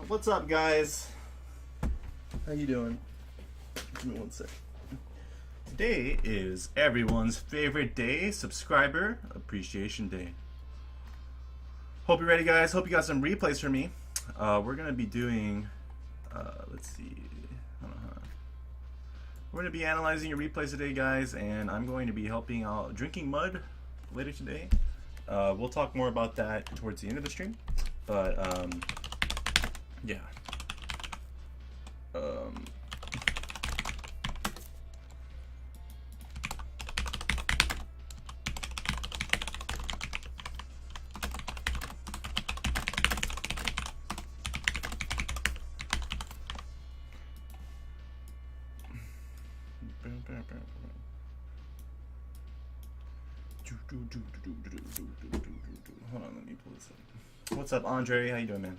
What's up, guys? How you doing? Give me one sec. Today is everyone's favorite day, Subscriber Appreciation Day. Hope you're ready, guys. Hope you got some replays for me. We're gonna be doing, let's see, we're gonna be analyzing your replays today, guys, and I'm going to be helping out drinking mud later today. We'll talk more about that towards the end of the stream, but yeah. Hold on, let me pull this up. What's up, Andre? How you doing, man?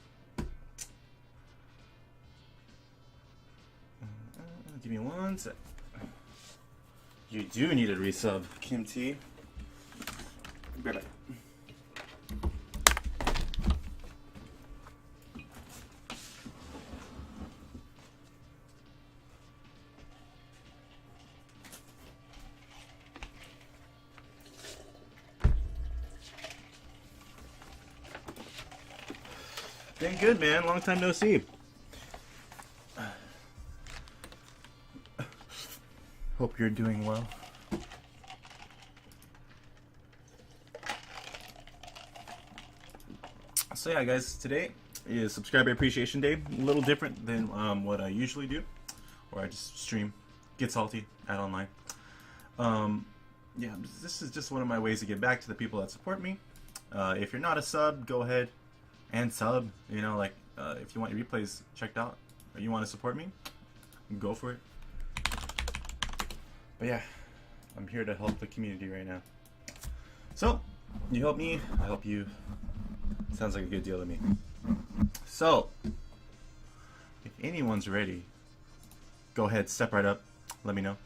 Give me one sec. You do need a resub, KimmTe. Be right back. Been good, man. Long time no see. Hope you're doing well. So yeah, guys, today is Subscriber Appreciation Day. A little different than what I usually do, where I just stream, get salty, add online. Yeah, this is just one of my ways to get back to the people that support me. If you're not a sub, go ahead and sub. You know, like if you want your replays checked out, or you want to support me, go for it. But yeah, I'm here to help the community right now. So, you help me, I help you. Sounds like a good deal to me. So, if anyone's ready, go ahead, step right up, let me know.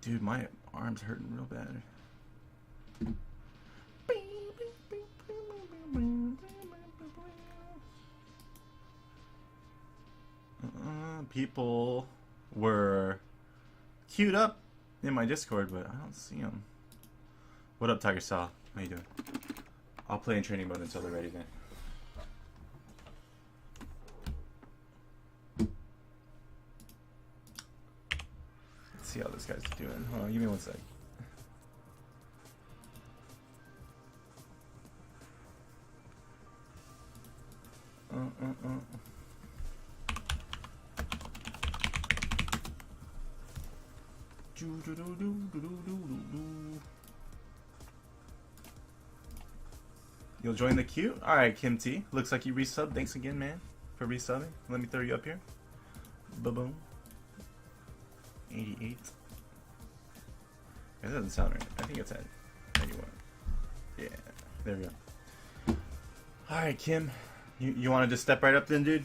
Dude, my arm's hurting real bad. People were queued up in my Discord, but I don't see them. What up, Tiger Saw? How you doing? I'll play in training mode until they're ready then. Let's see how this guy's doing. Hold on, give me one sec. You'll join the queue? Alright, KimmTe. Looks like you resubbed. Thanks again, man, for resubbing. Let me throw you up here. Ba-boom. 88. That doesn't sound right. I think it's at 91. Yeah, there we go. Alright, Kim. You want to just step right up then, dude?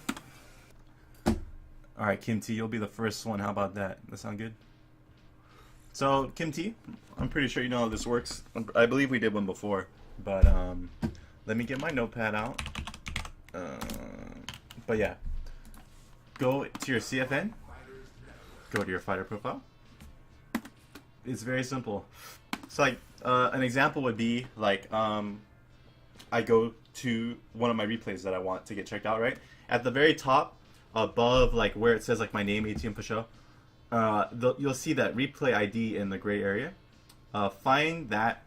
Alright, KimmTe, you'll be the first one. How about that? That sound good? So, KimmTe, I'm pretty sure you know how this works. I believe we did one before, but let me get my notepad out. But yeah, go to your CFN, go to your fighter profile. It's very simple. So like an example would be like I go to one of my replays that I want to get checked out, right? At the very top, above like where it says like my name, ATM Pasho, you'll see that replay ID in the gray area. Find that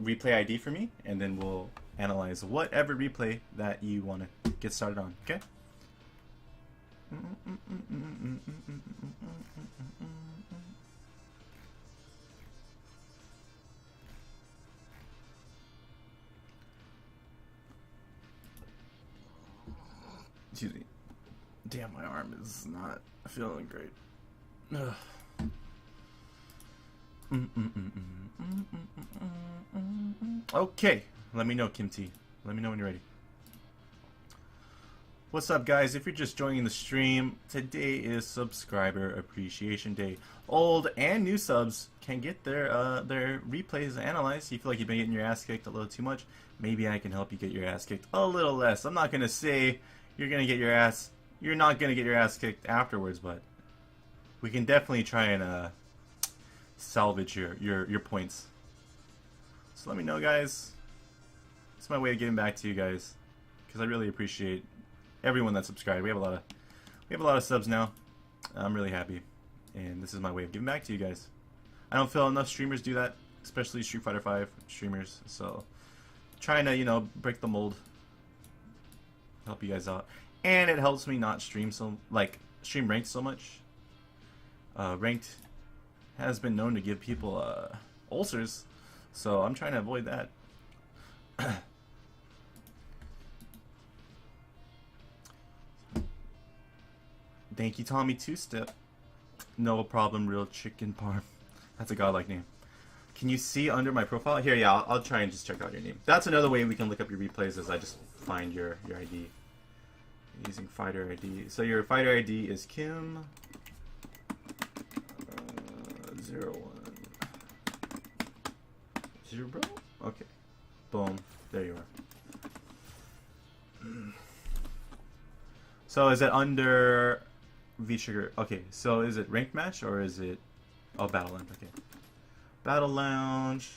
replay ID for me, and then we'll analyze whatever replay that you want to get started on, okay? Excuse me. Damn, my arm is not feeling great. Ugh. Okay, let me know, KimmTe. Let me know when you're ready. What's up, guys? If you're just joining the stream, today is Subscriber Appreciation Day. Old and new subs can get their replays analyzed. You feel like you've been getting your ass kicked a little too much, maybe I can help you get your ass kicked a little less. I'm not gonna say you're not gonna get your ass kicked afterwards, but we can definitely try and salvage your points. So let me know, guys. It's my way of getting back to you guys, because I really appreciate everyone that subscribed. We have a lot of subs now. I'm really happy, and this is my way of giving back to you guys. I don't feel enough streamers do that, especially Street Fighter V streamers. So trying to break the mold, help you guys out, and it helps me not stream ranked so much. Ranked has been known to give people ulcers, so I'm trying to avoid that. Thank you, Tommy Two-Step. No problem, real chicken parm. That's a godlike name. Can you see under my profile? Here, yeah, I'll try and just check out your name. That's another way we can look up your replays, is I just find your ID. Using fighter ID. So your fighter ID is Kim 01 0. Okay. Boom. There you are. So is it under V-Trigger? Okay, so is it ranked match or is it... Oh, Battle Lounge, okay. Battle Lounge.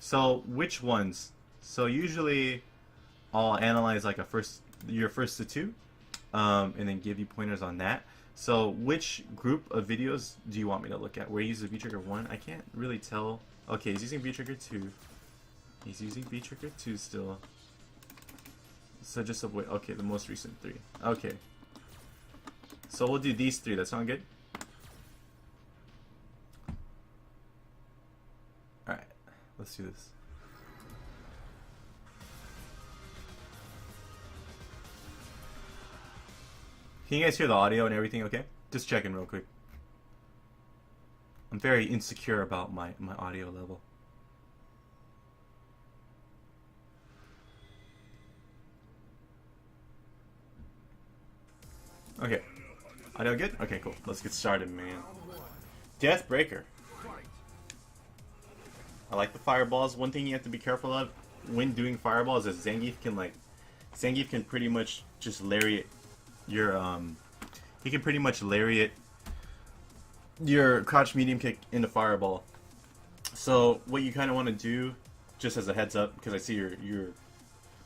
So, which ones? So, usually, I'll analyze like your first to two, and then give you pointers on that. So, which group of videos do you want me to look at? Where you use the V-Trigger 1? I can't really tell. Okay, he's using V-Trigger 2. He's using V-Trigger 2 still. So just avoid... Okay, the most recent 3. Okay. So we'll do these 3. That sound good? Alright. Let's do this. Can you guys hear the audio and everything okay? Just checking real quick. I'm very insecure about my audio level. Okay. Audio good? Okay, cool. Let's get started, man. Deathbreaker. I like the fireballs. One thing you have to be careful of when doing fireballs is Zangief can pretty much just lariat your he can pretty much lariat your crouch medium kick into fireball. So what you kind of want to do, just as a heads up, because I see your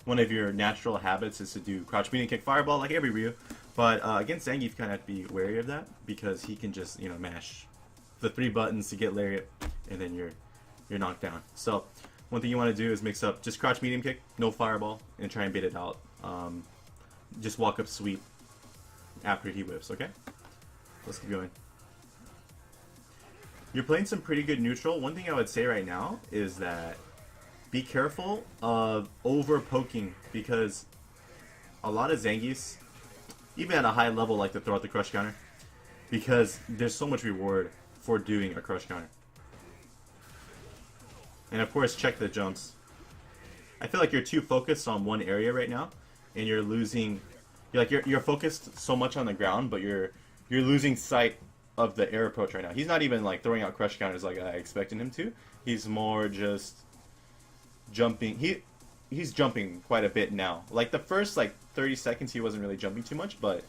one of your natural habits is to do crouch medium kick fireball like every Ryu. But against Zangief, you kind of have to be wary of that, because he can just, mash the 3 buttons to get lariat, and then you're knocked down. So one thing you want to do is mix up just crouch medium kick, no fireball, and try and bait it out. Just walk up sweep after he whips, okay? Let's keep going. You're playing some pretty good neutral. One thing I would say right now is that be careful of over poking, because a lot of Zangiefs, even at a high level, like to throw out the crush counter, because there's so much reward for doing a crush counter. And of course, check the jumps. I feel like you're too focused on one area right now, and you're losing. You're focused so much on the ground, but you're losing sight of the air approach right now. He's not even like throwing out crush counters like I expected him to. He's more just jumping. He's jumping quite a bit now. Like the first 30 seconds he wasn't really jumping too much, but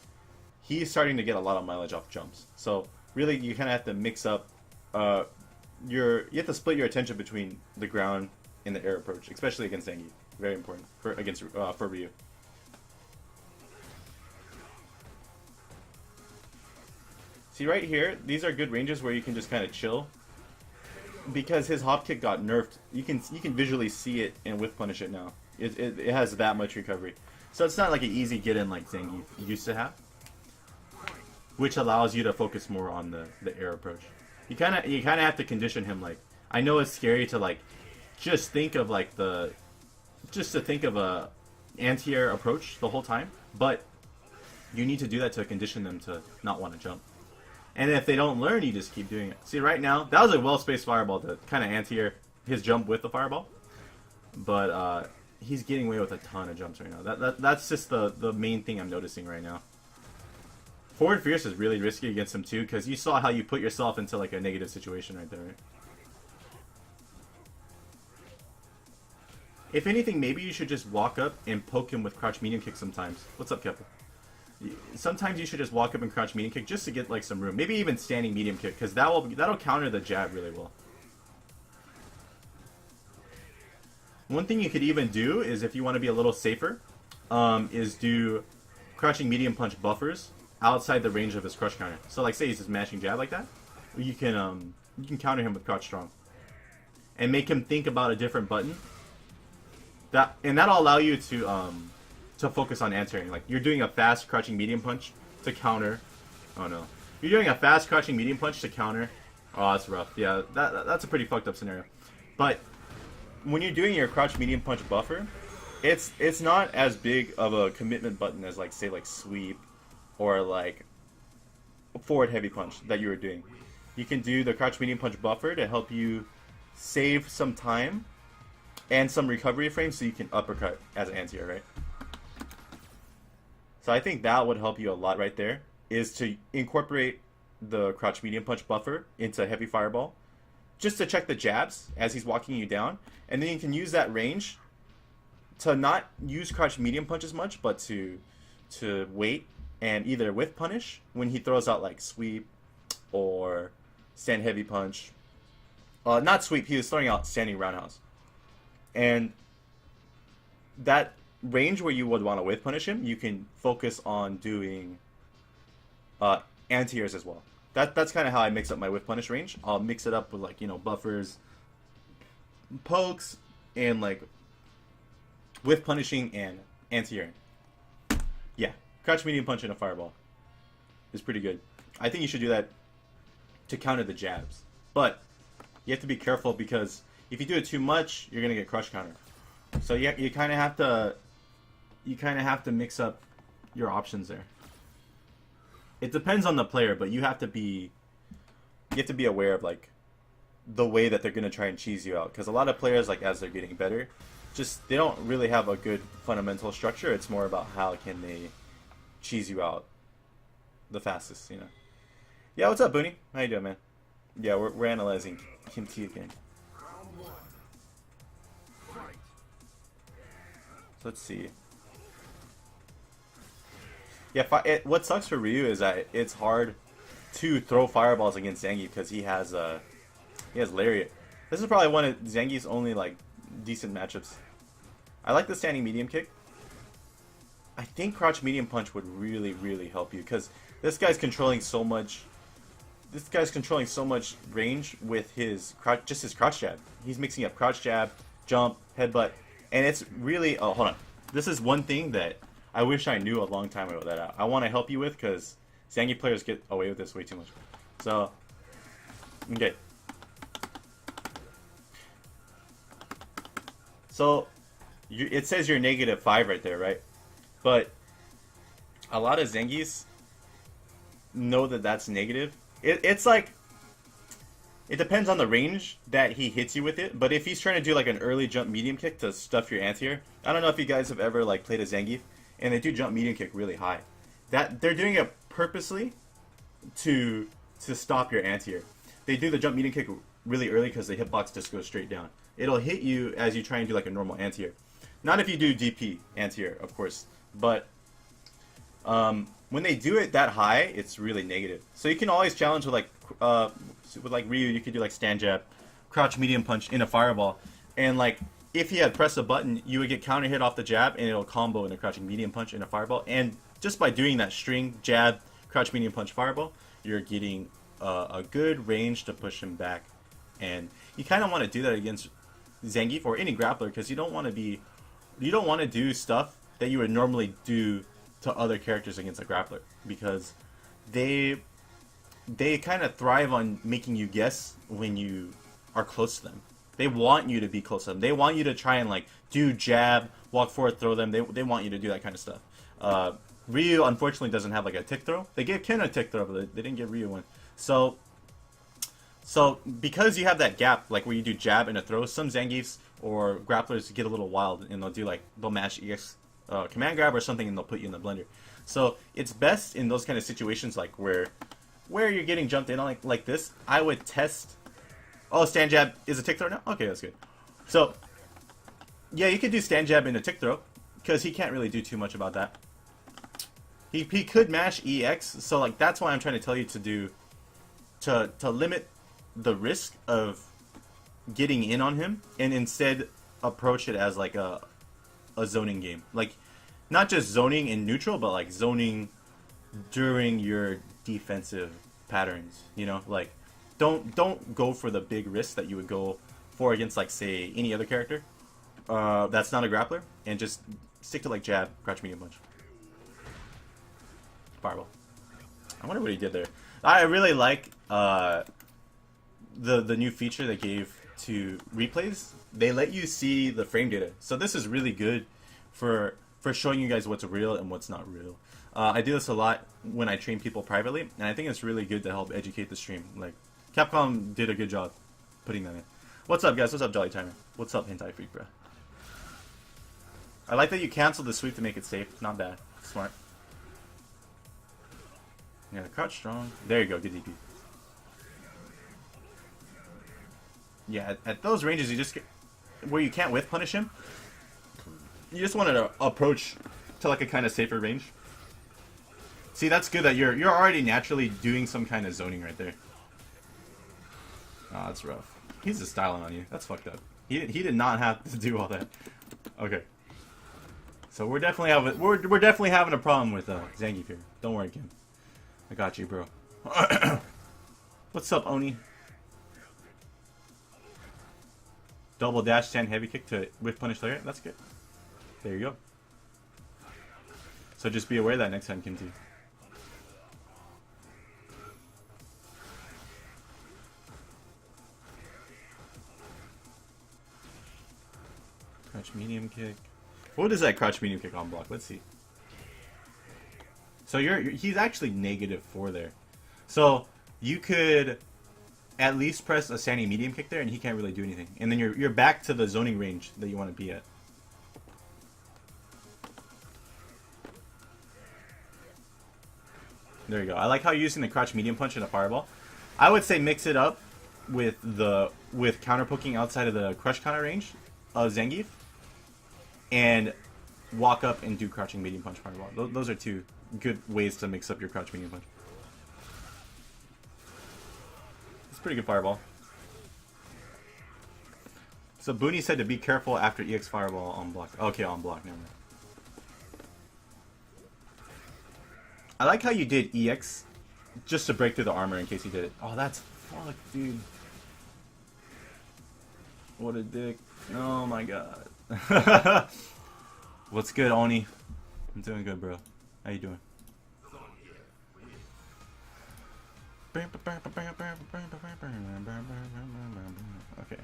he's starting to get a lot of mileage off jumps. So really you kind of have to mix up you have to split your attention between the ground and the air approach, especially against Zangief. Very important for Ryu. See right here, these are good ranges where you can just kind of chill, because his hop kick got nerfed. You can visually see it and whiff punish it now. It has that much recovery, so it's not like an easy get in like Zangief used to have, which allows you to focus more on the air approach. You kind of have to condition him. Like, I know it's scary to just think of a anti-air approach the whole time, but you need to do that to condition them to not want to jump. And if they don't learn, you just keep doing it. See, right now, that was a well-spaced fireball to kind of anti-air his jump with the fireball. But he's getting away with a ton of jumps right now. That's just the main thing I'm noticing right now. Forward Fierce is really risky against him too, because you saw how you put yourself into like a negative situation right there, right? If anything, maybe you should just walk up and poke him with crouch medium kick sometimes. What's up, Keppel? Sometimes you should just walk up and crouch medium kick just to get like some room. Maybe even standing medium kick, because that'll counter the jab really well. One thing you could even do is, if you want to be a little safer, is do crouching medium punch buffers outside the range of his crush counter. So like say he's just mashing jab like that, you can counter him with crouch strong. And make him think about a different button. That'll allow you to focus on answering. Like you're doing a fast crouching medium punch to counter. Oh no. You're doing a fast crouching medium punch to counter. Oh, that's rough. Yeah, that's a pretty fucked up scenario. But when you're doing your crouch medium punch buffer, it's not as big of a commitment button as like say like sweep or like forward heavy punch that you were doing. You can do the crouch medium punch buffer to help you save some time and some recovery frames so you can uppercut as an anti-air, right? So I think that would help you a lot right there, is to incorporate the crouch medium punch buffer into heavy fireball, just to check the jabs as he's walking you down, and then you can use that range to not use crouch medium punch as much, but to wait and either with punish when he throws out like sweep or stand heavy punch. Not sweep, he was throwing out standing roundhouse. And that range where you would want to whiff punish him, you can focus on doing anti-airs as well. That's kind of how I mix up my whiff punish range. I'll mix it up with like, you know, buffers, pokes, and like whiff punishing and anti-airing. Yeah, crouch medium punch and a fireball is pretty good. I think you should do that to counter the jabs. But you have to be careful, because if you do it too much, you're gonna get crush counter. So you kind of have to mix up your options there. It depends on the player, but you have to be aware of like the way that they're gonna try and cheese you out. Because a lot of players, like as they're getting better, just they don't really have a good fundamental structure. It's more about how can they cheese you out the fastest, you know. Yeah, what's up, Booney? How you doing, man? Yeah, we're analyzing KimmTe again. Let's see. Yeah, what sucks for Ryu is that it's hard to throw fireballs against Zangief because he has Lariat. This is probably one of Zangief's only like decent matchups. I like the standing medium kick. I think crouch medium punch would really, really help you, because this guy's controlling so much. This guy's controlling so much range with his crouch jab. He's mixing up crouch jab, jump, headbutt. And it's really, oh, hold on. This is one thing that I wish I knew a long time ago that I want to help you with, because Zangief players get away with this way too much. So, okay. So, it says you're -5 right there, right? But a lot of Zangiefs know that that's negative. It's like, it depends on the range that he hits you with it, but if he's trying to do like an early jump medium kick to stuff your anti-air, I don't know if you guys have ever like played a Zangief, and they do jump medium kick really high. That they're doing it purposely to stop your anti-air. They do the jump medium kick really early because the hitbox just goes straight down. It'll hit you as you try and do like a normal anti-air. Not if you do DP anti-air, of course, but when they do it that high, it's really negative. So you can always challenge with like Ryu, you could do like stand jab, crouch medium punch in a fireball, and like if he had pressed a button, you would get counter hit off the jab, and it'll combo in a crouching medium punch in a fireball. And just by doing that string jab, crouch medium punch, fireball, you're getting a good range to push him back. And you kind of want to do that against Zangief or any grappler, because you don't want to do stuff that you would normally do to other characters against a grappler, because they kind of thrive on making you guess when you are close to them. They want you to be close to them. They want you to try and like do jab, walk forward, throw them. They want you to do that kind of stuff. Ryu unfortunately doesn't have like a tick throw. They gave Ken a tick throw, but they didn't give Ryu one. So because you have that gap, like where you do jab and a throw, some Zangiefs or grapplers get a little wild and they'll do like they'll mash EX command grab or something and they'll put you in the blender. So it's best in those kind of situations like where you're getting jumped in on like this. I would test. Oh, stand jab is a tick throw now. Okay, that's good. So yeah, you could do stand jab in a tick throw because he can't really do too much about that. He could mash EX, so like that's why I'm trying to tell you to do to limit the risk of getting in on him and instead approach it as like a zoning game. Like not just zoning in neutral, but like zoning during your defensive patterns, you know? Like don't go for the big risk that you would go for against like say any other character that's not a grappler, and just stick to like jab, crouch, medium punch. Fireball. I wonder what he did there. I really like the new feature they gave to replays. They let you see the frame data, so this is really good for showing you guys what's real and what's not real. I do this a lot when I train people privately, and I think it's really good to help educate the stream. Like Capcom did a good job putting that in. What's up, guys? What's up, Jolly Timer? What's up, Hentai Freak, bro? I like that you canceled the sweep to make it safe. Not bad. Smart. Yeah, crouch strong. There you go. Good DP. Yeah, at those ranges, you just get where you can't whiff punish him. You just wanted to approach to like a kind of safer range. See, that's good that you're already naturally doing some kind of zoning right there. Oh, that's rough. He's just styling on you. That's fucked up. He did not have to do all that. Okay. So we're definitely having a problem with Zangief here. Don't worry, Kim. I got you, bro. What's up, Oni? Double dash 10 heavy kick to whiff punish layer. That's good. There you go. So just be aware of that next time, KimmTe. Crouch medium kick. What is that crouch medium kick on block? Let's see. So he's actually -4 there. So you could at least press a standing medium kick there and he can't really do anything. And then you're back to the zoning range that you want to be at. There you go. I like how you're using the crouch medium punch and a fireball. I would say mix it up with counter poking outside of the crush counter range of Zangief. And walk up and do crouching medium punch fireball. Those are two good ways to mix up your crouch medium punch. It's a pretty good fireball. So Booney said to be careful after EX fireball on block. Okay, on block. Never mind. I like how you did EX just to break through the armor in case he did it. Oh, that's fuck, dude. What a dick. Oh my god. What's good, Oni? I'm doing good, bro. How you doing? Okay.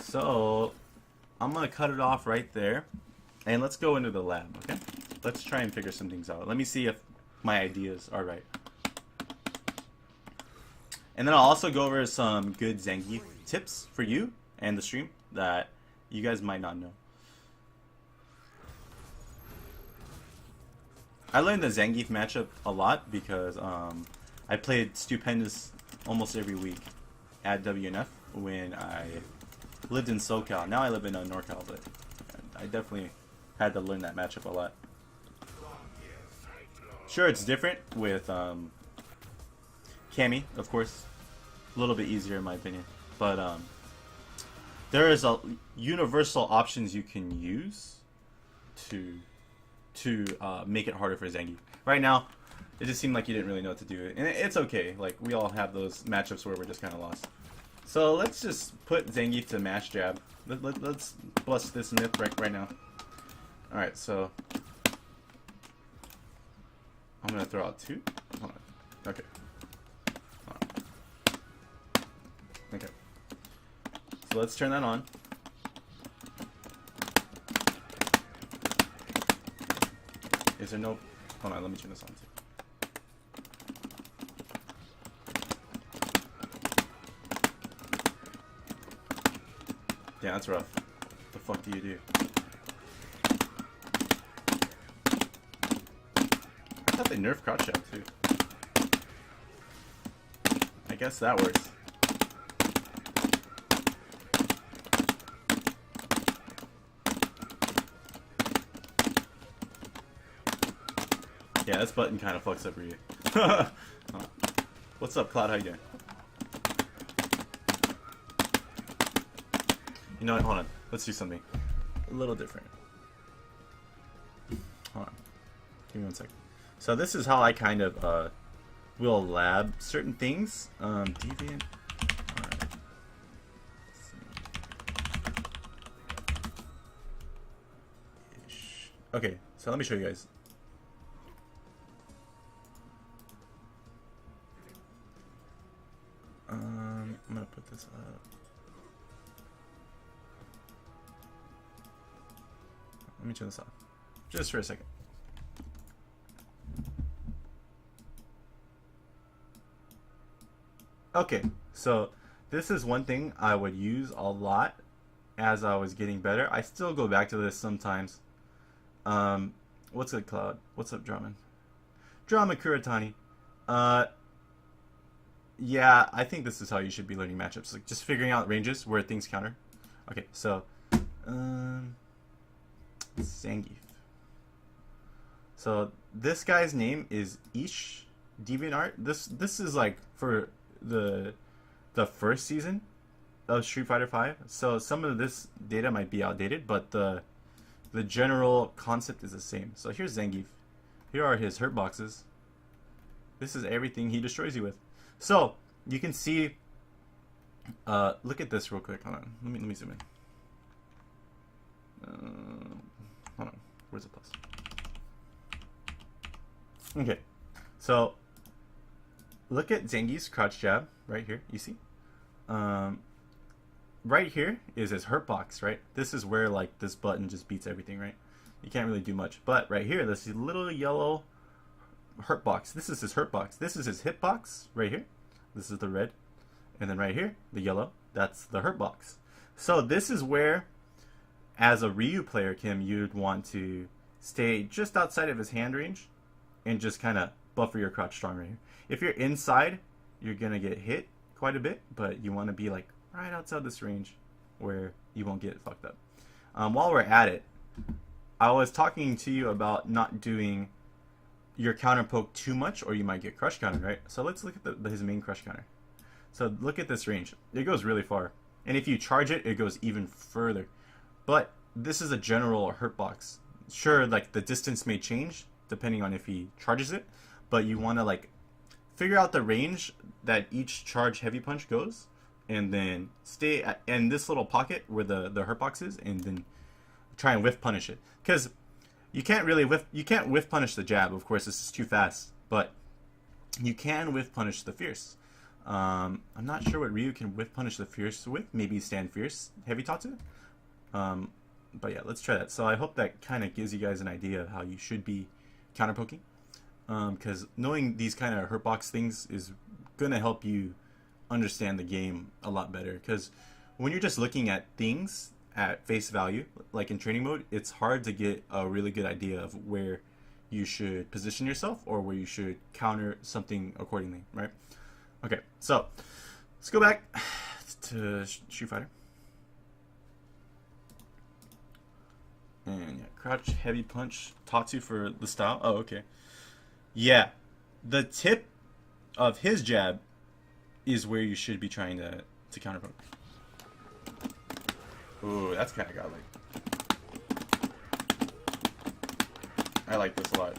So, I'm gonna cut it off right there. And let's go into the lab, okay? Let's try and figure some things out. Let me see if my ideas are right. And then I'll also go over some good Zangief tips for you and the stream that you guys might not know. I learned the Zangief matchup a lot because I played Stupendous almost every week at WNF when I lived in SoCal. Now I live in NorCal, but I definitely had to learn that matchup a lot. Sure, it's different with Cammy, of course. A little bit easier in my opinion. But there is a universal options you can use to make it harder for Zangief. Right now, it just seemed like you didn't really know what to do. And it's okay. Like, we all have those matchups where we're just kind of lost. So let's just put Zangief to mash jab. Let's bust this myth right now. Alright, so I'm going to throw out 2. Hold on. Okay. Hold on. Okay. So let's turn that on. Is there no... Hold on, let me turn this on too. Yeah, that's rough. What the fuck do you do? I thought they nerfed crouch jab too. I guess that works. Yeah, this button kind of fucks up Ryu. What's up, Cloud? How you doing? You know what? Hold on. Let's do something a little different. Hold on. Give me 1 second. So this is how I kind of will lab certain things. Deviant. Alright. Okay, so let me show you guys. I'm gonna put this up. Let me turn this off just for a second. Okay, so this is one thing I would use a lot as I was getting better. I still go back to this sometimes. What's up, Cloud? What's up, Drummond? Drama Kuratani. Yeah, I think this is how you should be learning matchups. Like just figuring out ranges where things counter. Okay, so Zangief. So this guy's name is Ish DeviantArt. This is like for the first season of Street Fighter V. So some of this data might be outdated, but the general concept is the same. So here's Zangief. Here are his hurt boxes. This is everything he destroys you with. So you can see. Look at this real quick. Hold on. Let me zoom in. Hold on. Where's the plus? Okay. So look at Zangief's crouch jab right here. You see? Right here is his hurt box, right? This is where like this button just beats everything, right? You can't really do much. But right here, this little yellow hurt box. This is his hurt box. This is his hit box right here. This is the red. And then right here, the yellow. That's the hurt box. So this is where, as a Ryu player, Kim, you'd want to stay just outside of his hand range and just kind of buffer your crouch strong right here. If you're inside, you're going to get hit quite a bit, but you want to be like right outside this range where you won't get fucked up. While we're at it, I was talking to you about not doing your counter poke too much or you might get crush counter, right? So let's look at his main crush counter. So look at this range. It goes really far. And if you charge it, it goes even further. But this is a general hurt box. Sure, like the distance may change depending on if he charges it, but you want to like figure out the range that each charge heavy punch goes and then stay in this little pocket where the hurt box is and then try and whiff punish it. Because you can't really whiff punish the jab, of course, this is too fast, but you can whiff punish the fierce. I'm not sure what Ryu can whiff punish the fierce with. Maybe stand fierce heavy tatsu. But yeah, let's try that. So I hope that kind of gives you guys an idea of how you should be counter poking. Because knowing these kind of hurt box things is going to help you understand the game a lot better. Because when you're just looking at things at face value, like in training mode, it's hard to get a really good idea of where you should position yourself or where you should counter something accordingly, right? Okay, so let's go back to Street Fighter. And yeah, crouch, heavy punch, tatsu for the style. Oh, okay. Yeah, the tip of his jab is where you should be trying to counter poke. Ooh, that's kind of godlike. I like this a lot.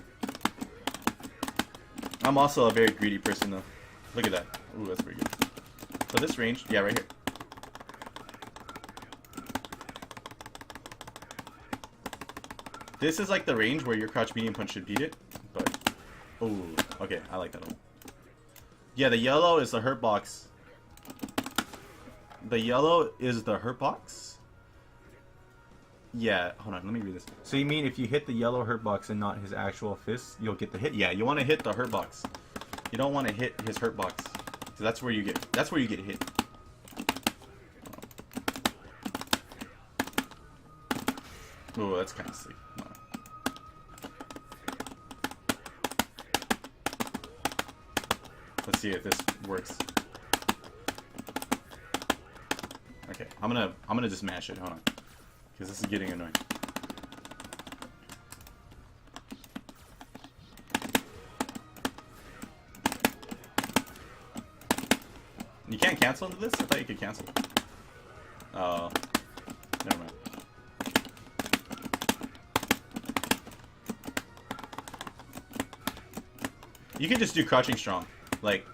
I'm also a very greedy person, though. Look at that. Ooh, that's pretty good. So this range, yeah, right here. This is like the range where your crouch medium punch should beat it, but ooh, okay, I like that one. Yeah, the yellow is the hurt box. The yellow is the hurt box? Yeah, hold on, let me read this. So you mean if you hit the yellow hurt box and not his actual fist, you'll get the hit? Yeah, you want to hit the hurt box. You don't want to hit his hurt box. So that's where you get hit. Oh, that's kind of sick. No. Let's see if this works. Okay, I'm gonna just mash it. Hold on, because this is getting annoying. You can't cancel into this? I thought you could cancel. Oh, never mind. You could just do crouching strong. Like,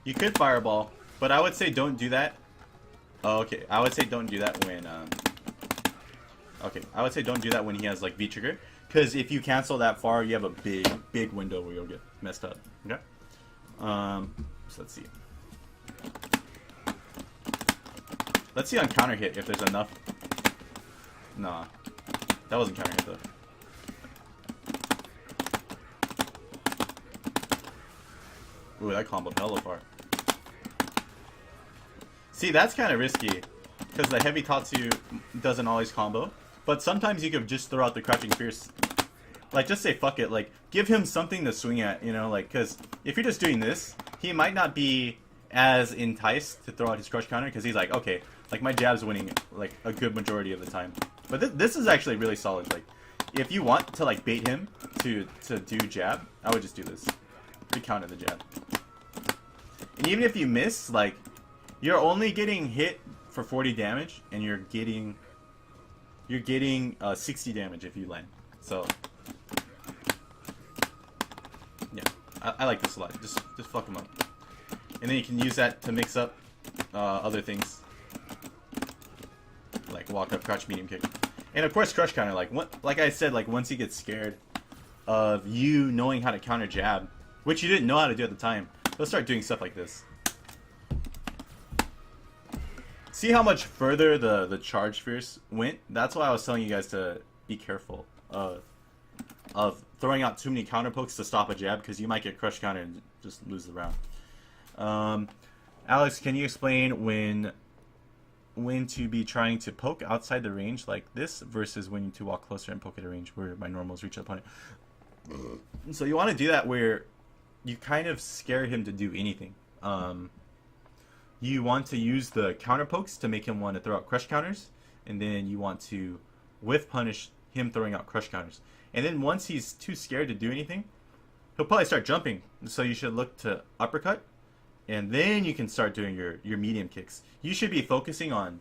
you could fireball, but I would say don't do that. Oh, okay, I would say don't do that when, okay, I would say don't do that when he has, like, V-trigger. Because if you cancel that far, you have a big window where you'll get messed up. Okay? So let's see. Let's see on counter hit if there's enough. Nah. That wasn't counter hit, though. Ooh, that comboed hella far. See, that's kind of risky, because the heavy Tatsu doesn't always combo. But sometimes you could just throw out the crouching fierce. Like, just say fuck it. Like, give him something to swing at, you know? Like, because if you're just doing this, he might not be as enticed to throw out his crush counter, because he's like, okay, like, my jab's winning, like, a good majority of the time. But this is actually really solid. Like, if you want to, like, bait him to do jab, I would just do this. You counter the jab. And even if you miss, like, you're only getting hit for 40 damage, and you're getting 60 damage if you land. So, yeah, I like this a lot. Just fuck him up, and then you can use that to mix up other things, like walk up, crouch, medium kick, and of course crush counter. Like I said, like once he gets scared of you knowing how to counter jab, which you didn't know how to do at the time, he'll start doing stuff like this. See how much further the charge fierce went? That's why I was telling you guys to be careful of throwing out too many counter pokes to stop a jab, because you might get crush counter and just lose the round. Alex, can you explain when to be trying to poke outside the range like this versus when to walk closer and poke at a range where my normals reach the opponent? So you want to do that where you kind of scare him to do anything. You want to use the counter pokes to make him want to throw out crush counters, and then you want to whiff punish him throwing out crush counters. And then once he's too scared to do anything, he'll probably start jumping. So you should look to uppercut, and then you can start doing your medium kicks. You should be focusing on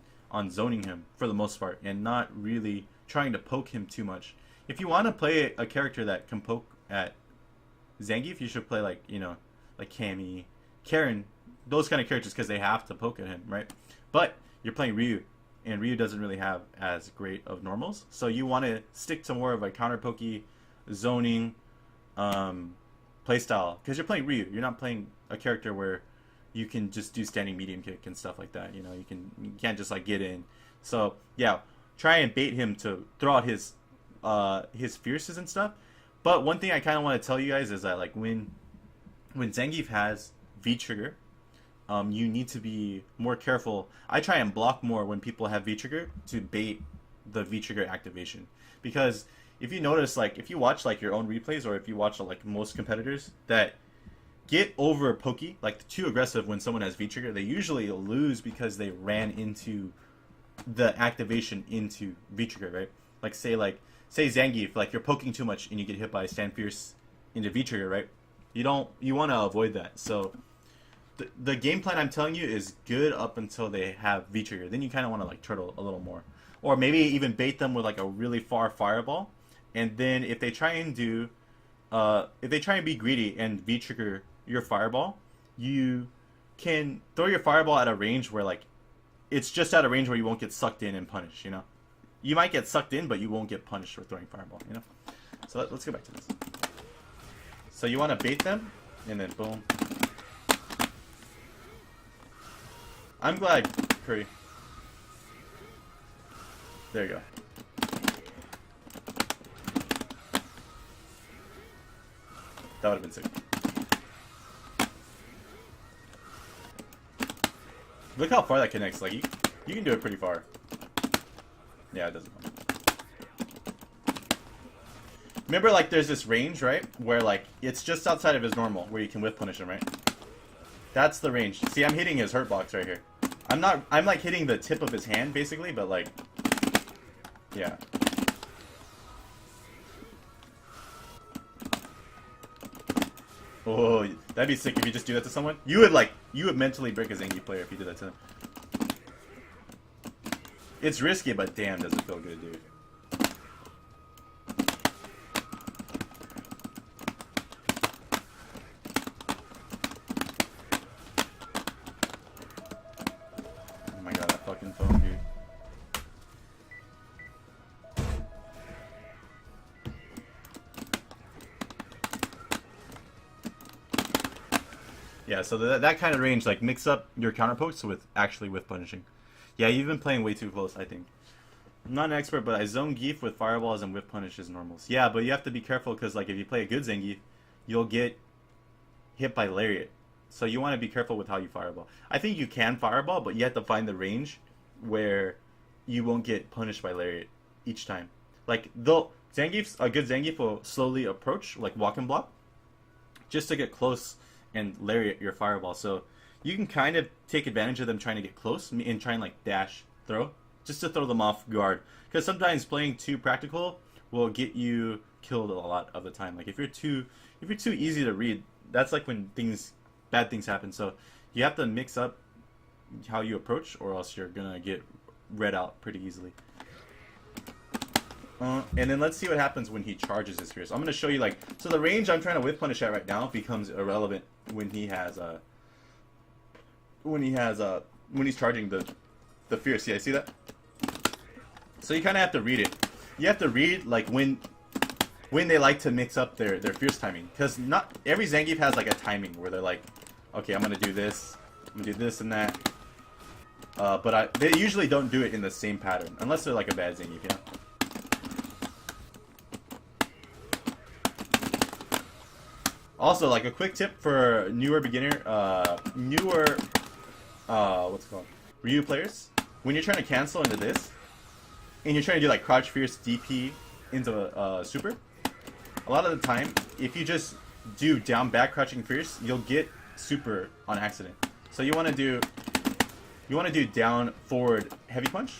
zoning him for the most part, and not really trying to poke him too much. If you want to play a character that can poke at Zangief, you should play like, you know, like Cammy, Karen, those kind of characters, because they have to poke at him, right? But you're playing Ryu, and Ryu doesn't really have as great of normals, so you want to stick to more of a counter pokey, zoning playstyle, because you're playing Ryu. You're not playing a character where you can just do standing medium kick and stuff like that. You know, you can't just like get in. So yeah, try and bait him to throw out his fierces and stuff. But one thing I kind of want to tell you guys is that, like, when Zangief has V-trigger, you need to be more careful. I try and block more when people have V-trigger to bait the V-trigger activation. Because if you notice, like, if you watch, like, your own replays, or if you watch, like, most competitors that get over pokey, like, too aggressive when someone has V-trigger, they usually lose because they ran into the activation into V-trigger, right? Like, say Zangief, like, you're poking too much and you get hit by Stand Fierce into V-trigger, right? You want to avoid that. So the game plan I'm telling you is good up until they have V-trigger. Then you kind of want to, like, turtle a little more. Or maybe even bait them with, like, a really far fireball. And then if they try and be greedy and V-trigger your fireball, you can throw your fireball at a range where, like, it's just at a range where you won't get sucked in and punished, you know? You might get sucked in, but you won't get punished for throwing fireball, you know? So let's go back to this. So you want to bait them, and then boom. I'm glad, Curry. There you go. That would have been sick. Look how far that connects. Like, you can do it pretty far. Yeah, it doesn't matter. Remember, like, there's this range, right? Where, like, it's just outside of his normal, where you can whiff punish him, right? That's the range. See, I'm hitting his hurtbox right here. I'm, like, hitting the tip of his hand, basically, but, like, yeah. Oh, that'd be sick if you just do that to someone. You would mentally break a Zangief player if you did that to them. It's risky, but damn, does it feel good, dude. Oh my god, that fucking phone, dude. Yeah, so that kind of range, like, mix up your counter pokes with actually with punishing. Yeah, you've been playing way too close, I think. I'm not an expert, but I Zangief with fireballs and whiff punish is normals. Yeah, but you have to be careful because, like, if you play a good Zangief, you'll get hit by lariat. So you want to be careful with how you fireball. I think you can fireball, but you have to find the range where you won't get punished by lariat each time. Like, though a good Zangief will slowly approach, like walk and block, just to get close and lariat your fireball. So you can kind of take advantage of them trying to get close and try and, like, dash throw, just to throw them off guard. Because sometimes playing too practical will get you killed a lot of the time. Like, if you're too easy to read, that's like when bad things happen. So you have to mix up how you approach, or else you're gonna get read out pretty easily. And then let's see what happens when he charges his fierce. I'm gonna show you, like, so the range I'm trying to whiff punish at right now becomes irrelevant when he has when he's charging the fierce. Yeah, see that? So you kind of have to read it. You have to read, like, when they like to mix up their fierce timing, because not every Zangief has, like, a timing where they're like, okay, I'm gonna do this, I'm gonna do this and that. But they usually don't do it in the same pattern unless they're like a bad Zangief, you know. Also, like, a quick tip for newer beginner, what's it called? Ryu players. When you're trying to cancel into this, and you're trying to do, like, crouch fierce DP into super, a lot of the time, if you just do down back crouching fierce, you'll get super on accident. So you want to do down forward heavy punch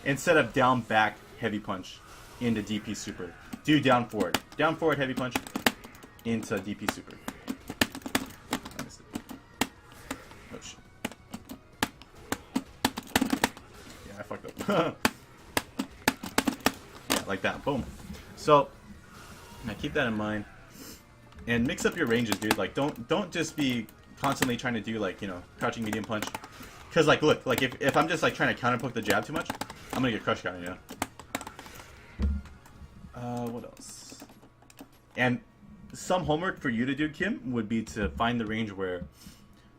instead of down back heavy punch into DP super. Do down forward heavy punch into DP super. Oh shit. Yeah, I fucked up. Yeah, like that. Boom. So now keep that in mind. And mix up your ranges, dude. Like, don't just be constantly trying to do, like, you know, crouching medium punch. Because, like, look, like, if I'm just, like, trying to counterpoke the jab too much, I'm gonna get crush counter, you know? What else? And some homework for you to do, Kim, would be to find the range where,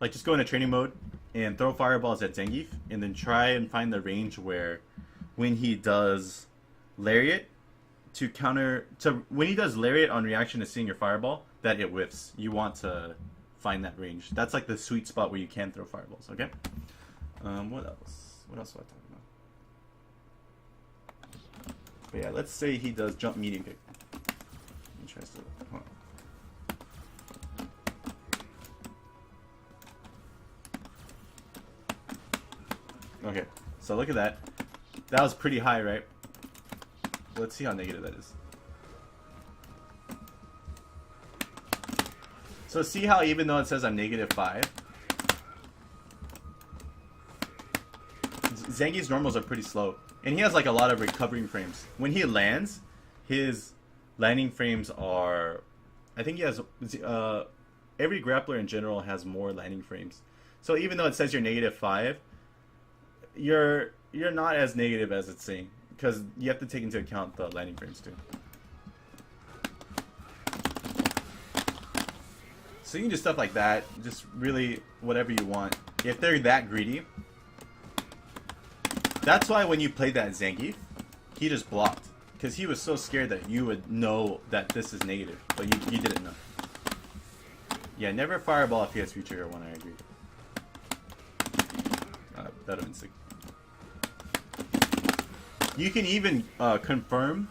like, just go into training mode and throw fireballs at Zangief, and then try and find the range where when he does lariat when he does lariat on reaction to seeing your fireball, that it whiffs. You want to find that range. That's like the sweet spot where you can throw fireballs, okay? What else? What else do I talk about? But yeah, let's say he does jump medium kick. Interesting. Hold on. Okay, so look at that. That was pretty high, right? Let's see how negative that is. So see how even though it says I'm -5, Zangief's normals are pretty slow. And he has, like, a lot of recovering frames. When he lands, his landing frames are... I think he has... every grappler in general has more landing frames. So even though it says you're -5, you're not as negative as it's saying. Because you have to take into account the landing frames too. So you can do stuff like that. Just really whatever you want. If they're that greedy. That's why when you played that Zangief, he just blocked. Because he was so scared that you would know that this is negative. But you didn't know. Yeah, never fireball if he has future hero 1, I agree. That would have been sick. You can even confirm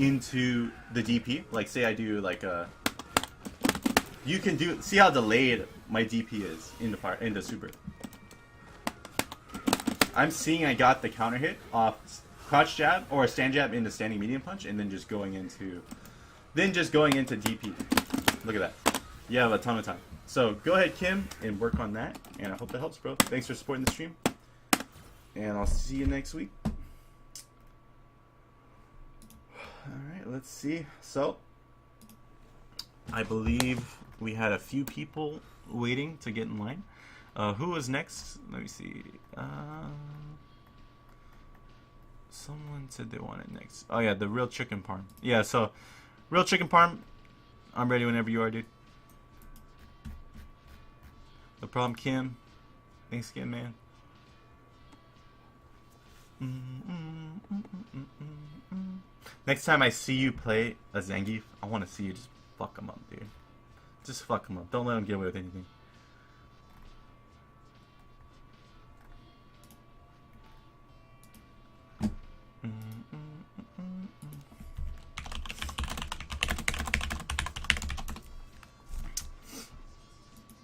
into the DP. Like say I do like a, you can do, see how delayed my DP is in the super. I'm seeing I got the counter hit off crouch jab or a stand jab into standing medium punch, and then just going into DP. Look at that. You have a ton of time. So go ahead, Kim, and work on that. And I hope that helps, bro. Thanks for supporting the stream. And I'll see you next week. Alright, let's see. So, I believe we had a few people waiting to get in line. Who was next? Let me see. Someone said they wanted next. Oh yeah, the real chicken parm. Yeah, so, real chicken parm. I'm ready whenever you are, dude. No problem, Kim. Thanks again, man. Next time I see you play a Zangief, I want to see you just fuck him up, dude. Just fuck him up. Don't let him get away with anything.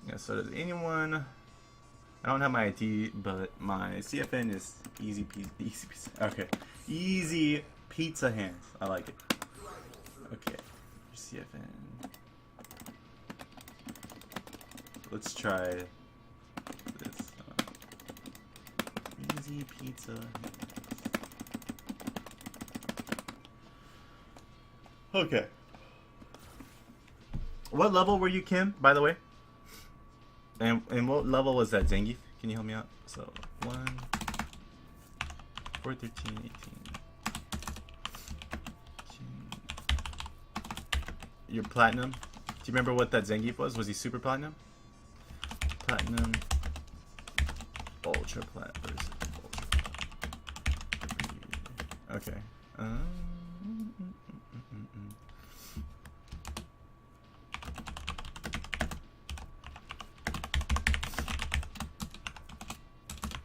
Yeah, so does anyone... I don't have my ID, but my CFN is easy pizza. Okay. Easy pizza hands. I like it. Okay. CFN. Let's try this. Easy pizza hands. Okay. What level were you, Kim, by the way? And what level was that, Zangief? Can you help me out? So, 1, 4, 13, 18. You're platinum? Do you remember what that Zangief was? Was he super platinum? Platinum. Ultra plat versus ultra. Okay.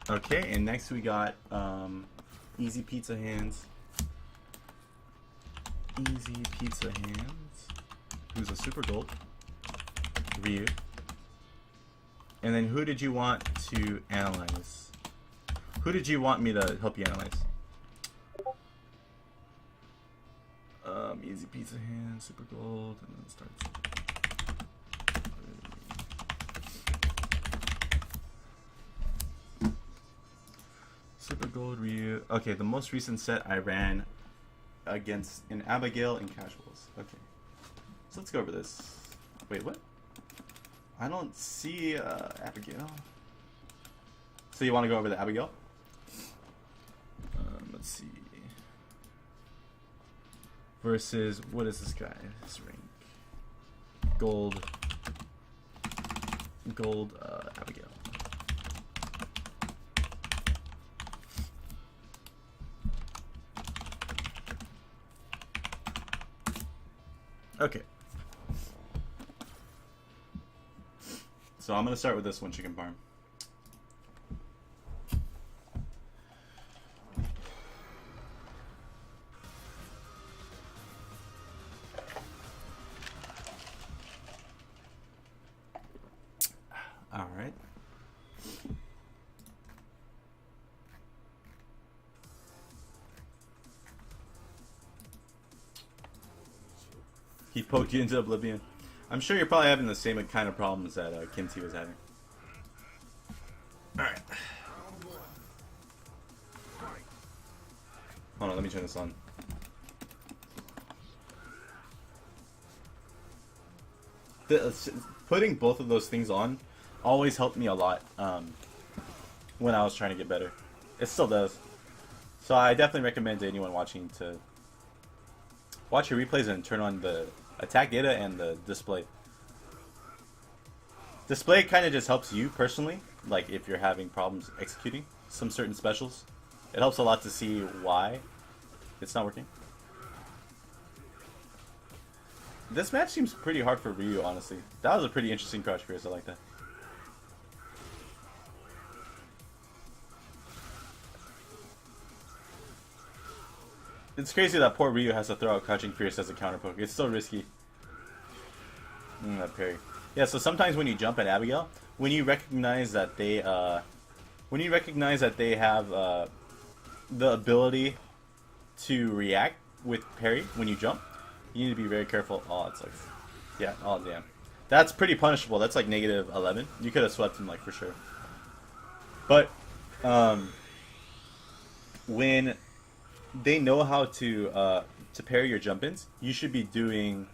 Okay, and next we got Easy Pizza Hands. Easy Pizza Hands. Who's a super gold. Ryu. And then who did you want to analyze? Who did you want me to help you analyze? Easy Pizza Hands, super gold, and then starts. Super gold Ryu. Okay, the most recent set I ran against an Abigail in casuals. Okay. So let's go over this. Wait, what? I don't see Abigail. So you want to go over the Abigail? Let's see. Versus, what is this guy? This rank. Gold. Gold Abigail. Okay. So I'm going to start with this one, chicken parm. All right. He poked you into oblivion. I'm sure you're probably having the same kind of problems that KimmTe was having. Alright. Hold on, let me turn this on. Putting both of those things on always helped me a lot when I was trying to get better. It still does. So I definitely recommend to anyone watching to watch your replays and turn on the attack data and the display. Display kind of just helps you personally, like if you're having problems executing some certain specials. It helps a lot to see why it's not working. This match seems pretty hard for Ryu, honestly. That was a pretty interesting crouch pierce, I like that. It's crazy that poor Ryu has to throw out Crouching Fierce as a counter poke. It's so risky. That parry. Yeah, so sometimes when you jump at Abigail, when you recognize that they have the ability to react with parry when you jump, you need to be very careful. Oh, it sucks. Yeah, oh damn. That's pretty punishable. That's like -11. You could have swept him, like, for sure. But, when they know how to parry your jump-ins, you should be doing,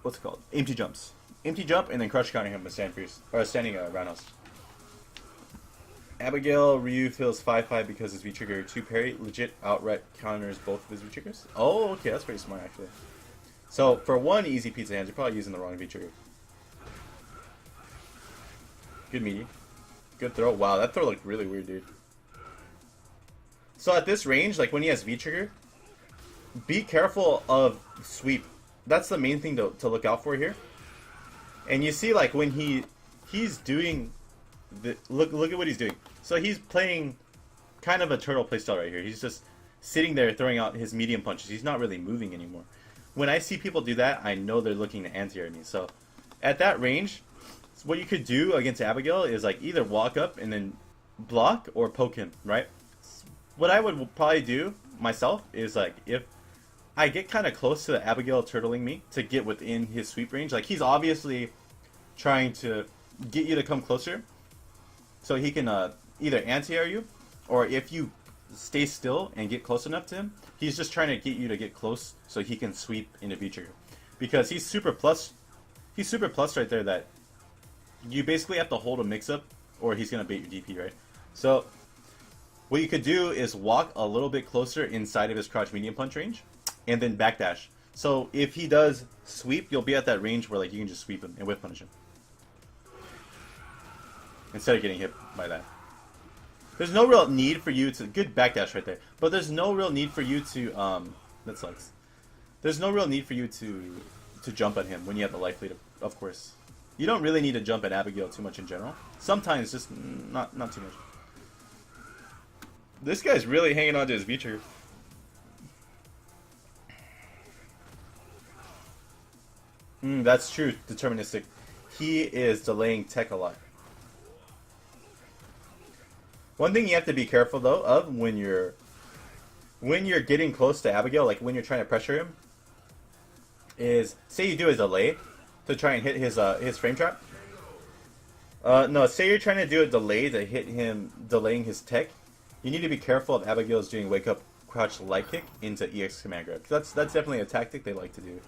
what's it called? Empty jumps. Empty jump and then crush counting him with standing roundhouse. Abigail Ryu feels 5-5 because his V-trigger 2 parry legit outright counters both of his V-triggers. Oh, okay, that's pretty smart actually. So for one easy pizza hands, you're probably using the wrong V-trigger. Good meaty. Good throw. Wow, that throw looked really weird, dude. So at this range, like when he has V-trigger, be careful of sweep. That's the main thing to look out for here. And you see, like when he's doing look at what he's doing. So he's playing kind of a turtle playstyle right here. He's just sitting there throwing out his medium punches. He's not really moving anymore. When I see people do that, I know they're looking to anti-air me. So at that range, what you could do against Abigail is like either walk up and then block or poke him, right? What I would probably do myself is like if I get kind of close to Abigail turtling me to get within his sweep range, like he's obviously trying to get you to come closer so he can either anti-air you, or if you stay still and get close enough to him, he's just trying to get you to get close so he can sweep into V-trigger. Because he's super plus right there that you basically have to hold a mix-up or he's going to bait your DP, right? So what you could do is walk a little bit closer inside of his crouch medium punch range and then backdash. So if he does sweep, you'll be at that range where like you can just sweep him and whip punish him instead of getting hit by that. There's no real need for you to... Good backdash right there. But there's no real need for you to... That sucks. There's no real need for you to jump at him when you have the life lead, of course. You don't really need to jump at Abigail too much in general. Sometimes, just not too much. This guy's really hanging on to his V-trigger. That's true. Deterministic. He is delaying tech a lot. One thing you have to be careful though of when you're getting close to Abigail, like when you're trying to pressure him, is say you do a delay to try and hit his frame trap. No, say you're trying to do a delay to hit him, delaying his tech. You need to be careful if Abigail's doing wake up crouch light kick into EX command grab. That's definitely a tactic they like to do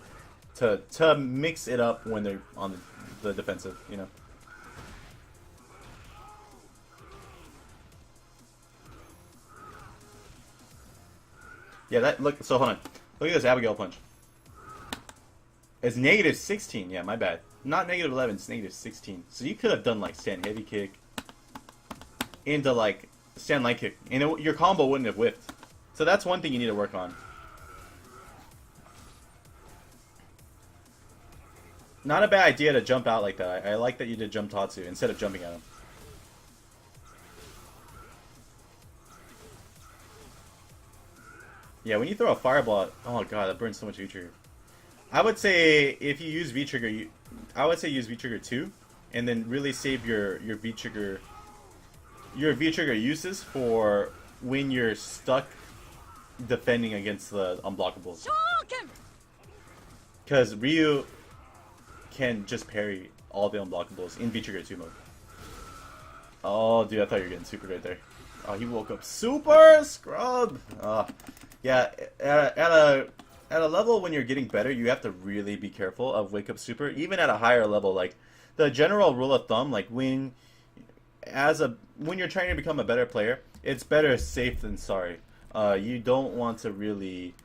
to mix it up when they're on the defensive, you know. Yeah, that look. So hold on. Look at this Abigail punch. It's -16. Yeah, my bad. Not -11. It's -16. So you could have done like stand heavy kick into like stand light kick, and your combo wouldn't have whipped. So that's one thing you need to work on. Not a bad idea to jump out like that. I like that you did jump Tatsu instead of jumping at him. Yeah, when you throw a fireball, oh god, that burns so much V-trigger. I would say if you use V-trigger, I would say use V-trigger 2, and then really save your V-trigger uses for when you're stuck defending against the unblockables. Because Ryu can just parry all the unblockables in V-trigger 2 mode. Oh, dude, I thought you were getting super right there. Oh, he woke up super scrub. Yeah, at a level when you're getting better, you have to really be careful of wake up super. Even at a higher level, like the general rule of thumb, like when you're trying to become a better player, it's better safe than sorry. You don't want to really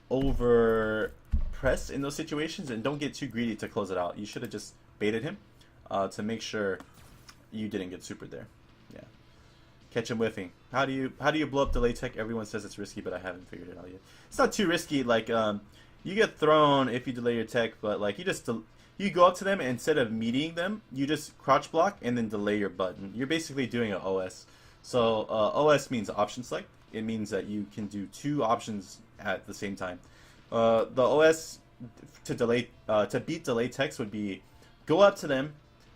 over press in those situations, and don't get too greedy to close it out. You should have just baited him to make sure you didn't get super there. Yeah. Catch him whiffing. How do you blow up delay tech? Everyone says it's risky, but I haven't figured it out yet. It's not too risky. Like You get thrown if you delay your tech, but like you go up to them and instead of meeting them, you just crouch block and then delay your button. You're basically doing an OS. So OS means option select. It means that you can do 2 options at the same time. The OS to beat delay techs would be go up to them,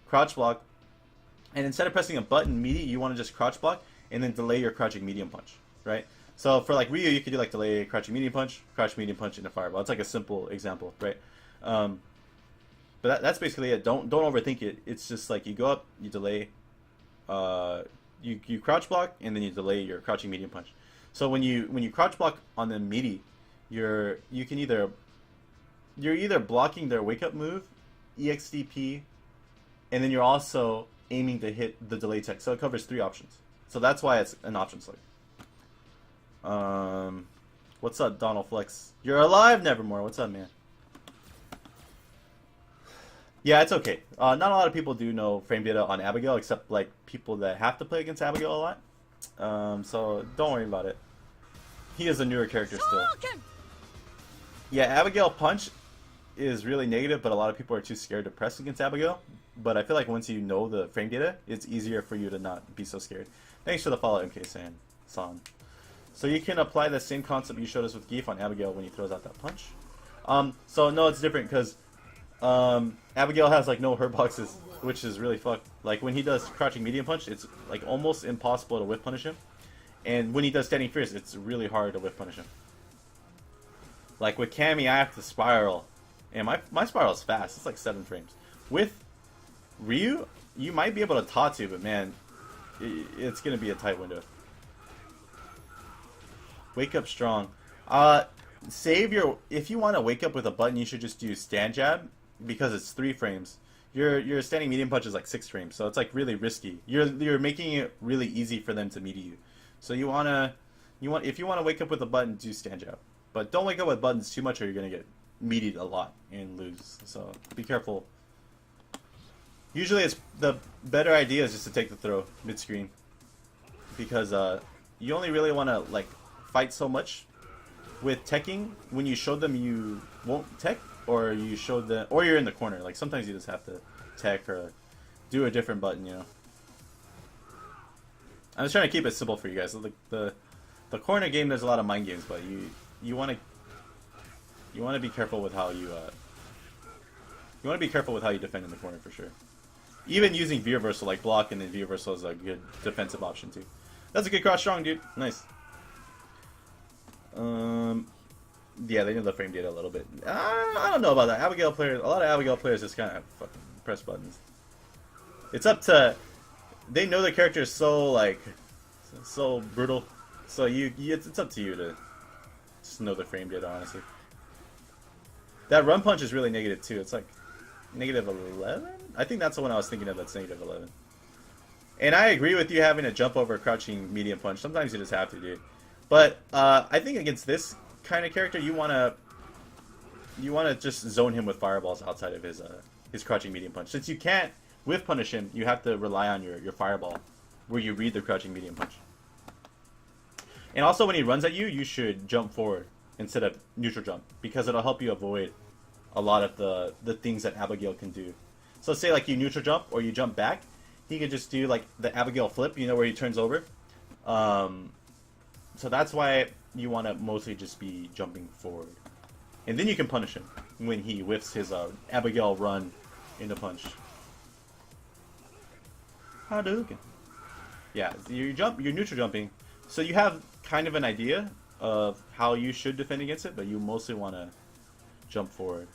crouch block, and instead of pressing a button immediately, you want to just crouch block and then delay your crouching medium punch, right? So for like Ryu, you could do like delay crouching medium punch, crouch medium punch into fireball. It's like a simple example, right? But that's basically it. Don't overthink it. It's just like you go up, you delay, you crouch block, and then you delay your crouching medium punch. So when you crouch block on the meaty, you're either blocking their wake up move, EXDP, and then you're also aiming to hit the delay tech. So it covers 3 options. So that's why it's an option select. What's up, Donald Flex? You're alive, Nevermore. What's up, man? Yeah, it's okay. Not a lot of people do know frame data on Abigail, except like people that have to play against Abigail a lot. So don't worry about it. He is a newer character still. Yeah, Abigail punch is really negative, but a lot of people are too scared to press against Abigail. But I feel like once you know the frame data, it's easier for you to not be so scared. Thanks for the follow, MK San. So you can apply the same concept you showed us with Zangief on Abigail when he throws out that punch. So no, it's different because Abigail has like no hurtboxes, which is really fucked. Like when he does crouching medium punch, it's like almost impossible to whiff punish him. And when he does standing fierce, it's really hard to whiff punish him. Like with Cammy, I have to spiral. And my spiral is fast. It's like 7 frames. With Ryu, you might be able to Tatsu, but man, it's going to be a tight window. Wake up strong. If you want to wake up with a button, you should just do stand jab because it's 3 frames. Your standing medium punch is like 6 frames, so it's like really risky. You're making it really easy for them to meet you. So if you want to wake up with a button, do stand jab. But don't wake up with buttons too much or you're going to get meated a lot and lose. So be careful. Usually it's the better idea is just to take the throw mid-screen. Because you only really want to like fight so much with teching. When you show them you won't tech, or you show them, or you're in the corner. Like sometimes you just have to tech or do a different button, you know. I'm just trying to keep it simple for you guys. The corner game, there's a lot of mind games, but you want to be careful with how you defend in the corner for sure. Even using V reversal, like block and then V reversal is a good defensive option too. That's a good cross strong, dude. Nice. Yeah, they know the frame data a little bit. I don't know about that. A lot of Abigail players just kind of fucking press buttons. It's up to, they know the character is so brutal. So it's up to you to just know the frame data, honestly. That run punch is really negative too. It's like negative 11? I think that's the one I was thinking of that's negative 11. And I agree with you having to jump over crouching medium punch. Sometimes you just have to, dude. But I think against this kind of character, you wanna just zone him with fireballs outside of his crouching medium punch. Since you can't whiff punish him, you have to rely on your fireball, where you read the crouching medium punch. And also when he runs at you, you should jump forward instead of neutral jump, because it'll help you avoid a lot of the things that Abigail can do. So say like you neutral jump or you jump back, he could just do like the Abigail flip, you know, where he turns over. So that's why you want to mostly just be jumping forward. And then you can punish him when he whiffs his Abigail run into punch. Hadouken. Yeah, you're neutral jumping. So you have kind of an idea of how you should defend against it, but you mostly want to jump forward.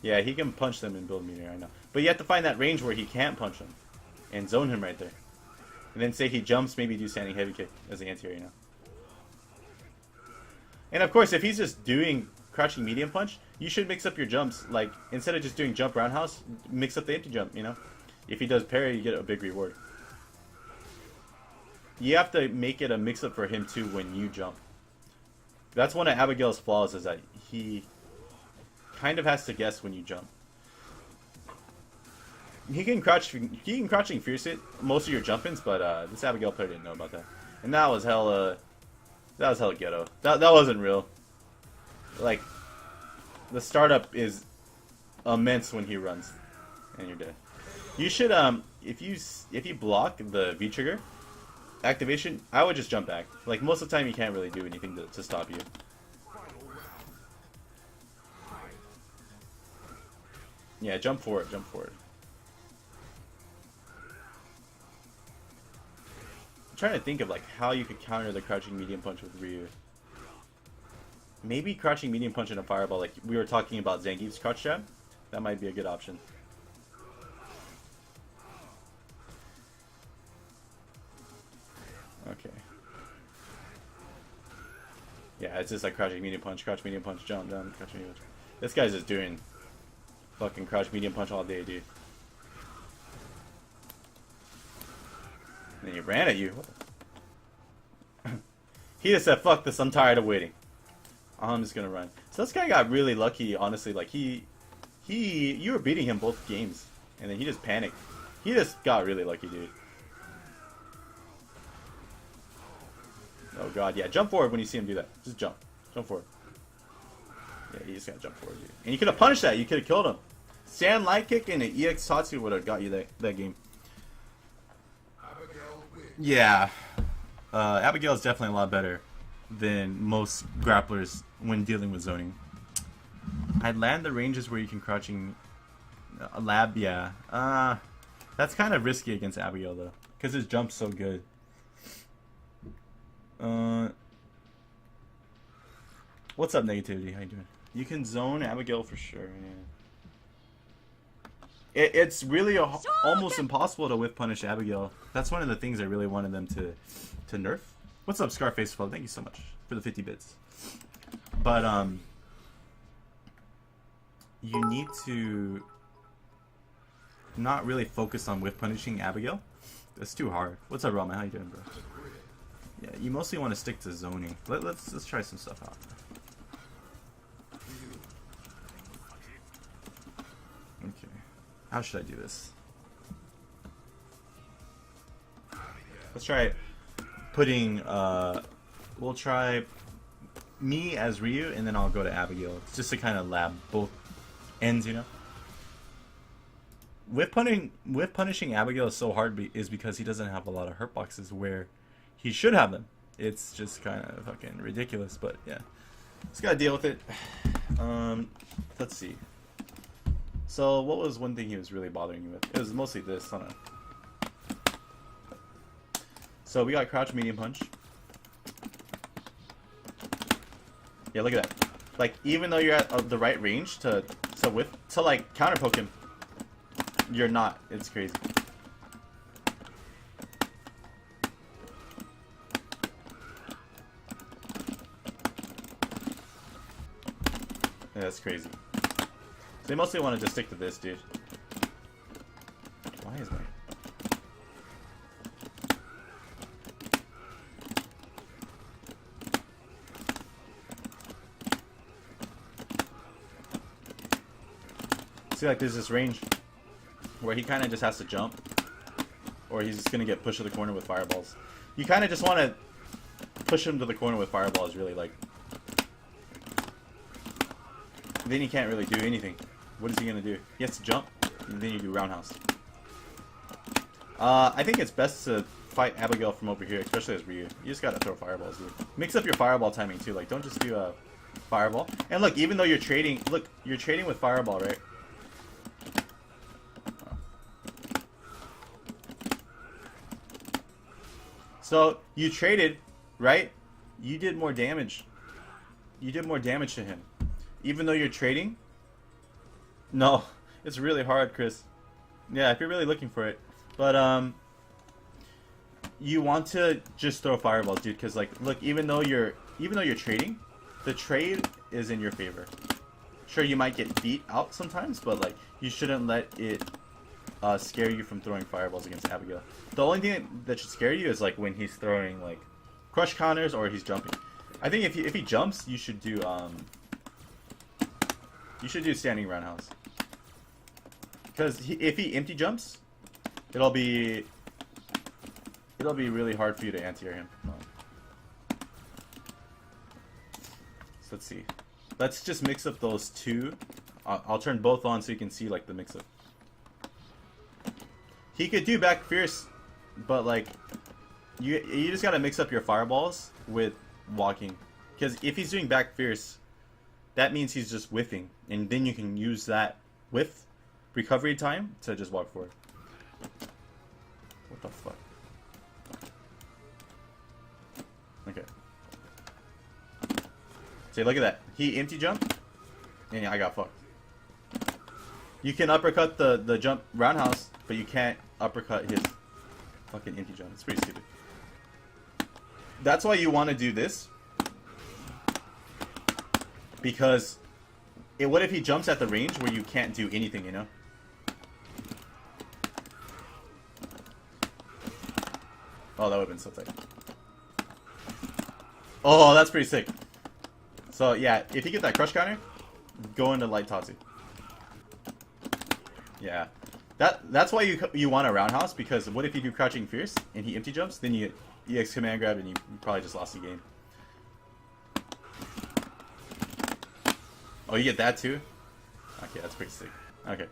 Yeah, he can punch them and build meter right now. But you have to find that range where he can't punch him. And zone him right there. And then say he jumps, maybe do standing heavy kick as the anti-air, you know. And of course, if he's just doing crouching medium punch, you should mix up your jumps. Like, instead of just doing jump roundhouse, mix up the empty jump, you know. If he does parry, you get a big reward. You have to make it a mix-up for him too when you jump. That's one of Abigail's flaws, is that he kind of has to guess when you jump. He can crouching fierce it most of your jump-ins, but this Abigail player didn't know about that. And that was hella That was hella ghetto. That wasn't real. Like, the startup is immense when he runs, and you're dead. You should if you block the V trigger activation, I would just jump back. Like most of the time, you can't really do anything to stop you. Yeah, jump forward, jump forward. I'm trying to think of like how you could counter the crouching medium punch with Ryu. Maybe crouching medium punch and a fireball, like we were talking about Zangief's crouch jab. That might be a good option. Okay. Yeah, it's just like crouch medium punch, jump, down, crouch medium punch. This guy's just doing fucking crouch medium punch all day, dude. And then he ran at you. He just said, fuck this, I'm tired of waiting. I'm just gonna run. So this guy got really lucky, honestly. Like, you were beating him both games. And then he just panicked. He just got really lucky, dude. Oh god, yeah, jump forward when you see him do that. Just jump. Jump forward. Yeah, you just gotta jump forward, dude. And you could have punished that, you could have killed him. Stand light kick and an EX Tatsu would have got you that game. Yeah. Abigail is definitely a lot better than most grapplers when dealing with zoning. I'd land the ranges where you can crouching lab, yeah. That's kind of risky against Abigail though, because his jump's so good. What's up, Negativity? How you doing? You can zone Abigail for sure. Yeah. It's really almost impossible to whiff punish Abigail. That's one of the things I really wanted them to nerf. What's up, Scarface Flow? Thank you so much for the 50 bits. But you need to not really focus on whiff punishing Abigail. It's too hard. What's up, Rama? How you doing, bro? Yeah, you mostly want to stick to zoning. Let's try some stuff out. Okay, how should I do this? Let's try putting. We'll try me as Ryu, and then I'll go to Abigail, just to kind of lab both ends, you know. Whiff punishing Abigail is so hard is because he doesn't have a lot of hurt boxes where he should have them. It's just kind of fucking ridiculous, but yeah. Just gotta deal with it. Let's see. So, what was one thing he was really bothering you with? It was mostly this, huh? So, we got crouch medium punch. Yeah, look at that. Like, even though you're at the right range to like counter poke him, you're not. It's crazy. Yeah, that's crazy. So they mostly want to just stick to this, dude. Why is my... See, like, there's this range where he kind of just has to jump, or he's just going to get pushed to the corner with fireballs. You kind of just want to push him to the corner with fireballs, really, like... Then he can't really do anything. What is he going to do? He has to jump, and then you do roundhouse. I think it's best to fight Abigail from over here, especially as Ryu. You just got to throw fireballs, dude. Mix up your fireball timing, too. Like, don't just do a fireball. And look, even though you're trading... Look, you're trading with fireball, right? So, you traded, right? You did more damage. You did more damage to him. Even though you're trading? No. It's really hard, Chris. Yeah, if you're really looking for it. But, you want to just throw fireballs, dude. Because, like, look, even though you're trading, the trade is in your favor. Sure, you might get beat out sometimes, but, like, you shouldn't let it... scare you from throwing fireballs against Abigail. The only thing that should scare you is like when he's throwing like crush counters or he's jumping. I think if he jumps, you should do standing roundhouse. Because if he empty jumps, it'll be really hard for you to anti-air him. So let's see. Let's just mix up those two. I'll turn both on so you can see like the mix up. He could do back fierce, but like you just gotta mix up your fireballs with walking, because if he's doing back fierce, that means he's just whiffing, and then you can use that whiff recovery time to just walk forward. What the fuck? Okay. See, look at that. He empty jumped, and yeah, I got fucked. You can uppercut the jump roundhouse, but you can't uppercut his fucking empty jump. It's pretty stupid. That's why you want to do this. Because what if he jumps at the range where you can't do anything, you know? Oh, that would have been so tight. Oh, that's pretty sick. So, yeah, if you get that crush counter, go into light Tatsu. Yeah. That's why you want a roundhouse, because what if you do crouching fierce and he empty jumps, then you get EX command grab and you probably just lost the game. Oh, you get that too? Okay, that's pretty sick. Okay.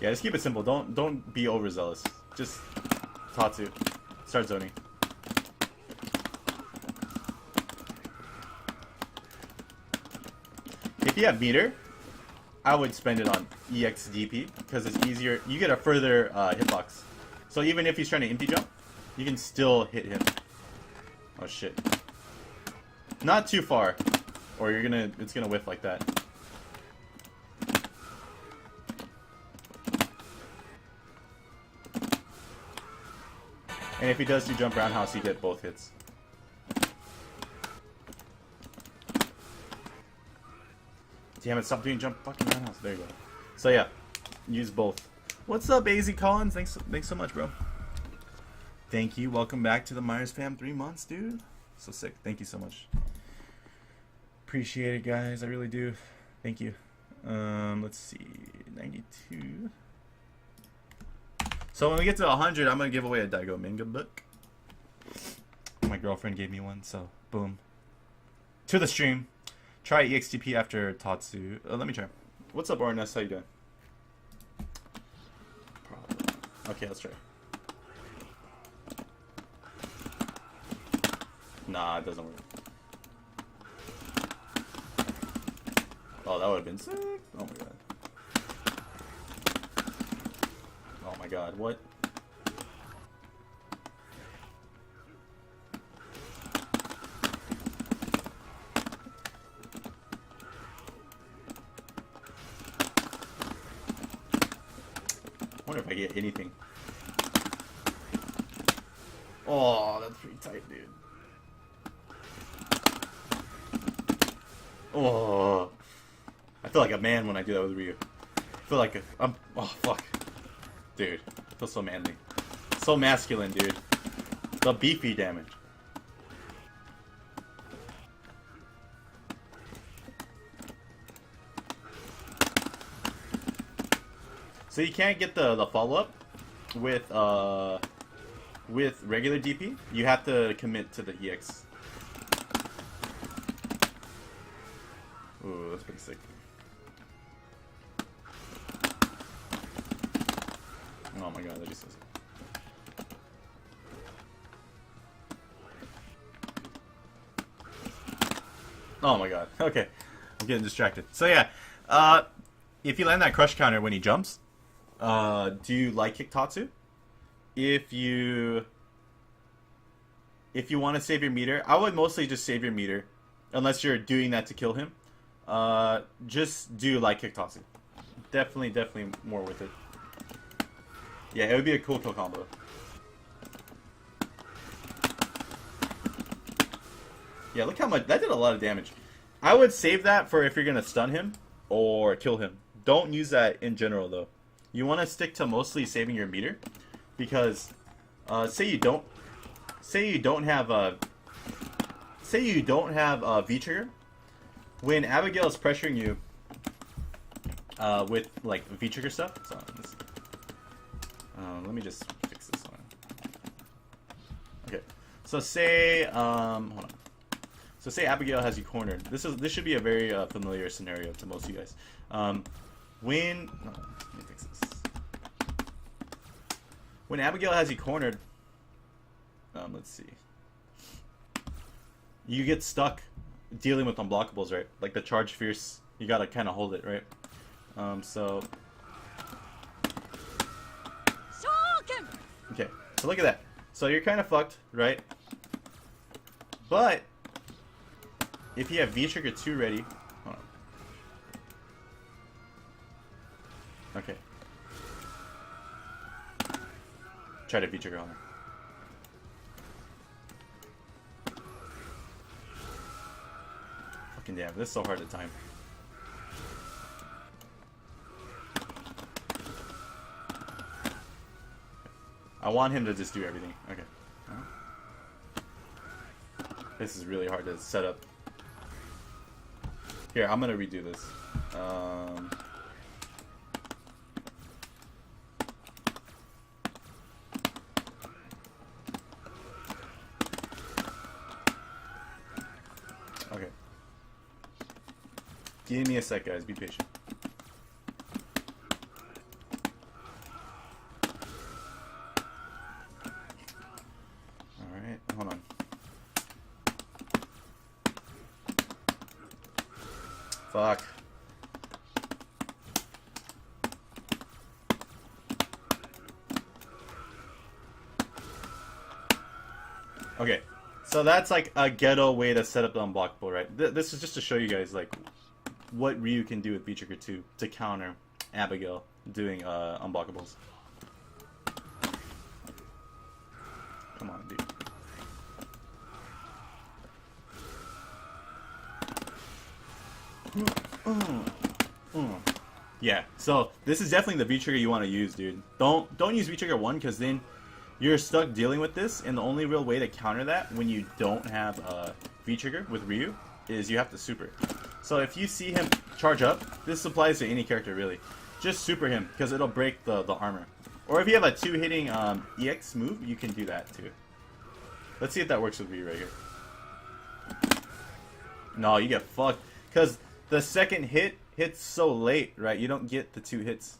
Yeah, just keep it simple. Don't be overzealous. Just Tatsu. Start zoning. If you have meter, I would spend it on EXDP because it's easier. You get a further hitbox. So even if he's trying to empty jump, you can still hit him. Oh shit. Not too far, or it's gonna whiff like that. And if he does do jump roundhouse, you get both hits. Damn it, stop doing jump fucking roundhouse. There you go. So yeah, use both. What's up, AZ Collins? Thanks so much, bro. Thank you. Welcome back to the Myers fam. 3 months, dude. So sick. Thank you so much. Appreciate it, guys. I really do. Thank you. Let's see. 92. So when we get to 100, I'm going to give away a Daigo manga book. My girlfriend gave me one, so boom. To the stream. Try EXTP after Tatsu. Let me try. What's up, Orenust? How you doing? Okay, let's try. Nah, it doesn't work. Oh, that would have been sick. Oh my god. Oh my god, what? I wonder if I get anything. Oh, that's pretty tight, dude. Oh, I feel like a man when I do that with Ryu. I feel like I'm. Oh fuck, dude. I feel so manly, so masculine, dude. The beefy damage. So you can't get the follow up with regular DP. You have to commit to the EX. Ooh, that's pretty sick. Oh my god, that is so sick. Oh my god. Okay. I'm getting distracted. So yeah, if you land that crush counter when he jumps, do you light kick Tatsu? If you want to save your meter, I would mostly just save your meter, unless you're doing that to kill him. Just do light kick Tatsu. Definitely more with it. Yeah, it would be a cool kill combo. Yeah, look how much that did. A lot of damage. I would save that for if you're gonna stun him or kill him. Don't use that in general though. You want to stick to mostly saving your meter, because say you don't have a V trigger. When Abigail is pressuring you with like V trigger stuff, so let's Let me just fix this one. Okay, so say hold on. So say Abigail has you cornered. This should be a very familiar scenario to most of you guys. Let me fix this. When Abigail has you cornered, let's see. You get stuck dealing with unblockables, right? Like the charge fierce, you gotta kind of hold it, right? So. Okay, so look at that. So you're kind of fucked, right? But if you have V trigger 2 ready, hold on. Okay. Try to V trigger on her. Fucking damn, this is so hard to time. I want him to just do everything. Okay. This is really hard to set up. Here, I'm gonna redo this. Okay. Give me a sec, guys. Be patient. Alright, hold on. Fuck. Okay, so that's like a ghetto way to set up the unblockable, right? This is just to show you guys like what Ryu can do with B Trigger 2 to counter Abigail doing unblockables. Come on, dude. Yeah, so this is definitely the V trigger you want to use, dude. Don't use V trigger 1 because then you're stuck dealing with this, and the only real way to counter that when you don't have a V trigger with Ryu is you have to super. So if you see him charge up, this applies to any character really. Just super him because it'll break the armor. Or if you have a 2-hitting EX move, you can do that too. Let's see if that works with Ryu right here. No, you get fucked because the second hit hits so late, right? You don't get the 2 hits.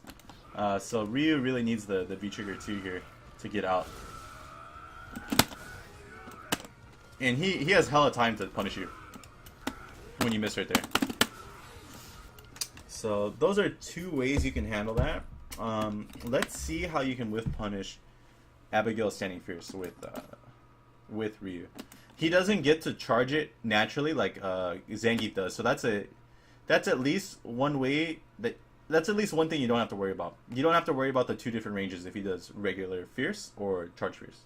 So Ryu really needs the V trigger 2 here to get out. And he has hella time to punish you when you miss right there. So those are 2 ways you can handle that. Let's see how you can whiff punish Abigail standing fierce with Ryu. He doesn't get to charge it naturally like Zangief does. So that's at least one way that's at least one thing you don't have to worry about. You don't have to worry about the 2 different ranges if he does regular fierce or charge fierce.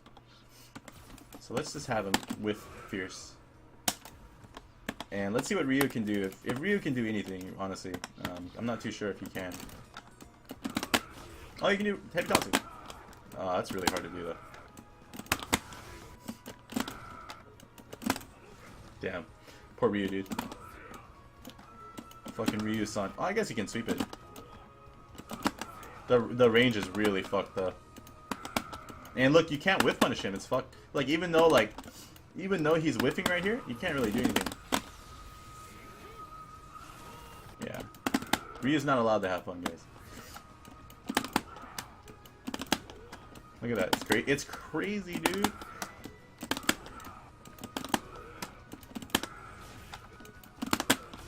So let's just have him with fierce. And let's see what Ryu can do. If Ryu can do anything, honestly. I'm not too sure if he can. Oh, you can do head Katsu. Oh, that's really hard to do though. Damn. Poor Ryu, dude. Fucking Ryu-san. Oh, I guess he can sweep it. The range is really fucked up. And look, you can't whiff punish him. It's fucked. Like even though he's whiffing right here, you can't really do anything. Yeah. Ryu's not allowed to have fun, guys. Look at that. It's great. It's crazy, dude.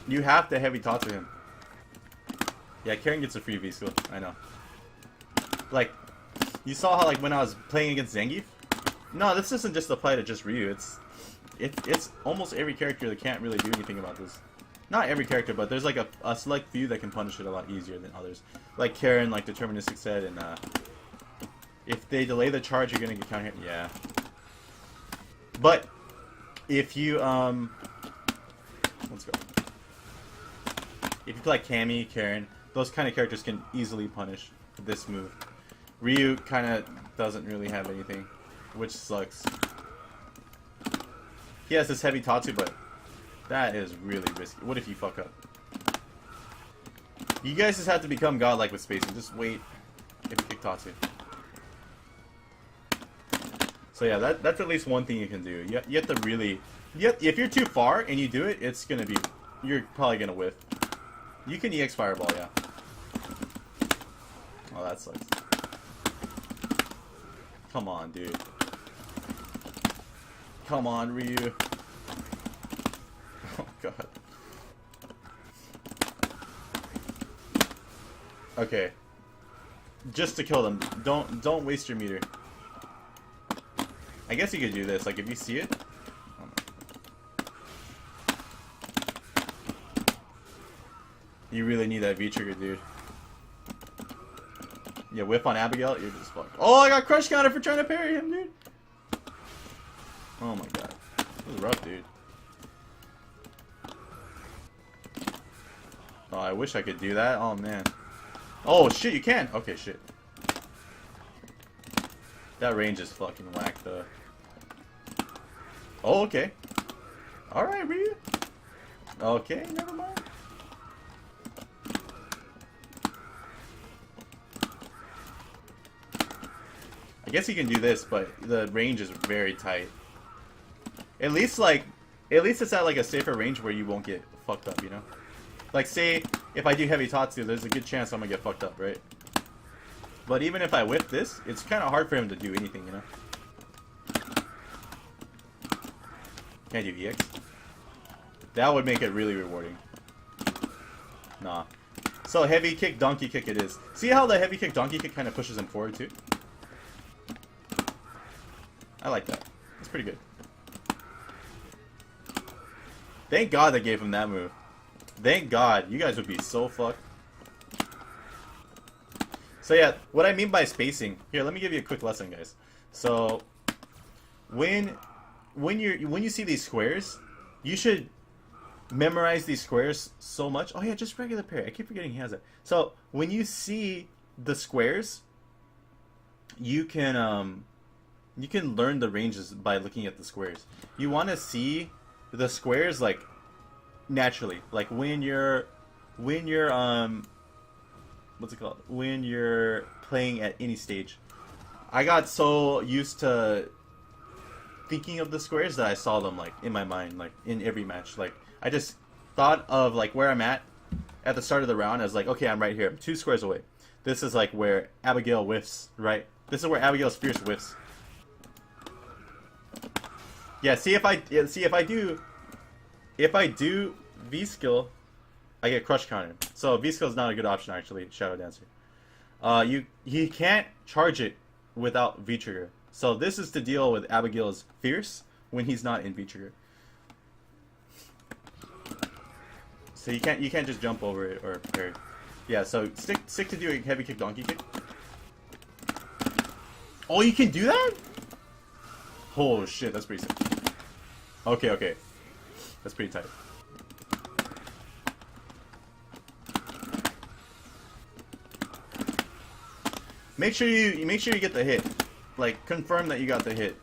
You have to heavy tatsu him. Yeah, Karen gets a free V-skill. I know. Like, you saw how like when I was playing against Zangief? No, this doesn't just apply to just Ryu. It's almost every character that can't really do anything about this. Not every character, but there's like a select few that can punish it a lot easier than others. Like Karen, like Deterministic said, and if they delay the charge, you're gonna get counter hit. Yeah. But if you let's go. If you play like Cammy, Karen, those kind of characters can easily punish this move. Ryu kind of doesn't really have anything, which sucks. He has this heavy tatsu, but that is really risky. What if you fuck up? You guys just have to become godlike with spacing. Just wait if you kick tatsu. So yeah, that's at least one thing you can do. You have to really... if you're too far and you do it, it's gonna be... You're probably gonna whiff. You can EX Fireball, yeah. Oh, that sucks. Come on, dude. Come on, Ryu. Oh, God. Okay. Just to kill them. Don't waste your meter. I guess you could do this. Like, if you see it... You really need that V-trigger, dude. Yeah, whip on Abigail, you're just fucked. Oh, I got crush counter for trying to parry him, dude. Oh my god. This is rough, dude. Oh, I wish I could do that. Oh, man. Oh, shit, you can. Okay, shit. That range is fucking whack, though. Oh, okay. Alright, Ryu. Okay, never mind. I guess you can do this, but the range is very tight. At least it's at like a safer range where you won't get fucked up, you know? Like, say, if I do heavy Tatsu, there's a good chance I'm gonna get fucked up, right? But even if I whip this, it's kind of hard for him to do anything, you know? Can I do EX? That would make it really rewarding. Nah. So heavy kick, donkey kick it is. See how the heavy kick, donkey kick kind of pushes him forward too? I like that. It's pretty good. Thank God they gave him that move. Thank God. You guys would be so fucked. So yeah, what I mean by spacing. Here, let me give you a quick lesson, guys. So when you see these squares, you should memorize these squares so much. Oh yeah, just regular parry. I keep forgetting he has it. So when you see the squares, you can learn the ranges by looking at the squares. You want to see the squares like naturally, like when you're what's it called? When you're playing at any stage. I got so used to thinking of the squares that I saw them like in my mind, like in every match. Like I just thought of like where I'm at the start of the round as like, okay, I'm right here. I'm 2 squares away. This is like where Abigail whiffs, right? This is where Abigail's fierce whiffs. Yeah, see if I do V skill, I get crush counter. So V skill is not a good option actually, Shadow Dancer. You can't charge it without V trigger. So this is to deal with Abigail's fierce when he's not in V trigger. So you can't just jump over it or parry. Yeah, so stick to doing heavy kick, donkey kick. Oh, you can do that? Oh shit, that's pretty sick. Okay. That's pretty tight. Make sure you get the hit. Like, confirm that you got the hit.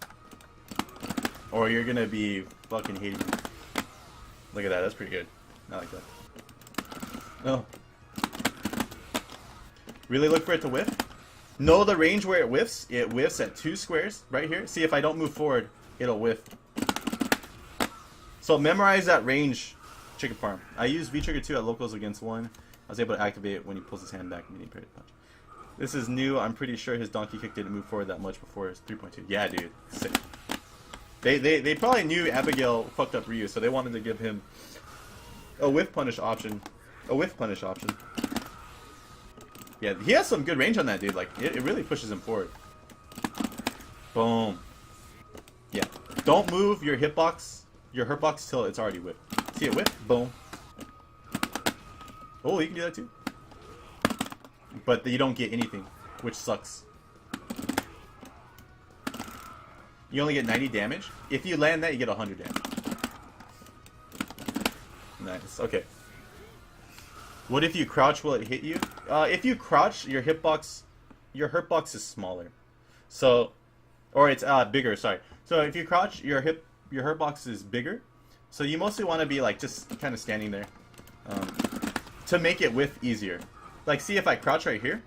Or you're gonna be fucking hating me. Look at that, that's pretty good. I like that. Oh. Really look for it to whiff? Know the range where it whiffs. It whiffs at 2 squares right here. See, if I don't move forward, it'll whiff. So memorize that range, Chicken Farm. I used V-Trigger 2 at locals against one. I was able to activate it when he pulls his hand back and he parried punch. This is new. I'm pretty sure his donkey kick didn't move forward that much before his 3.2. Yeah, dude. Sick. They probably knew Abigail fucked up Ryu, so they wanted to give him a whiff punish option. Yeah, he has some good range on that dude. Like, it really pushes him forward. Boom. Yeah. Don't move your hitbox, your hurtbox till it's already whipped. See it whip? Boom. Oh, you can do that too. But you don't get anything, which sucks. You only get 90 damage. If you land that, you get 100 damage. Nice. Okay. What if you crouch? Will it hit you? If you crouch, your hurtbox is smaller. So, or it's bigger. Sorry. So if you crouch, your hurtbox is bigger. So you mostly want to be like just kind of standing there, to make it whiff easier. Like, see if I crouch right here,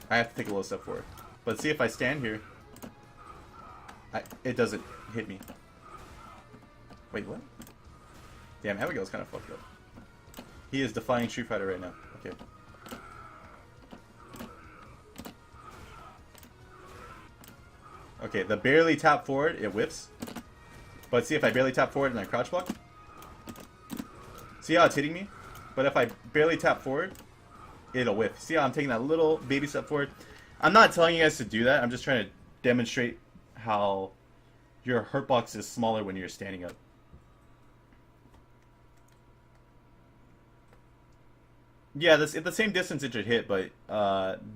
I have to take a little step forward. But see if I stand here, it doesn't hit me. Wait, what? Damn, Abigail's kind of fucked up. He is defying Street Fighter right now. Okay. Okay, the barely tap forward, it whiffs. But see if I barely tap forward and I crouch block? See how it's hitting me? But if I barely tap forward, it'll whiff. See how I'm taking that little baby step forward? I'm not telling you guys to do that. I'm just trying to demonstrate how your hurtbox is smaller when you're standing up. Yeah, that's at the same distance it should hit, but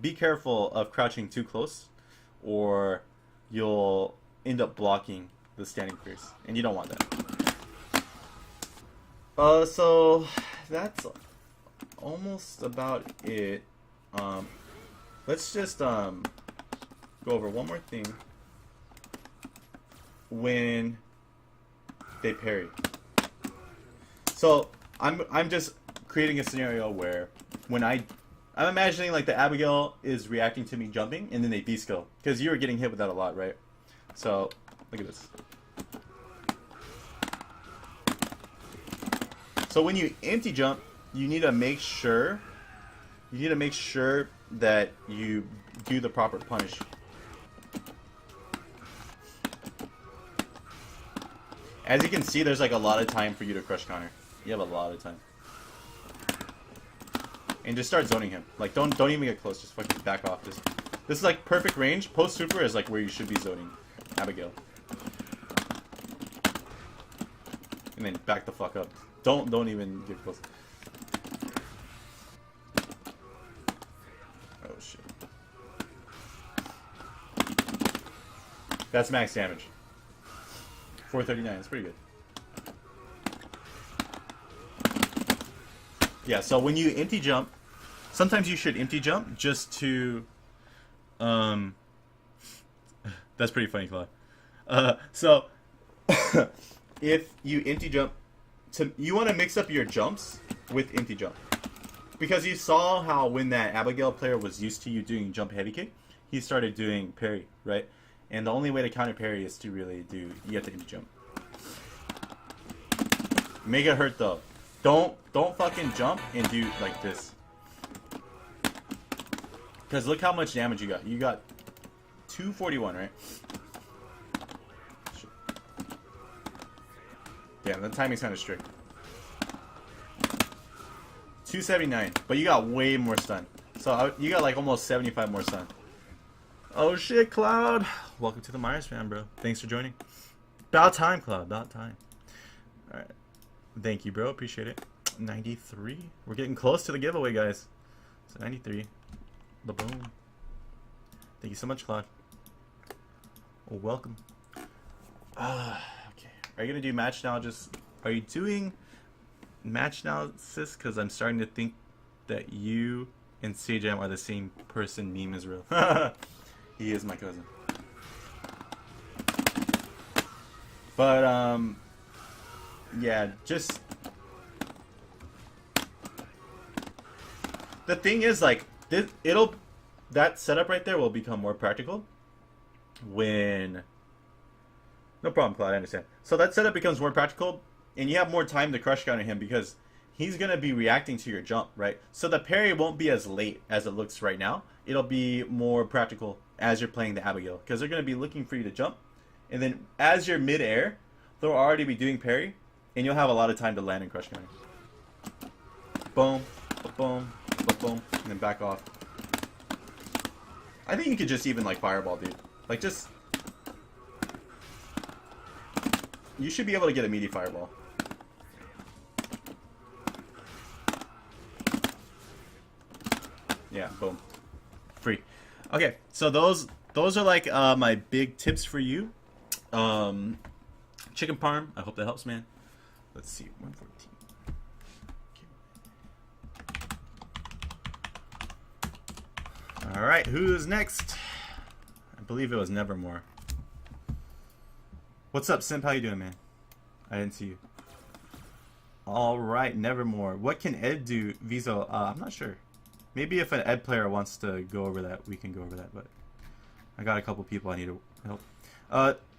be careful of crouching too close, or you'll end up blocking the standing pierce, and you don't want that. So that's almost about it. Let's just go over one more thing. When they parry. So I'm just creating a scenario where when I'm imagining like the Abigail is reacting to me jumping and then they V-skill, because you were getting hit with that a lot, right? So look at this. So when you empty jump, you need to make sure that you do the proper punish. As you can see, there's like a lot of time for you to crush counter. You have a lot of time. And just start zoning him. Like don't even get close, just fucking back off. This is like perfect range. Post super is like where you should be zoning Abigail. And then back the fuck up. Don't even get close. Oh shit. That's max damage. 439, it's pretty good. Yeah, so when you empty jump, sometimes you should empty jump just to that's pretty funny, Clack. So if you empty jump, you want to mix up your jumps with empty jump. Because you saw how when that Abigail player was used to you doing jump heavy kick, he started doing parry, right? And the only way to counter parry is to really do, you have to empty jump. Make it hurt though. Don't fucking jump and do like this. Because look how much damage you got. You got 241, right? Yeah, the timing's kind of strict. 279, but you got way more stun. So you got like almost 75 more stun. Oh shit, Cloud. Welcome to the Myers fam, bro. Thanks for joining. About time, Cloud. About time. Alright. Thank you, bro. Appreciate it. 93. We're getting close to the giveaway, guys. So 93. Ba-boom. Thank you so much, Claude. Well, welcome. Okay. Are you going to do match now? Are you doing match analysis? Because I'm starting to think that you and CJM are the same person. Meme is real. He is my cousin. But, yeah, just... The thing is, like, that setup right there will become more practical when... No problem, Cloud, I understand. So that setup becomes more practical, and you have more time to crush counter him because he's going to be reacting to your jump, right? So the parry won't be as late as it looks right now. It'll be more practical as you're playing the Abigail, because they're going to be looking for you to jump, and then as you're mid-air, they'll already be doing parry, and you'll have a lot of time to land and crush counter. Boom, boom, boom, and then back off. I think you could just even like fireball, dude. Like just... You should be able to get a meaty fireball. Yeah, boom. Free. Okay, so those are like my big tips for you. Chicken parm, I hope that helps, man. Let's see, 114. Okay. Alright, who's next? I believe it was Nevermore. What's up, Simp? How you doing, man? I didn't see you. Alright, Nevermore. What can Ed do, Viso? I'm not sure. Maybe if an Ed player wants to go over that, we can go over that, but I got a couple people I need to help.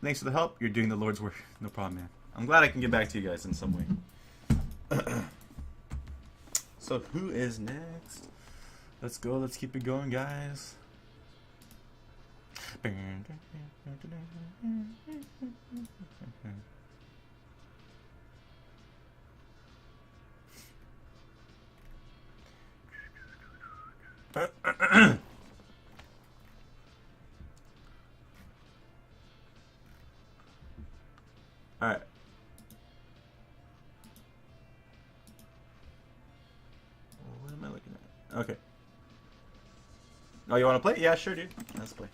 Thanks for the help. You're doing the Lord's work. No problem, man. I'm glad I can get back to you guys in some way. So who is next? Let's go. Let's keep it going, guys. Alright. What am I looking at? Okay. Oh, you want to play? Yeah, sure, dude. Let's play.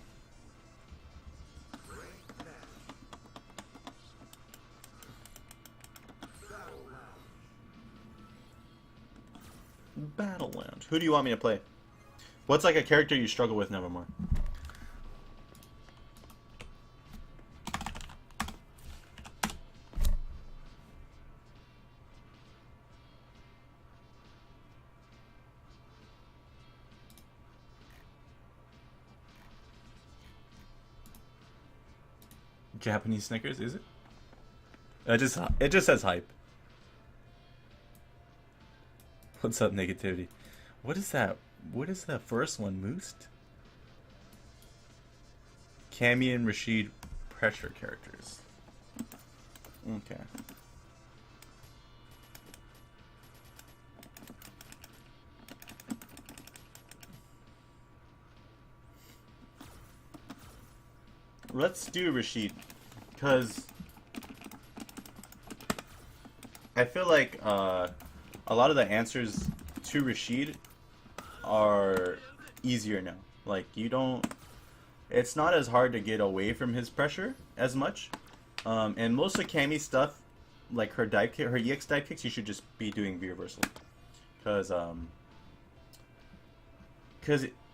Battle Lounge. Who do you want me to play? What's like a character you struggle with Nevermore? Japanese Snickers, is it? It just says hype. What's up, Negativity? What is that? What is that first one, Moost? Cammy and Rashid pressure characters. Okay. Let's do Rashid, because I feel like a lot of the answers to Rashid are easier now. Like, you don't... It's not as hard to get away from his pressure as much. And most of Cammy's stuff, like her EX dive kicks, you should just be doing V-reversal. Because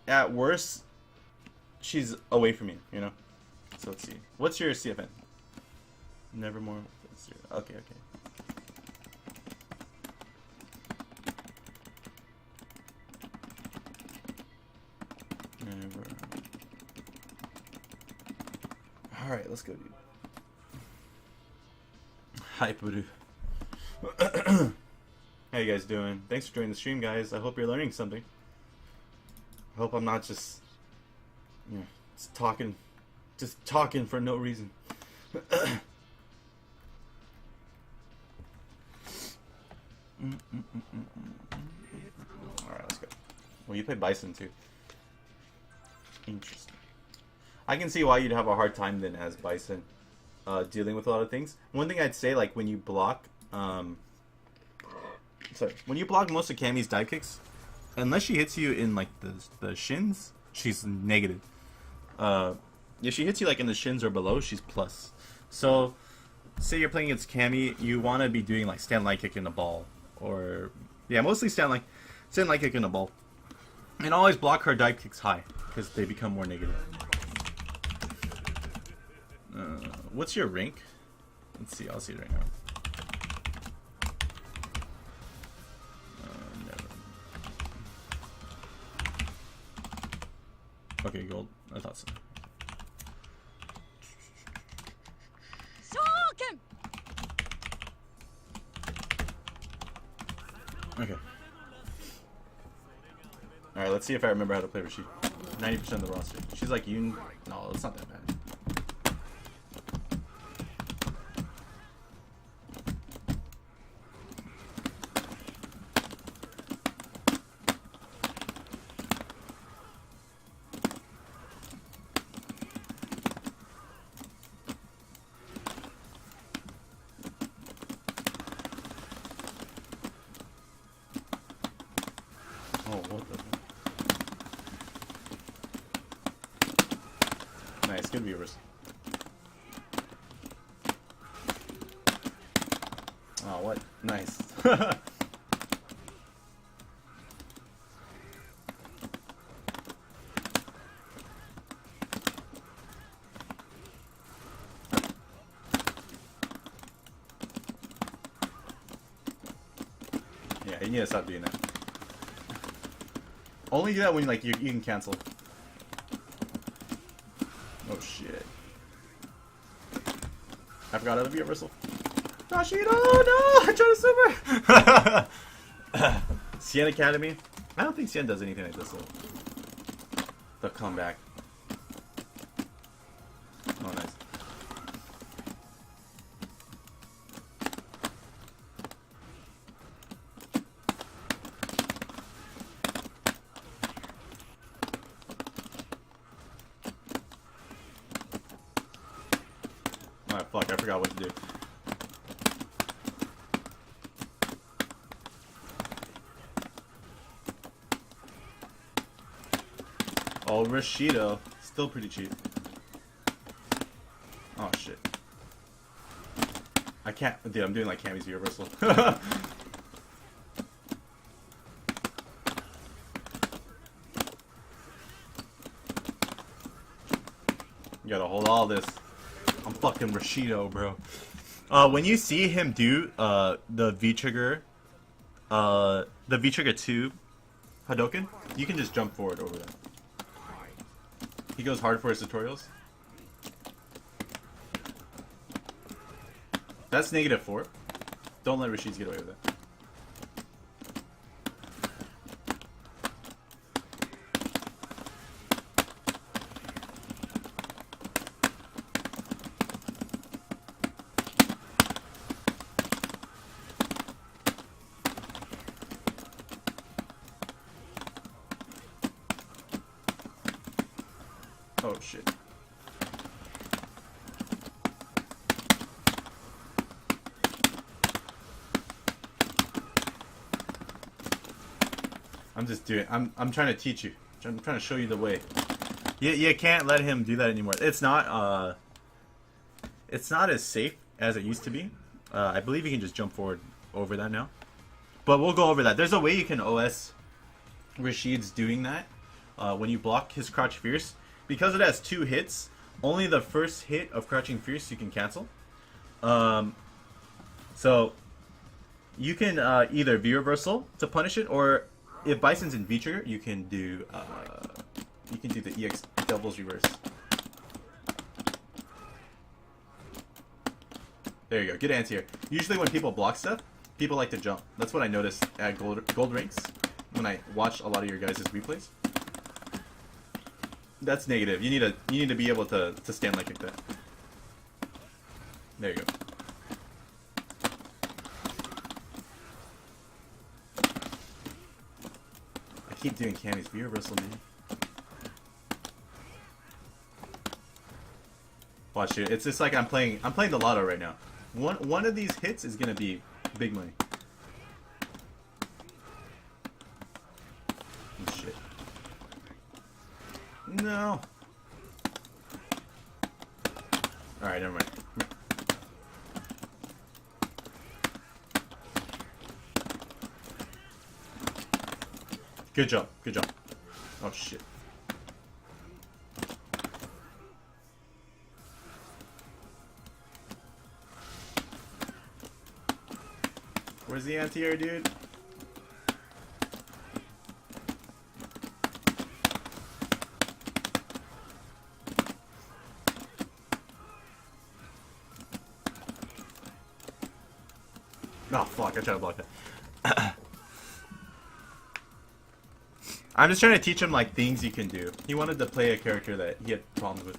at worst, she's away from you, you know? So let's see. What's your CFN? Nevermore. Okay, okay. Never. Alright, let's go, dude. Hi, Voodoo. How you guys doing? Thanks for joining the stream, guys. I hope you're learning something. I hope I'm not just, you know, just talking for no reason. Alright, let's go. Well, you play Bison too. Interesting. I can see why you'd have a hard time then as Bison, dealing with a lot of things. One thing I'd say, like when you block, when you block most of Cammy's dive kicks, unless she hits you in like the shins, she's negative. If she hits you like in the shins or below, she's plus. So, say you're playing against Cammy, you want to be doing like stand light kick in the ball, or yeah, mostly stand light kick in the ball, and always block her dive kicks high because they become more negative. What's your rank? Let's see. I'll see it right now. Never. Okay, gold. I thought so. Okay. Alright, let's see if I remember how to play Rashid. 90% of the roster. She's like you. No, it's not that bad. Nice, good viewers. Oh, what? Nice. Yeah, you need to stop doing that. Only do that when like you can cancel. Oh shit. I forgot how to be universal. Rashid, oh no! I tried to super! Cien Academy? I don't think Cien does anything like this though. They'll come back. Oh, nice. Alright, fuck, I forgot what to do. Oh, Rashido. Still pretty cheap. Oh, shit. I can't... Dude, I'm doing like Cammy's universal. You gotta hold all this. I'm fucking Rashido, bro. When you see him do the V-trigger... the V-trigger 2 Hadoken, you can just jump forward over that. He goes hard for his tutorials. That's -4. Don't let Rashid get away with that. Oh shit. I'm just doing I'm trying to teach you. I'm trying to show you the way. You can't let him do that anymore. It's not as safe as it used to be. I believe you can just jump forward over that now. But we'll go over that. There's a way you can OS Rashid's doing that. When you block his Crouch Fierce. Because it has 2 hits, only the first hit of Crouching Fierce you can cancel. So you can either V reversal to punish it, or if Bison's in V trigger, you can do the EX doubles reverse. There you go. Good answer. Usually when people block stuff, people like to jump. That's what I noticed at gold ranks when I watched a lot of your guys' replays. That's negative. You need to be able to stand like that. There you go. I keep doing Cammy's V reversal, man. Watch it. It's just like I'm playing the lotto right now. One of these hits is gonna be big money. Oh, shit. No. Alright, never mind. Good job. Good job. Oh, shit. Where's the anti-air, dude? Oh, fuck. I tried to block that. I'm just trying to teach him, like, things you can do. He wanted to play a character that he had problems with.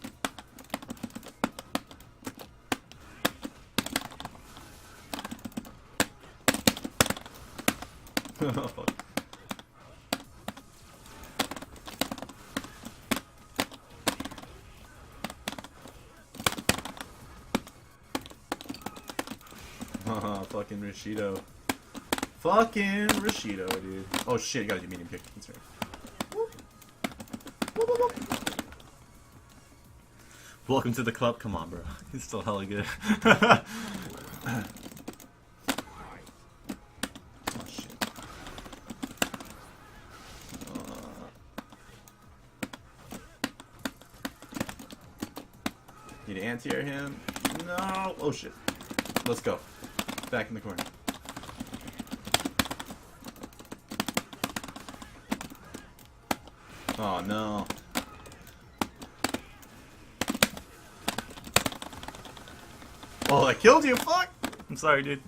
Oh, fuck. Fucking Rashido. Fucking Rashido, dude. Oh shit, you gotta do medium kick. That's right. Welcome to the club. Come on, bro. He's still hella good. Oh shit. Need to anti-air him. No. Oh shit. Let's go. Back in the corner. Oh no. Oh, I killed you. Fuck. I'm sorry, dude.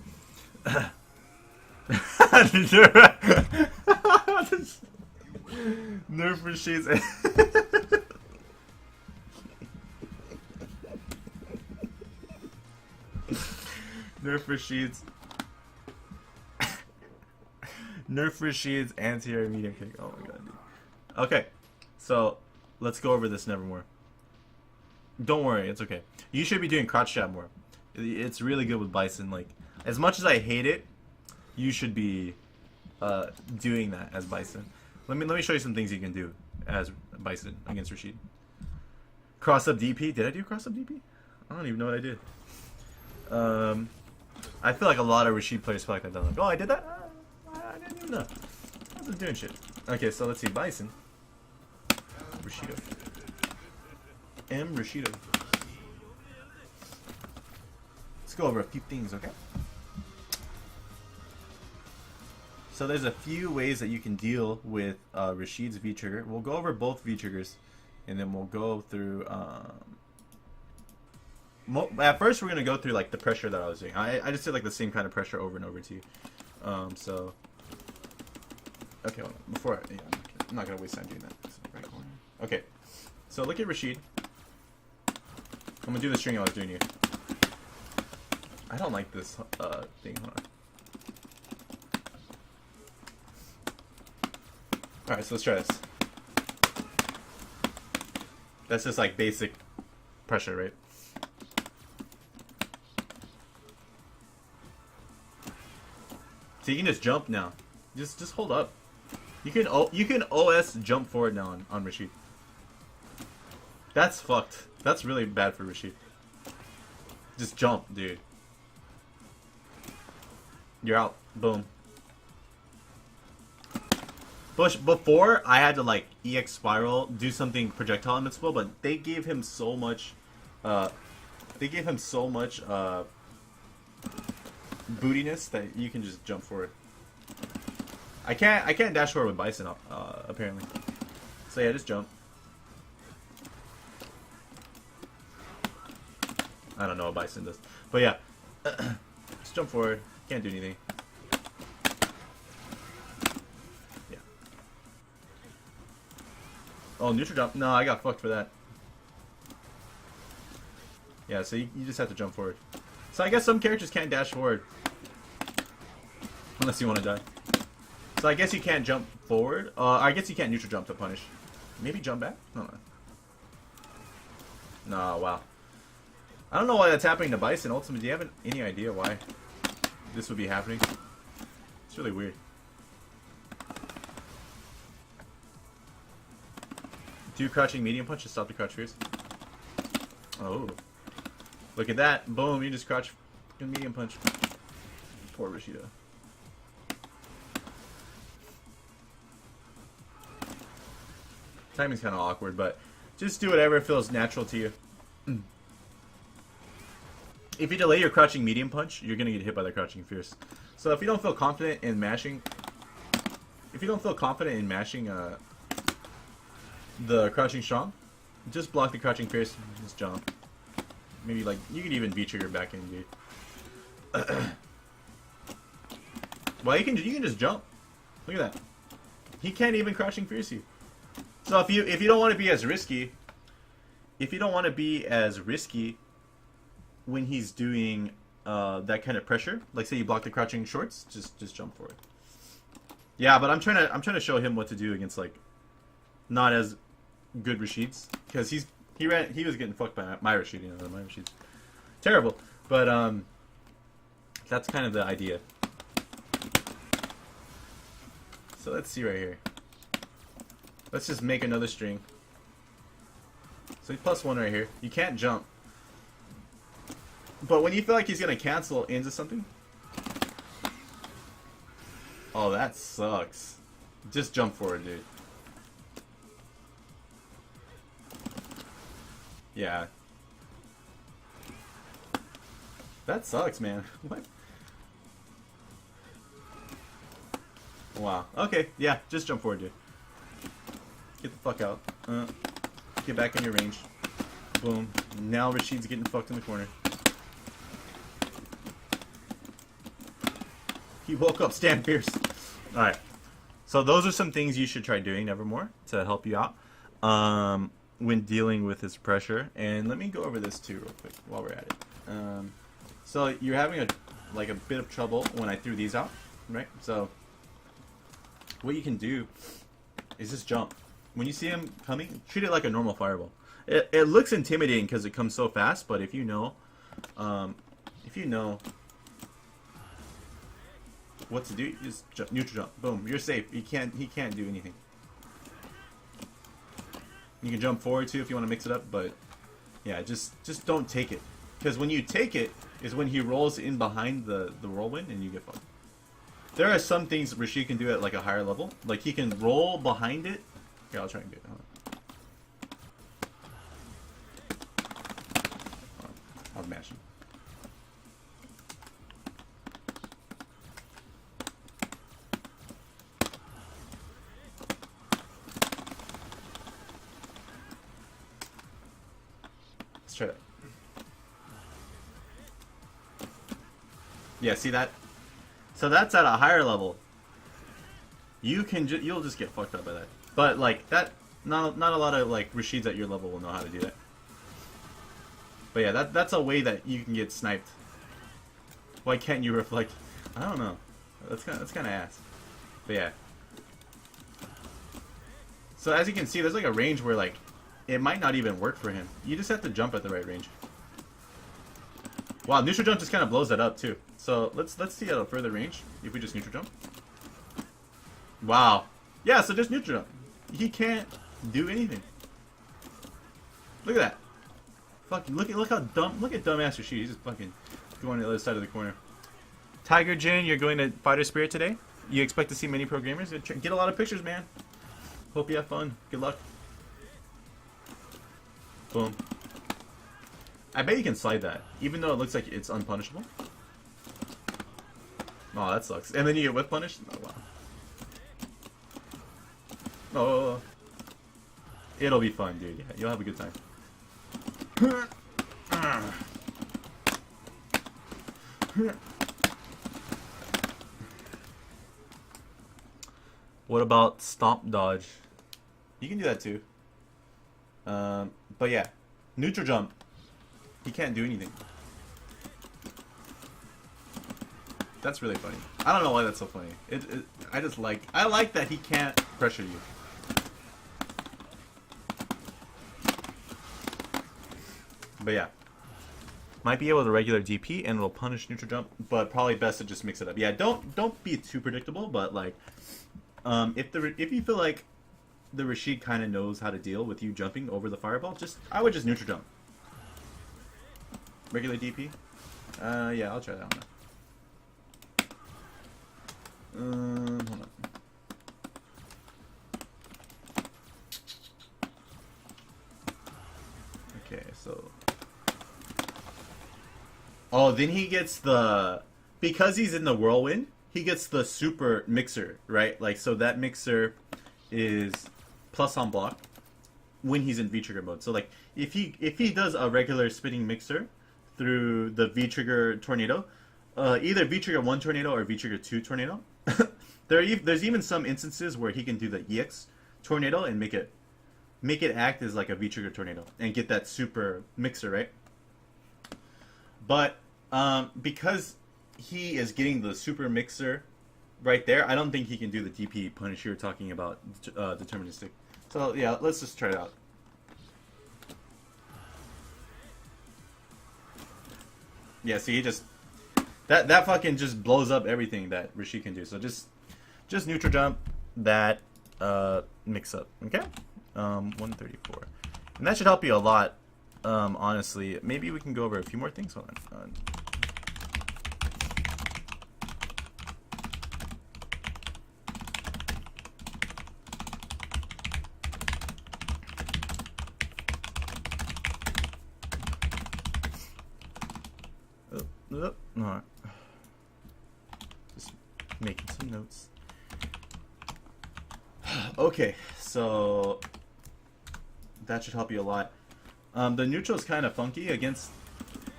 Nerf Rashid's. Nerf Rashid's. Nerf Rashid's anti-air medium kick. Oh my god, dude. Okay, so let's go over this nevermore. Don't worry, it's okay. You should be doing crotch jab more. It's really good with Bison. Like, as much as I hate it, you should be doing that as Bison. Let me show you some things you can do as Bison against Rashid. Cross up DP. Did I do cross up DP? I don't even know what I did. I feel like a lot of Rashid players feel like I've done like, oh, I did that? I didn't even know. I wasn't doing shit. Okay, so let's see. Bison. Rashido. Rashido. Let's go over a few things, okay? So there's a few ways that you can deal with Rashid's V-trigger. We'll go over both V-triggers, and then we'll go through... at first, we're going to go through like the pressure that I was doing. I just did like the same kind of pressure over and over to you. So... Okay, hold on. Before I... Yeah, I'm not going to waste time doing that. Right corner. Okay, so look at Rashid. I'm going to do the string I was doing here. I don't like this thing. Hold on. Alright, so let's try this. That's just like basic pressure, right? So you can just jump now. Just hold up. You can OS jump forward now on Rashid. That's fucked. That's really bad for Rashid. Just jump, dude. You're out. Boom. Before, I had to like EX spiral, do something projectile invincible, but they gave him so much, bootiness that you can just jump forward. I can't dash forward with Bison, apparently. So yeah, just jump. I don't know what Bison does, but yeah, just jump forward. Can't do anything. Oh, neutral jump. No, I got fucked for that. Yeah, so you just have to jump forward. So I guess some characters can't dash forward. Unless you want to die. So I guess you can't jump forward. I guess you can't neutral jump to punish. Maybe jump back? No. No, wow. I don't know why that's happening to Bison. Ultimately, do you have any idea why this would be happening? It's really weird. Do crouching medium punch to stop the crouch fierce. Oh. Look at that. Boom, you just crouch medium punch. Poor Rashida. Timing's kind of awkward, but just do whatever feels natural to you. If you delay your crouching medium punch, you're going to get hit by the crouching fierce. So if you don't feel confident in mashing... the crouching strong, just block the crouching fierce, just jump. Maybe like you could even V-trigger back in, dude. Well, you can just jump. Look at that. He can't even crouching fierce you. So if you don't want to be as risky, when he's doing that kind of pressure, like say you block the crouching shorts, just jump for it. Yeah, but I'm trying to show him what to do against like not as good Rashids, because he was getting fucked by my Rashid, you know, my Rashid's terrible, but that's kind of the idea. So let's see right here. Let's just make another string. So +1 right here. You can't jump, but when you feel like he's gonna cancel into something, oh, that sucks. Just jump forward, dude. Yeah. That sucks, man. What? Wow. Okay, yeah, just jump forward, dude. Get the fuck out. Get back in your range. Boom. Now Rashid's getting fucked in the corner. He woke up, stand fierce. Alright. So those are some things you should try doing, Nevermore, to help you out when dealing with his pressure. And let me go over this too real quick while we're at it. So you're having a bit of trouble when I threw these out, right? So what you can do is just jump. When you see him coming, treat it like a normal fireball. It looks intimidating because it comes so fast, but if you know what to do, you just jump, neutral jump. Boom, you're safe. He can't do anything. You can jump forward too if you want to mix it up, but yeah, just don't take it. Because when you take it is when he rolls in behind the whirlwind and you get fucked. There are some things Rashid can do at like a higher level. Like he can roll behind it. Here, I'll try and do it. Hold on. I'll mash him. Let's try that. Yeah, see that? So that's at a higher level. You'll just get fucked up by that. But like that, not a lot of like Rashids at your level will know how to do that. But yeah, that's a way that you can get sniped. Why can't you reflect? I don't know. That's kind of ass. But yeah. So as you can see, there's like a range where like it might not even work for him. You just have to jump at the right range. Wow, neutral jump just kind of blows that up too. So let's see at a further range if we just neutral jump. Wow. Yeah, so just neutral jump. He can't do anything. Look at that. Fucking look how dumb. Look at dumbass Rashid. He's just fucking going to the other side of the corner. Tiger Jin, you're going to Fighter Spirit today. You expect to see many pro gamers. Get a lot of pictures, man. Hope you have fun. Good luck. Boom. I bet you can slide that, even though it looks like it's unpunishable. Oh, that sucks. And then you get whip punished? Oh, wow. Oh. It'll be fun, dude. Yeah, you'll have a good time. What about stomp dodge? You can do that too. But yeah, neutral jump. He can't do anything. That's really funny. I don't know why that's so funny. I like that he can't pressure you. But yeah. Might be able to regular DP and it'll punish neutral jump, but probably best to just mix it up. Yeah, don't be too predictable, but like if you feel like the Rashid kind of knows how to deal with you jumping over the fireball, I would just neutral jump. Regular DP? Yeah, I'll try that one. Hold on. Okay, so... Oh, then he gets the... Because he's in the whirlwind, he gets the super mixer, right? Like, so that mixer is plus on block when he's in V-trigger mode. So, like, if he does a regular spinning mixer through the V-trigger tornado, either V-trigger 1 tornado or V-trigger 2 tornado, there's even some instances where he can do the EX tornado and make it act as like a V-trigger tornado and get that super mixer, right? But because he is getting the super mixer right there, I don't think he can do the DP punish you're talking about, deterministic. So yeah, let's just try it out. Yeah, see, he just that fucking just blows up everything that Rashid can do. So just neutral jump that mix up, okay? 134, and that should help you a lot. Honestly, maybe we can go over a few more things. Hold on. Alright. Just making some notes. Okay, so that should help you a lot. The neutral is kind of funky against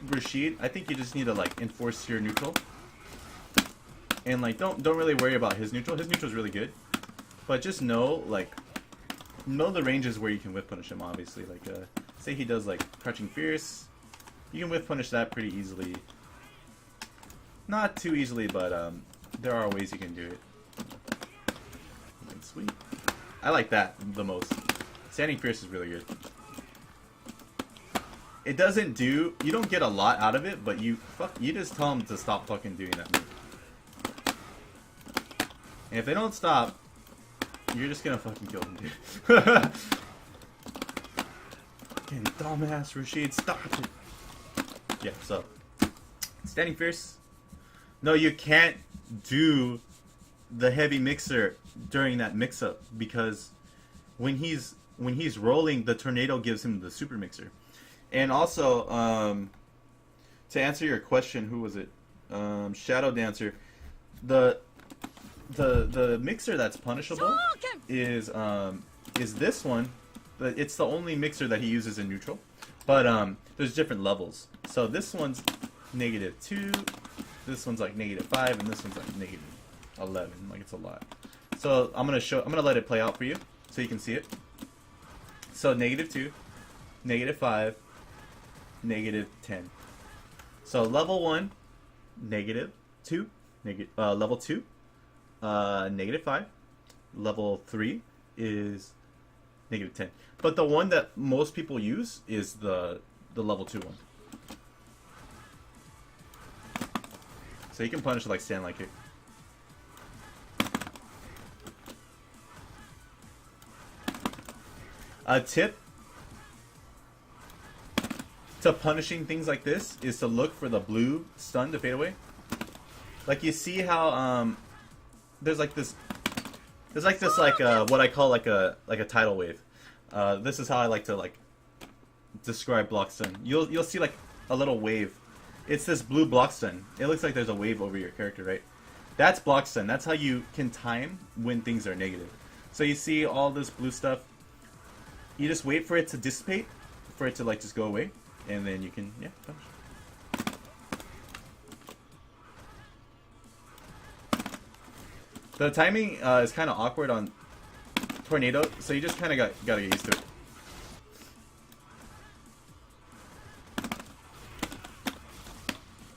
Rashid. I think you just need to like enforce your neutral. And like, don't really worry about his neutral. His neutral is really good, but just know the ranges where you can whiff punish him. Obviously, like say he does like Crouching Fierce, you can whiff punish that pretty easily. Not too easily, but there are ways you can do it. Sweet. I like that the most. Standing Fierce is really good. It doesn't do, you don't get a lot out of it, but you just tell them to stop fucking doing that move. And if they don't stop, you're just gonna fucking kill them, dude. Fucking dumbass Rashid, stop it. Yeah, so Standing Fierce. No, you can't do the heavy mixer during that mix-up, because when he's rolling, the tornado gives him the super mixer. And also, to answer your question, who was it? Shadow Dancer. The mixer that's punishable is this one. It's the only mixer that he uses in neutral. But there's different levels. So this one's -2, this one's like -5, and this one's like -11. Like, it's a lot. So I'm gonna let it play out for you so you can see it. So -2, -5, -10. So level 1, -2, level 2, -5. Level 3 is -10. But the one that most people use is the level 2 one. So you can punish it like stand like kick. A tip to punishing things like this is to look for the blue stun to fade away. Like, you see how there's like this what I call like a tidal wave. This is how I like to like describe block stun. You'll see like a little wave. It's this blue block stun. It looks like there's a wave over your character, right? That's block stun. That's how you can time when things are negative. So you see all this blue stuff. You just wait for it to dissipate, for it to like just go away, and then you can, yeah, punish. The timing is kind of awkward on Tornado, so you just kind of gotta get used to it.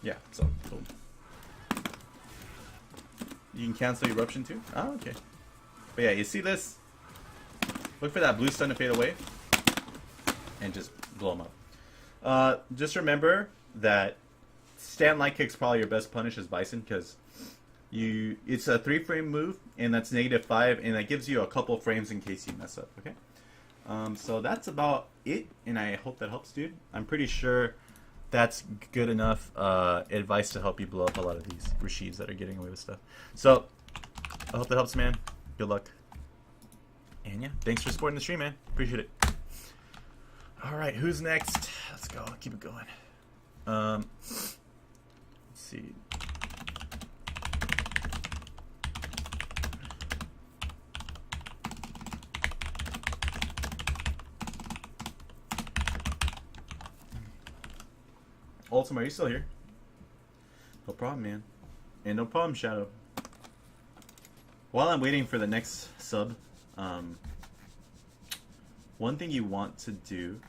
Yeah, so boom. You can cancel Eruption too? Oh, okay. But yeah, you see this? Look for that blue stun to fade away, and just blow them up. Just remember that stand light kick's probably your best punish as Bison, because it's a 3-frame move, and that's -5, and that gives you a couple frames in case you mess up. Okay. So that's about it, and I hope that helps, dude. I'm pretty sure that's good enough advice to help you blow up a lot of these Rashids that are getting away with stuff. So I hope that helps, man. Good luck. And yeah, thanks for supporting the stream, man. Appreciate it. Alright, who's next? Let's go. Keep it going. Let's see. Ultima, are you still here? No problem, man. And no problem, Shadow. While I'm waiting for the next sub, one thing you want to do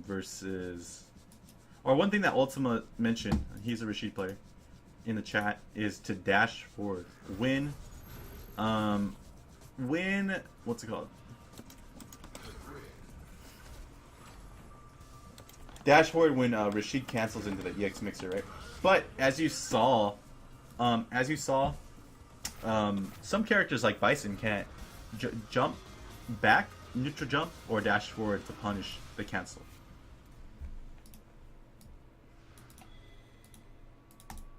versus, or one thing that Ultima mentioned, he's a Rashid player, in the chat, is to dash forward. When, what's it called? Dash forward when Rashid cancels into the EX mixer, right? But as you saw, some characters like Bison can't jump back, neutral jump, or dash forward to punish the cancel.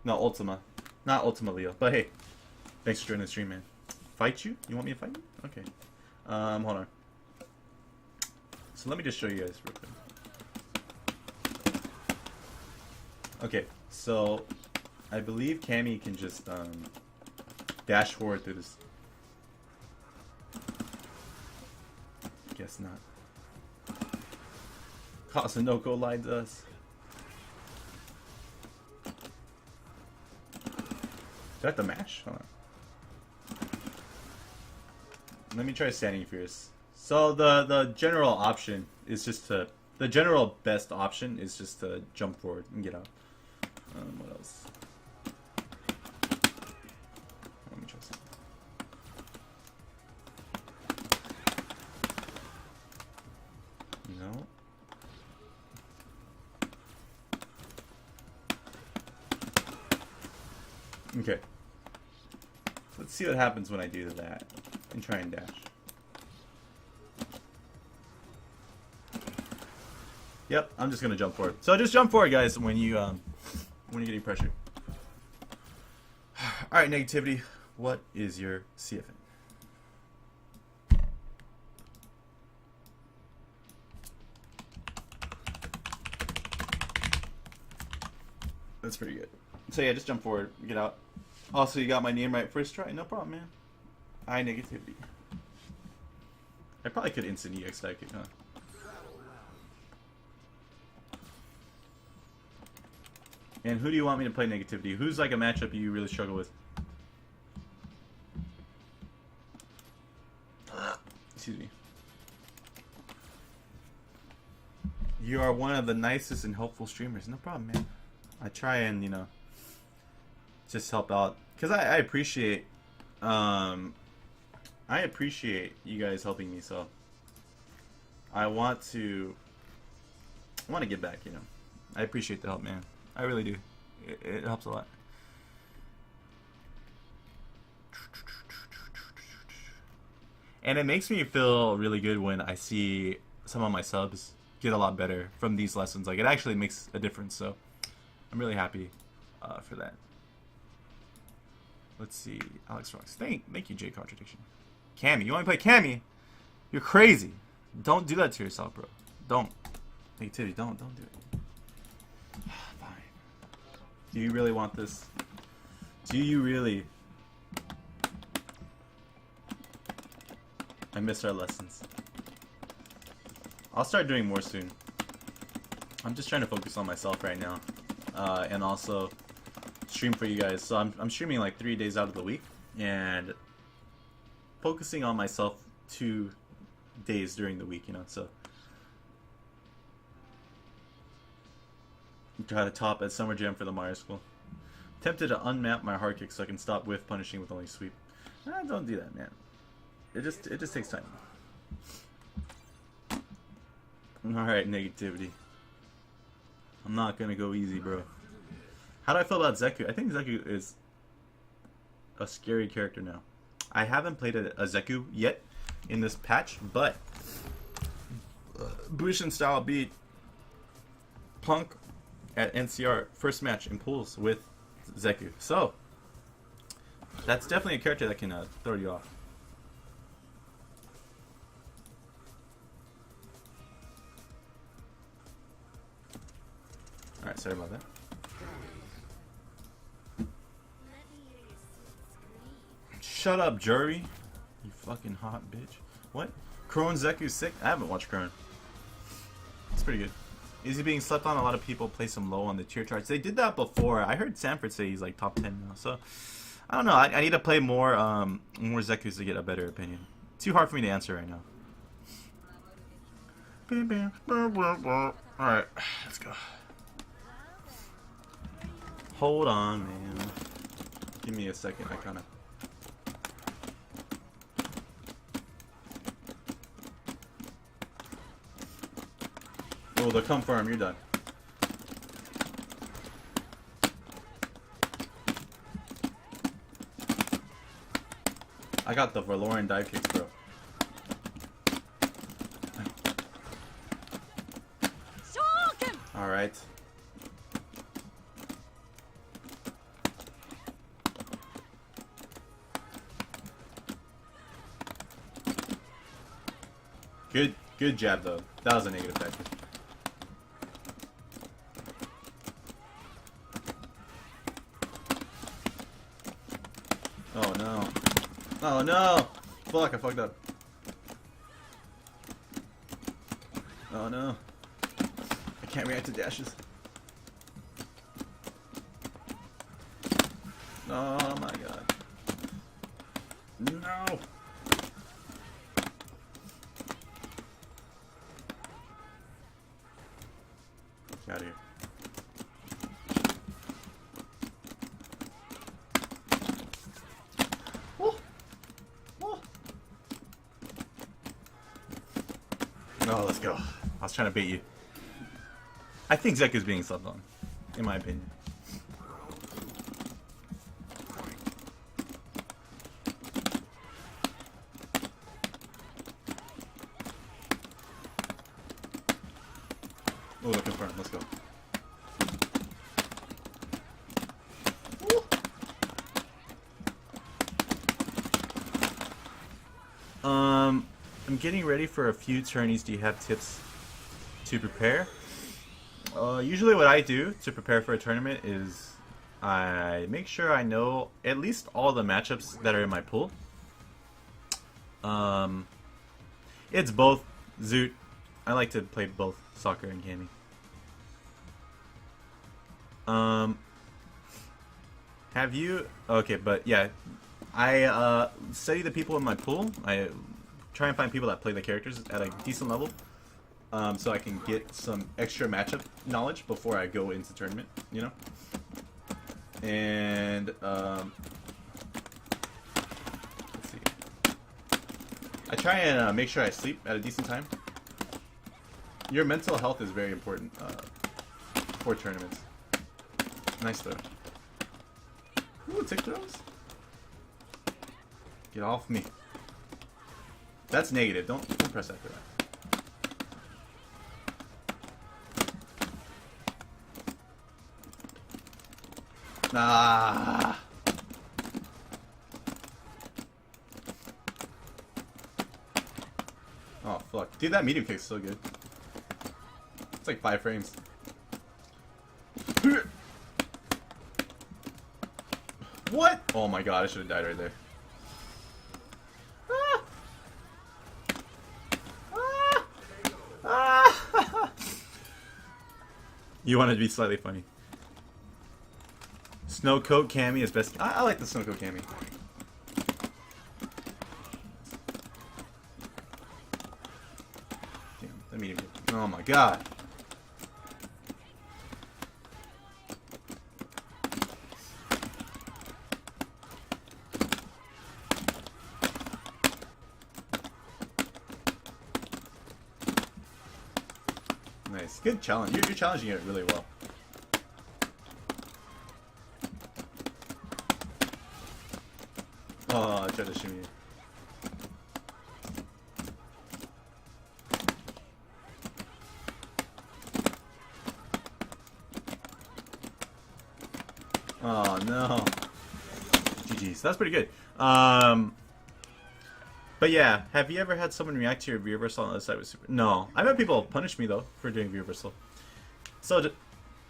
No, Ultima. Not Ultima Leo. But hey, thanks for joining the stream, man. Fight you? You want me to fight you? Okay. Hold on. So let me just show you guys real quick. Okay, so I believe Cammy can just dash forward through this. Guess not. Kasanoko lied to us. I have to mash? Hold on. Let me try standing fierce. So the general option is just to... The general best option is just to jump forward and get out. What else? Let me try something. No. Okay. Let's see what happens when I do that and try and dash. Yep, I'm just gonna jump forward. So just jump forward, guys, when you're getting pressured. All right, negativity. What is your CFN? That's pretty good. So yeah, just jump forward, get out. Also, you got my name right first try. No problem, man. Negativity. I probably could instant EX that kick, huh? And who do you want me to play negativity? Who's like a matchup you really struggle with? Excuse me. You are one of the nicest and helpful streamers. No problem, man. I try and, you know, just help out. Because I appreciate, you guys helping me, so I want to give back, you know. I appreciate the help, man. I really do. It helps a lot. And it makes me feel really good when I see some of my subs get a lot better from these lessons. Like, it actually makes a difference, so I'm really happy for that. Let's see. Alex Rocks. Thank you, J Contradiction. Cammy. You want to play Cammy? You're crazy. Don't do that to yourself, bro. Don't. Negativity. Don't do it. Fine. Do you really want this? Do you really? I miss our lessons. I'll start doing more soon. I'm just trying to focus on myself right now. And also stream for you guys. So I'm streaming like 3 days out of the week. And focusing on myself 2 days during the week, you know, so. Got a top at Summer Jam for the Mario School. Tempted to unmap my hard kick so I can stop whiff punishing with only sweep. Don't do that, man. It just takes time. Alright, negativity. I'm not gonna go easy, bro. How do I feel about Zeku? I think Zeku is a scary character now. I haven't played a Zeku yet in this patch, but Bushin style beat Punk at NCR first match in pools with Zeku. So that's definitely a character that can throw you off. Alright, sorry about that. Shut up, Juri. You fucking hot bitch. What? Crone Zeku's sick? I haven't watched Crone. It's pretty good. Is he being slept on? A lot of people place him low on the tier charts. They did that before. I heard Sanford say he's like top 10 now. So, I don't know. I need to play more Zekus to get a better opinion. Too hard for me to answer right now. Alright, let's go. Hold on, man. Give me a second. I kind of... Oh, they'll come for him. You're done. I got the Valorant dive kicks, bro. Alright. Good jab, though. That was a negative effect. Oh no. Oh no! Fuck, I fucked up. Oh no. I can't react to dashes. Oh my god. No! Get out of here. Oh. Oh. No, let's go. I was trying to bait you. I think Zeku's being slept on, in my opinion. Oh, look in front. Let's go. I'm getting ready for a few tourneys. Do you have tips to prepare? Usually what I do to prepare for a tournament is I make sure I know at least all the matchups that are in my pool. It's both Zoot. I like to play both soccer and Cammy. Have you... Okay, but yeah. I study the people in my pool. I try and find people that play the characters at a decent level. So I can get some extra matchup knowledge before I go into tournament, you know? And, let's see. I try and make sure I sleep at a decent time. Your mental health is very important for tournaments. Nice though. Ooh, tick throws. Get off me. That's negative. Don't press after that. Ah. Oh fuck. Dude, that medium kick's so good. It's like 5 frames. What? Oh my god, I should have died right there. Ah. Ah. Ah. You want it to be slightly funny. Snow coat Cammy is best. I like the snow coat Cammy. Damn, that medium. Oh my god. Nice. Good challenge. You're challenging it really well. Oh, I tried to shoot you. Oh no. GG's. That's pretty good. But yeah, have you ever had someone react to your view reversal on the other side with super? No. I've had people punish me though for doing view reversal. So,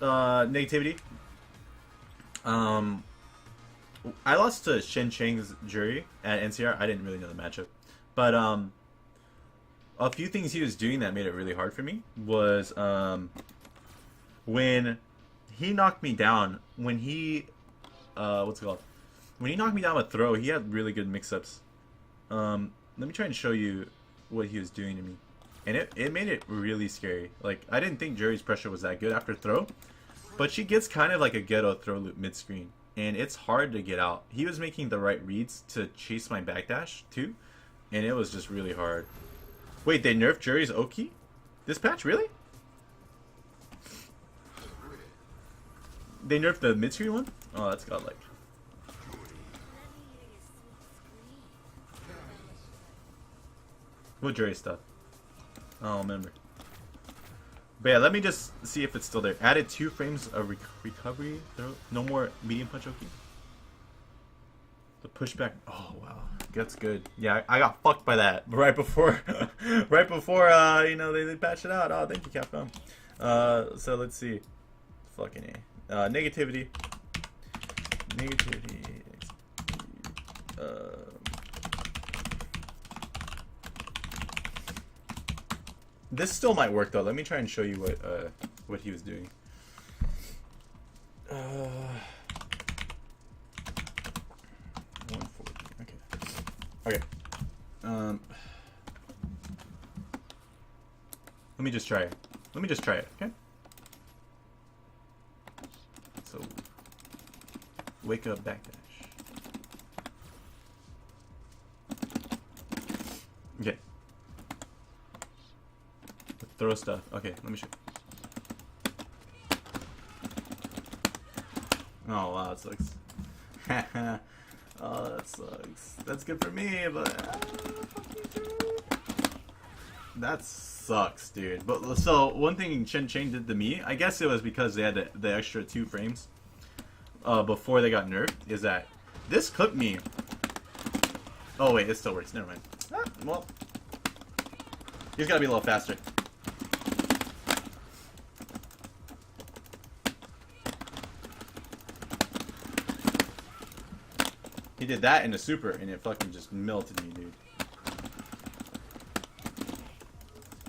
negativity. I lost to Shen Chang's Juri at NCR. I didn't really know the matchup. But a few things he was doing that made it really hard for me was when he knocked me down, when he what's it called? When he knocked me down with throw, he had really good mix-ups. Let me try and show you what he was doing to me. And it made it really scary. Like, I didn't think Juri's pressure was that good after throw. But she gets kind of like a ghetto throw loop mid-screen. And it's hard to get out. He was making the right reads to chase my backdash, too. And it was just really hard. Wait, they nerfed Juri's Oki? This patch, really? They nerfed the mid-screen one? Oh, that's godlike. What Juri stuff? I don't remember. But yeah, let me just see if it's still there. Added 2 frames of recovery. No more medium punch Oki. The pushback. Oh wow, that's good. Yeah, I got fucked by that right before, right before you know they patched it out. Oh, thank you, Capcom. So let's see. Fucking A. Negativity. Negativity. This still might work though. Let me try and show you what he was doing. Okay. Let me just try it. Let me just try it, okay? So, wake up, backdash. Okay. Throw stuff. Okay, let me show. Oh wow, that sucks. Oh, that sucks. That's good for me, but fuck you, dude. That sucks, dude. But so one thing Shen Cheng did to me, I guess it was because they had the extra 2 frames before they got nerfed, is that this cooked me. Oh wait, it still works. Never mind. Ah, well, he's gotta be a little faster. He did that in the super, and it fucking just melted me, dude.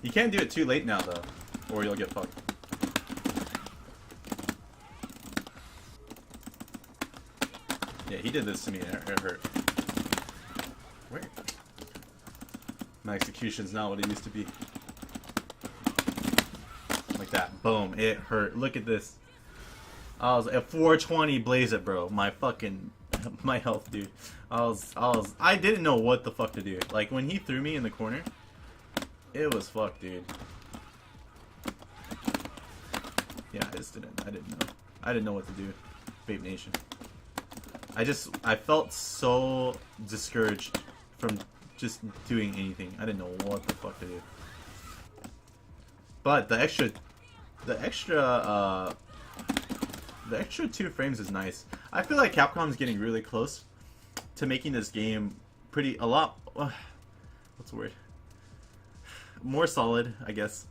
You can't do it too late now, though, or you'll get fucked. Yeah, he did this to me, and it hurt. Where? My execution's not what it used to be. Like that. Boom. It hurt. Look at this. I was at 420 blaze it, bro. My fucking... my health, dude. I didn't know what the fuck to do. Like, when he threw me in the corner, it was fucked, dude. Yeah, I didn't know. I didn't know what to do. Vape Nation. I felt so discouraged from just doing anything. I didn't know what the fuck to do. But the extra 2 frames is nice. I feel like Capcom's getting really close to making this game what's the word? More solid, I guess.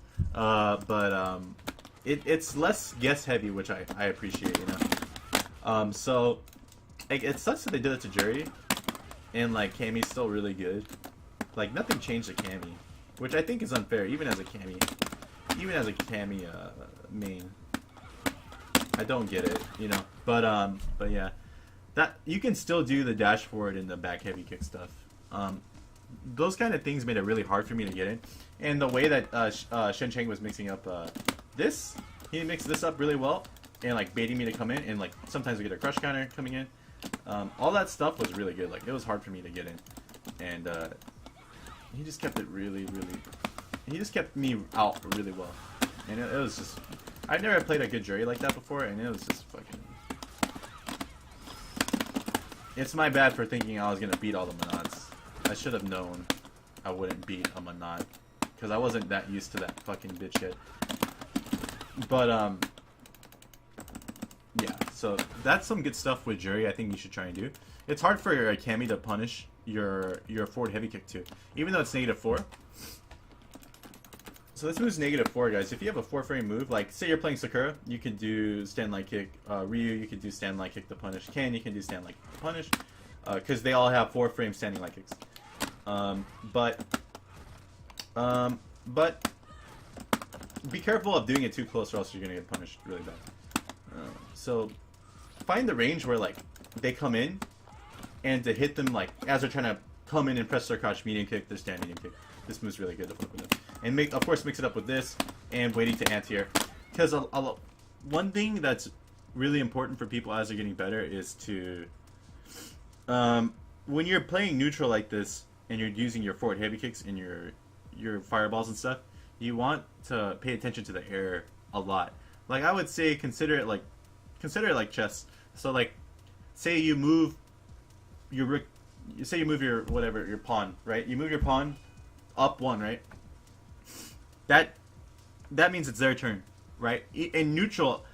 It's less guess heavy, which I appreciate, you know. So it sucks that they did it to Juri, and like Cammy's still really good. Like nothing changed to Cammy, which I think is unfair, even as a Cammy main. I don't get it, you know, but yeah, that you can still do the dash forward and the back heavy kick stuff. Those kind of things made it really hard for me to get in, and the way that Shen Cheng was mixing up this, he mixed this up really well, and like baiting me to come in, and like sometimes we get a crush counter coming in. All that stuff was really good. Like it was hard for me to get in, and he just kept it he just kept me out really well, and it was just. I've never played a good Juri like that before, and it was just fucking... It's my bad for thinking I was gonna beat all the Monods. I should have known I wouldn't beat a Monod, because I wasn't that used to that fucking bitch yet. But, yeah, so that's some good stuff with Juri I think you should try and do. It's hard for a Cammy to punish your forward heavy kick too, even though it's -4. So this move's -4, guys. If you have a 4-frame move, like say you're playing Sakura, you could do stand light kick. Ryu, you could do stand light kick to punish. Ken, you can do stand light kick to punish, because they all have 4-frame standing light kicks. But be careful of doing it too close, or else you're gonna get punished really bad. So find the range where like they come in, and to hit them like as they're trying to come in and press their crouch medium kick, their stand medium kick. This move's really good to fuck with them. And of course mix it up with this and waiting to anti-air. Because one thing that's really important for people as they're getting better is to when you're playing neutral like this and you're using your forward heavy kicks and your fireballs and stuff, you want to pay attention to the air a lot. Like I would say consider it like chess. So like say you move your pawn, right? You move your pawn up 1, right? That means it's their turn, right? In neutral,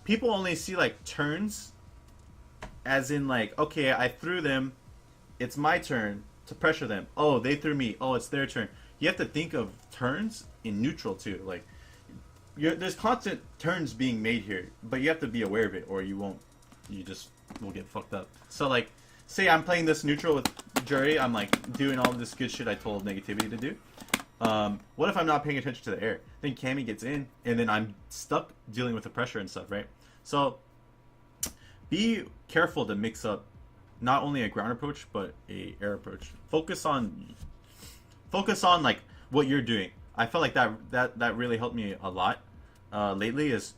people only see like turns as in like, okay, I threw them, it's my turn to pressure them. Oh, they threw me. Oh, it's their turn. You have to think of turns in neutral too. Like there's constant turns being made here, but you have to be aware of it or you just will get fucked up. So like say I'm playing this neutral with Juri, I'm like doing all this good shit I told Negativity to do. What if I'm not paying attention to the air? Then Cammy gets in, and then I'm stuck dealing with the pressure and stuff, right? So be careful to mix up not only a ground approach but a air approach. Focus on like what you're doing. I felt like that really helped me a lot lately, is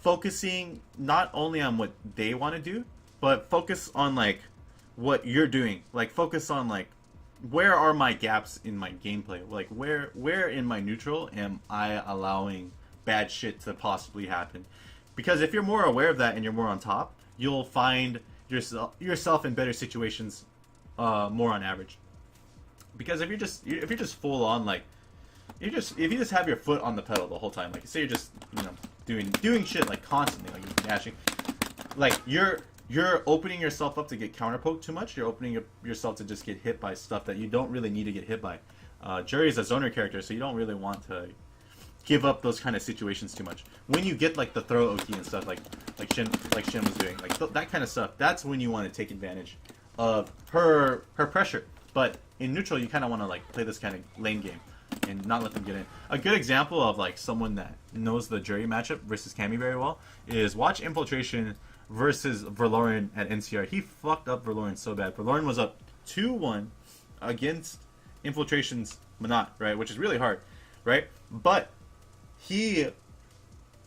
focusing not only on what they want to do, but focus on like what you're doing. Like focus on like, where are my gaps in my gameplay? Like where in my neutral am I allowing bad shit to possibly happen? Because if you're more aware of that and you're more on top, you'll find yourself in better situations more on average. Because if you're just full on like, if you just have your foot on the pedal the whole time, like say you're just, you know, doing shit like constantly, like you're dashing, like you're opening yourself up to get counterpoked too much. You're opening up yourself to just get hit by stuff that you don't really need to get hit by. Juri is a zoner character, so you don't really want to give up those kind of situations too much. When you get like the throw OT and stuff, like Shin was doing, like that kind of stuff, that's when you want to take advantage of her pressure. But in neutral, you kind of want to like play this kind of lane game and not let them get in. A good example of like someone that knows the Juri matchup versus Cammy very well is watch Infiltration versus Verloren at NCR. He fucked up Verloren so bad. Verloren was up 2-1 against Infiltration's Manat, right? Which is really hard, right? But he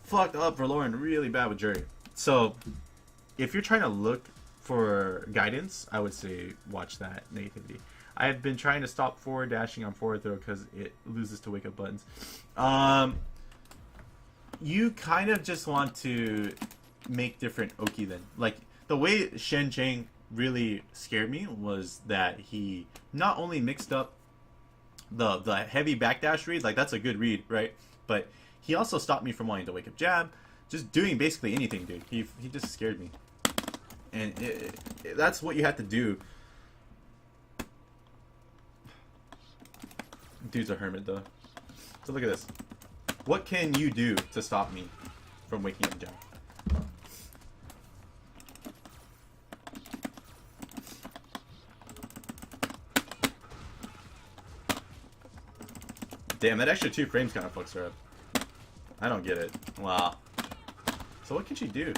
fucked up Verloren really bad with Juri. So if you're trying to look for guidance, I would say watch that Negativity. I have been trying to stop forward dashing on forward throw because it loses to wake up buttons. You kind of just want to make different Oki then. Like the way Shen Chang really scared me was that he not only mixed up the heavy backdash read, like that's a good read, right? But he also stopped me from wanting to wake up jab, just doing basically anything, dude. He just scared me, and that's what you have to do. Dude's a hermit though. So look at this. What can you do to stop me from waking up jab? Damn, that extra 2 frames kind of fucks her up. I don't get it. Wow. So what can she do?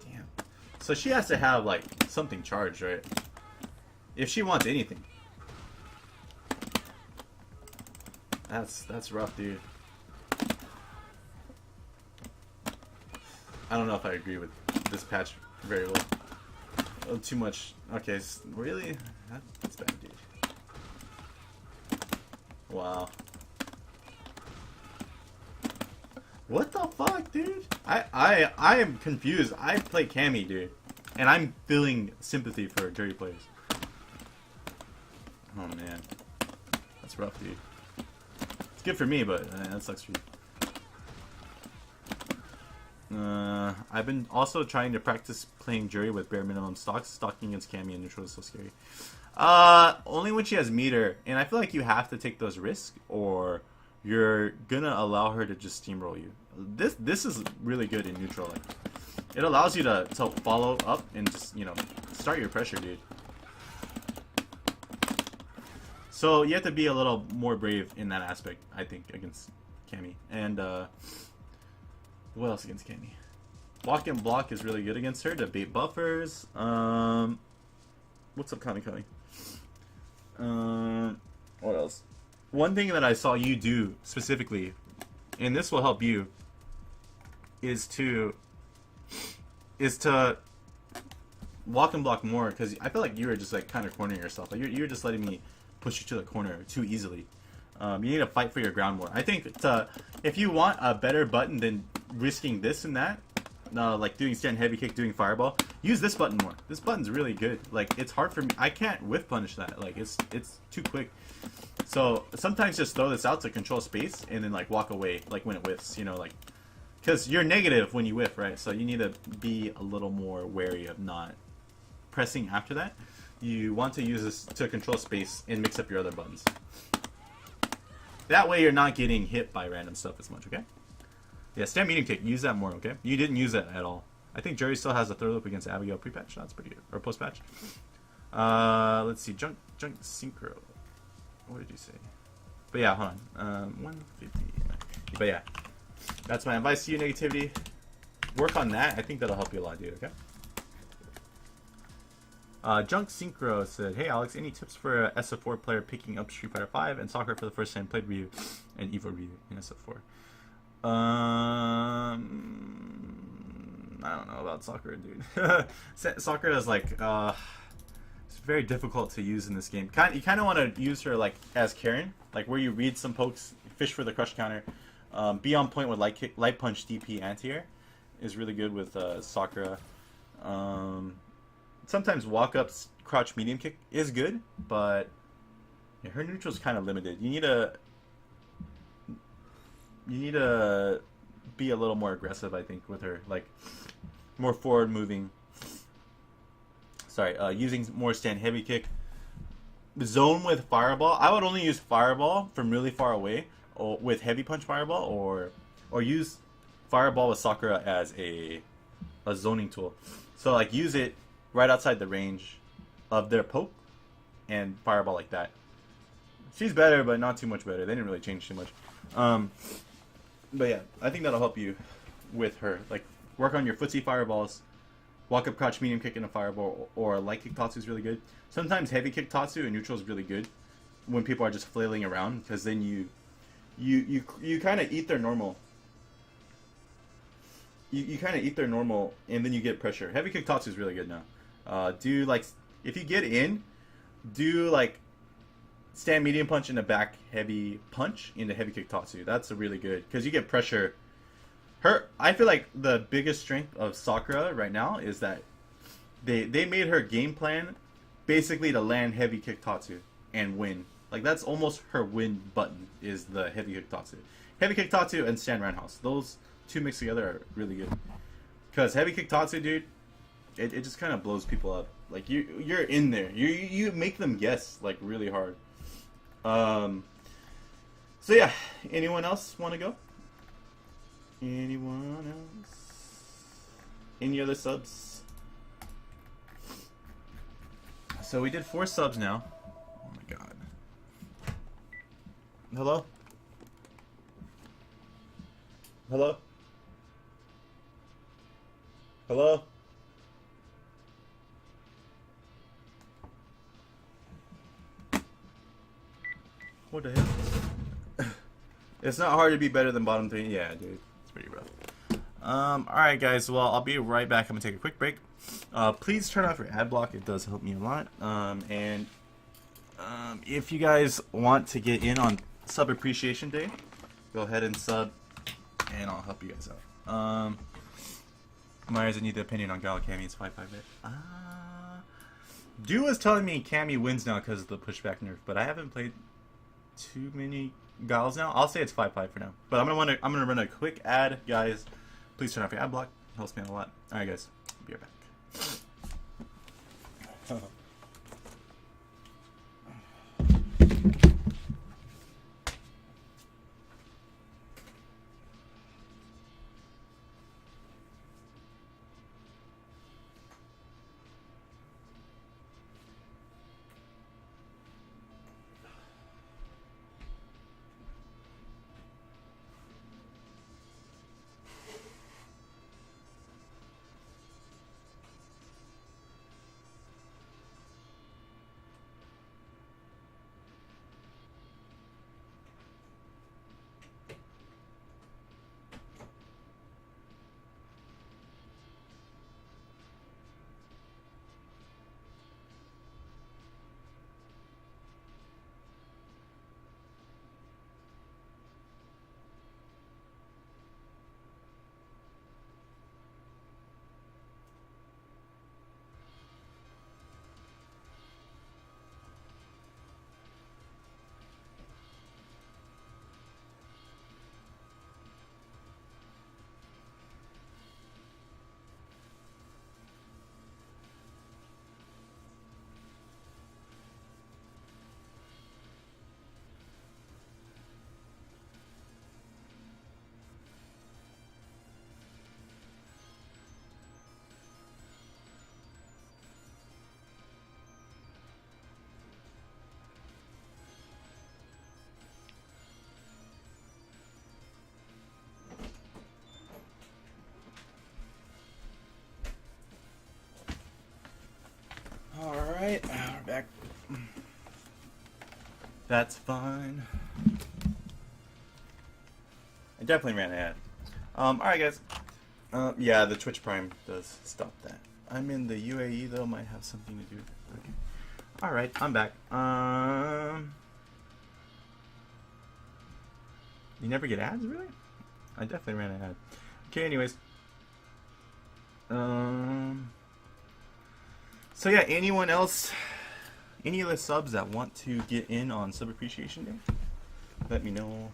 Damn. So she has to have like something charged, right? If she wants anything. That's rough, dude. I don't know if I agree with this patch very well. Oh, too much. Okay, really? That's bad, dude. Wow. What the fuck, dude? I am confused. I play Cammy, dude, and I'm feeling sympathy for Juri players. Oh man, that's rough, dude. It's good for me, but that sucks for you. I've been also trying to practice playing Juri with bare minimum stocks. Stocking against Cammy and neutral is so scary. Only when she has meter, and I feel like you have to take those risks, or you're gonna allow her to just steamroll you. This is really good in neutral. Like, it allows you to follow up and just, you know, start your pressure, dude. So you have to be a little more brave in that aspect, I think, against Cammy. And what else against Cammy? Walk and block is really good against her to bait buffers. What's up, Kami? What else? One thing that I saw you do specifically, and this will help you, is to walk and block more, because I feel like you were just like kind of cornering yourself. Like you're just letting me push you to the corner too easily. You need to fight for your ground more. I think if you want a better button than risking this and that, like doing stand heavy kick, doing fireball, use this button more. This button's really good. Like, it's hard for me. I can't whiff punish that. Like, it's too quick. So sometimes just throw this out to control space and then like walk away, like when it whiffs, you know, like, because you're negative when you whiff, right? So you need to be a little more wary of not pressing after that. You want to use this to control space and mix up your other buttons. That way you're not getting hit by random stuff as much, okay? Yeah, stand meeting kick. Use that more, okay? You didn't use that at all. I think Juri still has a third loop against Abigail pre-patch. That's pretty good. Or post-patch. Let's see. Junk synchro. What did you say? But yeah, hold on. 150. But yeah. That's my advice to you, Negativity. Work on that. I think that'll help you a lot, dude, okay? Junk Synchro said, "Hey Alex, any tips for a SF4 player picking up Street Fighter 5 and Soccer for the first time? Played Ryu and Evo Ryu in SF4." I don't know about Soccer, dude. Soccer is like it's very difficult to use in this game. You kind of want to use her like as Karen, like where you read some pokes, fish for the crush counter, be on point with light kick, light punch, DP, anti-air is really good with Sakura. Sometimes walk-ups, crouch medium kick is good, but yeah, her neutral's kind of limited. You need to be a little more aggressive, I think, with her, like more forward moving. Sorry, using more stand heavy kick. Zone with fireball. I would only use fireball from really far away, or with heavy punch fireball, or use fireball with Sakura as a zoning tool. So like use it right outside the range of their poke and fireball like that. She's better, but not too much better. They didn't really change too much. But yeah, I think that'll help you with her. Like work on your footsie fireballs, walk up crouch medium kick in a fireball, or light kick Tatsu is really good. Sometimes heavy kick Tatsu and neutral is really good when people are just flailing around, because then you kind of eat their normal. You kind of eat their normal, and then you get pressure. Heavy kick Tatsu is really good now. Do like if you get in, do like stand medium punch in a back heavy punch into heavy kick Tatsu. That's a really good, because you get pressure. I feel like the biggest strength of Sakura right now is that they made her game plan basically to land heavy kick Tatsu and win. Like that's almost her win button is the heavy kick Tatsu. Heavy kick Tatsu and stand roundhouse. Those two mixed together are really good. Because heavy kick Tatsu, dude, it just kind of blows people up. Like you're in there. You make them guess like really hard. So yeah, anyone else want to go? Anyone else? Any other subs? So we did 4 subs now. Oh my god. Hello? Hello? Hello? What the hell? It's not hard to be better than bottom 3. Yeah, dude. It's pretty rough. Alright guys, well, I'll be right back. I'm gonna take a quick break. Please turn off your ad block. It does help me a lot. If you guys want to get in on Sub Appreciation Day, go ahead and sub, and I'll help you guys out. Myers, I need the opinion on Guile Cammy. It's 5-5-bit. Dew is telling me Cammy wins now because of the pushback nerf, but I haven't played too many Guiles now. I'll say it's 5-5 for now. But I'm gonna run a quick ad, guys. Please turn off your ad block. It helps me out a lot. Alright guys, be right back. That's fine. I definitely ran ahead. Alright guys. Yeah, the Twitch Prime does stop that. I'm in the UAE though, might have something to do with it. Okay. Alright, I'm back. You never get ads, really? I definitely ran an ad. Okay, anyways. So yeah, anyone else, any other subs that want to get in on Sub Appreciation Day? Let me know.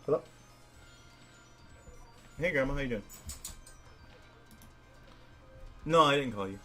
Hello? Hey Grandma, how you doing? No, I didn't call you.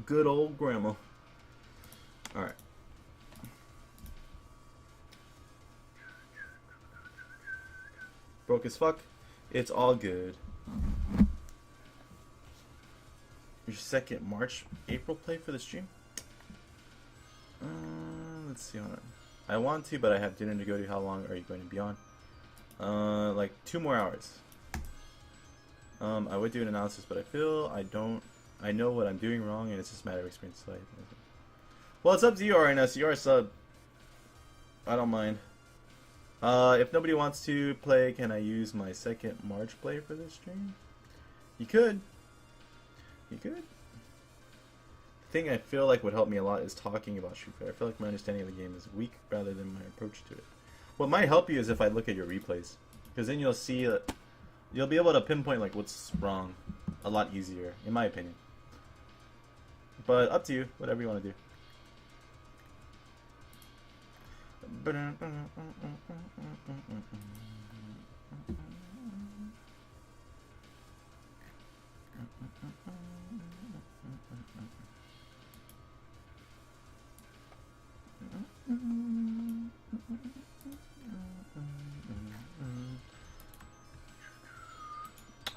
Good old grandma. Alright. Broke as fuck. It's all good. Your second March, April play for the stream? Let's see. Hold on. I want to, but I have dinner to go to. How long are you going to be on? Like 2 more hours. I would do an analysis, but I feel I know what I'm doing wrong, and it's just a matter of experience. Well, it's up to you, Orenust. You're a sub. I don't mind. If nobody wants to play, can I use my second March play for this stream? You could. You could. The thing I feel like would help me a lot is talking about Street Fighter. I feel like my understanding of the game is weak rather than my approach to it. What might help you is if I look at your replays, because then you'll see that you'll be able to pinpoint like what's wrong a lot easier, in my opinion. But up to you, whatever you want to do.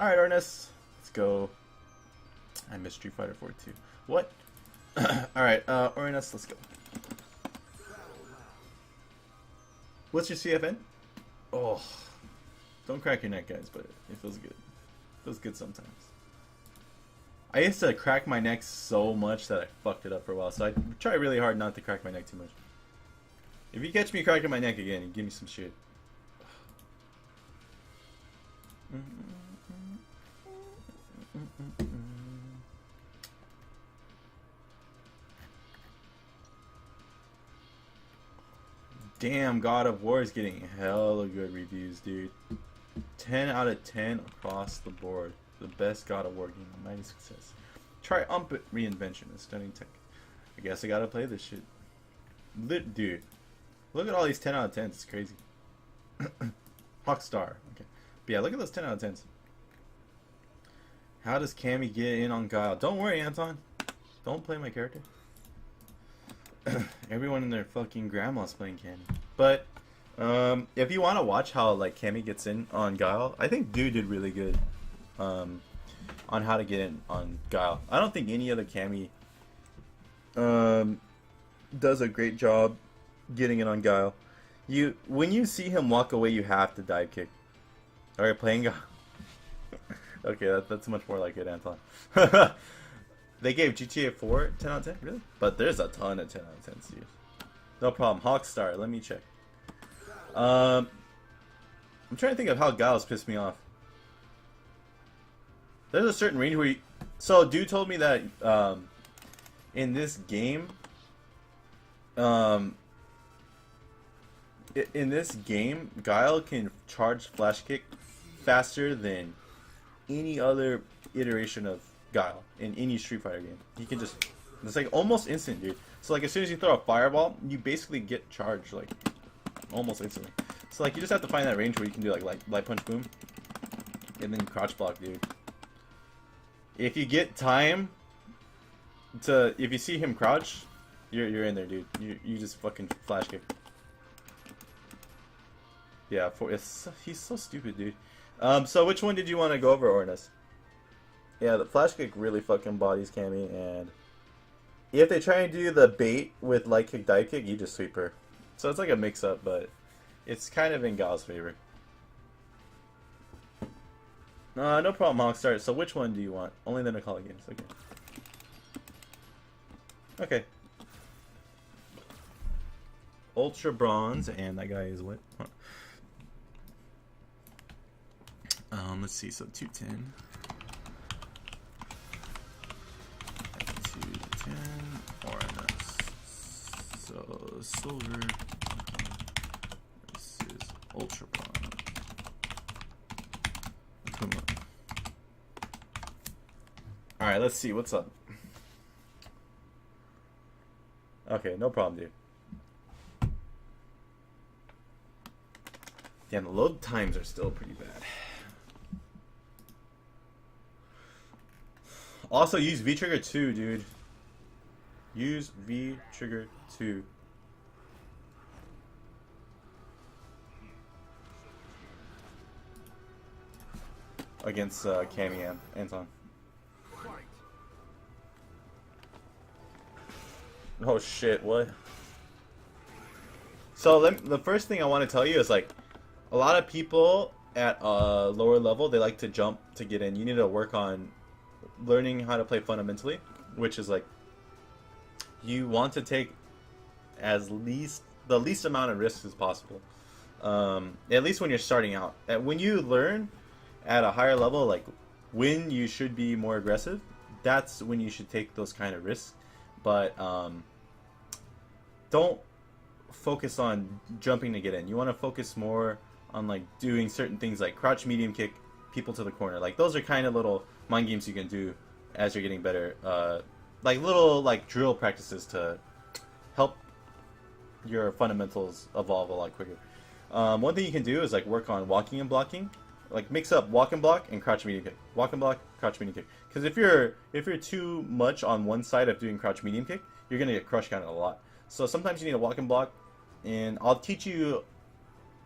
Alright, Orenust, let's go. I missed Street Fighter 4 too. What? Alright, Orenust, let's go. What's your CFN? Oh, don't crack your neck, guys, but it feels good. It feels good sometimes. I used to crack my neck so much that I fucked it up for a while, so I try really hard not to crack my neck too much. If you catch me cracking my neck again, you give me some shit. Damn, God of War is getting hella good reviews, dude. 10 out of 10 across the board. The best God of War game. A mighty success. Triumphant reinvention. A stunning tech. I guess I gotta play this shit. Dude. Look at all these 10 out of 10s. It's crazy. Hawkstar. Okay. But yeah, look at those 10 out of 10s. How does Cammy get in on Guile? Don't worry, Anton. Don't play my character. Everyone and their fucking grandma's playing Cammy. But if you want to watch how like Cammy gets in on Guile, I think Dude did really good on how to get in on Guile. I don't think any other Cammy does a great job getting in on Guile. When you see him walk away, you have to dive kick. Alright, playing Guile. Okay, that's much more like it, Anton. They gave GTA 4 10 out of 10? Really? But there's a ton of 10 out of 10s, dude. No problem. Hawkstar, let me check. I'm trying to think of how Guile's pissed me off. There's a certain range where you... So, dude told me that in this game... in this game, Guile can charge flash kick faster than any other iteration of Guile in any Street Fighter game. You can just, it's like almost instant, dude. So like as soon as you throw a fireball, you basically get charged like almost instantly. So like you just have to find that range where you can do like light punch boom, and then crouch block, dude. If you get time to, if you see him crouch, you're in there, dude. You just fucking flash kick. Yeah, he's so stupid, dude. So which one did you want to go over, Orenust? Yeah, the flash kick really fucking bodies Cammy, and if they try and do the bait with light kick, dive kick, you just sweep her. So it's like a mix-up, but it's kind of in Guile's favor. No problem, Hawkstar. So which one do you want? Only the Necalli games. Okay. Okay. Ultra Bronze, and that guy is what? Let's see, so 210. 210, Orenust. So, silver. This is Ultra Bronze. Akuma. Alright, let's see, what's up? Okay, no problem, dude. Damn, the load times are still pretty bad. Also, use V-Trigger 2, dude. Use V-Trigger 2. Against Cammy and Anton. Oh shit, what? So the first thing I want to tell you is like, a lot of people at a lower level, they like to jump to get in. You need to work on learning how to play fundamentally, which is like, you want to take the least amount of risks as possible. At least when you're starting out. And when you learn at a higher level, like when you should be more aggressive, that's when you should take those kind of risks. But don't focus on jumping to get in. You want to focus more on like doing certain things like crouch medium kick people to the corner. Like those are kind of little mind games you can do as you're getting better. Like little like drill practices to help your fundamentals evolve a lot quicker. One thing you can do is like work on walking and blocking. Like mix up walk and block and crouch medium kick. Walk and block, crouch medium kick. Because if you're too much on one side of doing crouch medium kick, you're gonna get crush counted a lot. So sometimes you need a walk and block, and I'll teach you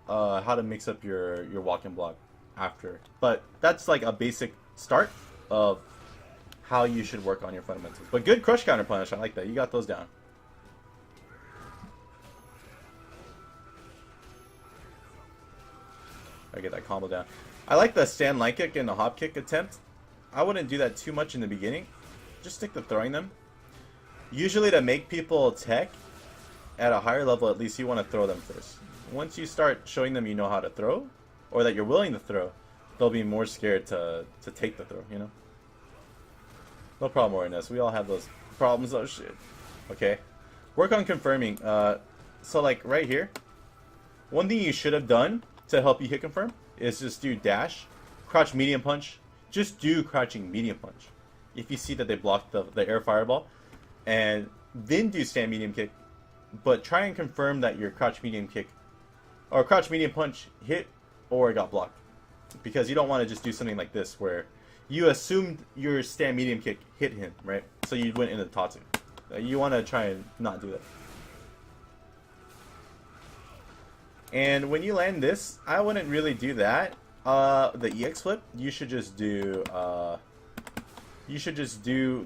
how to mix up your walk and block after. But that's like a basic start of how you should work on your fundamentals. But good crush counter punish, I like that. You got those down. I get that combo down. I like the stand light kick and the hop kick attempt. I wouldn't do that too much in the beginning. Just stick to throwing them. Usually to make people tech at a higher level, at least you want to throw them first. Once you start showing them you know how to throw, or that you're willing to throw, they'll be more scared to take the throw, you know? No problem, Orenust. We all have those problems. Oh, shit. Okay. Work on confirming. So, like, right here, one thing you should have done to help you hit confirm is just do dash, crouch medium punch. Just do crouching medium punch. If you see that they blocked the air fireball, and then do stand medium kick, but try and confirm that your crouch medium kick or crouch medium punch hit or it got blocked. Because you don't want to just do something like this where you assumed your stand medium kick hit him, right? So you went into the Tatsu. You want to try and not do that. And when you land this, I wouldn't really do that. The EX flip, you should just do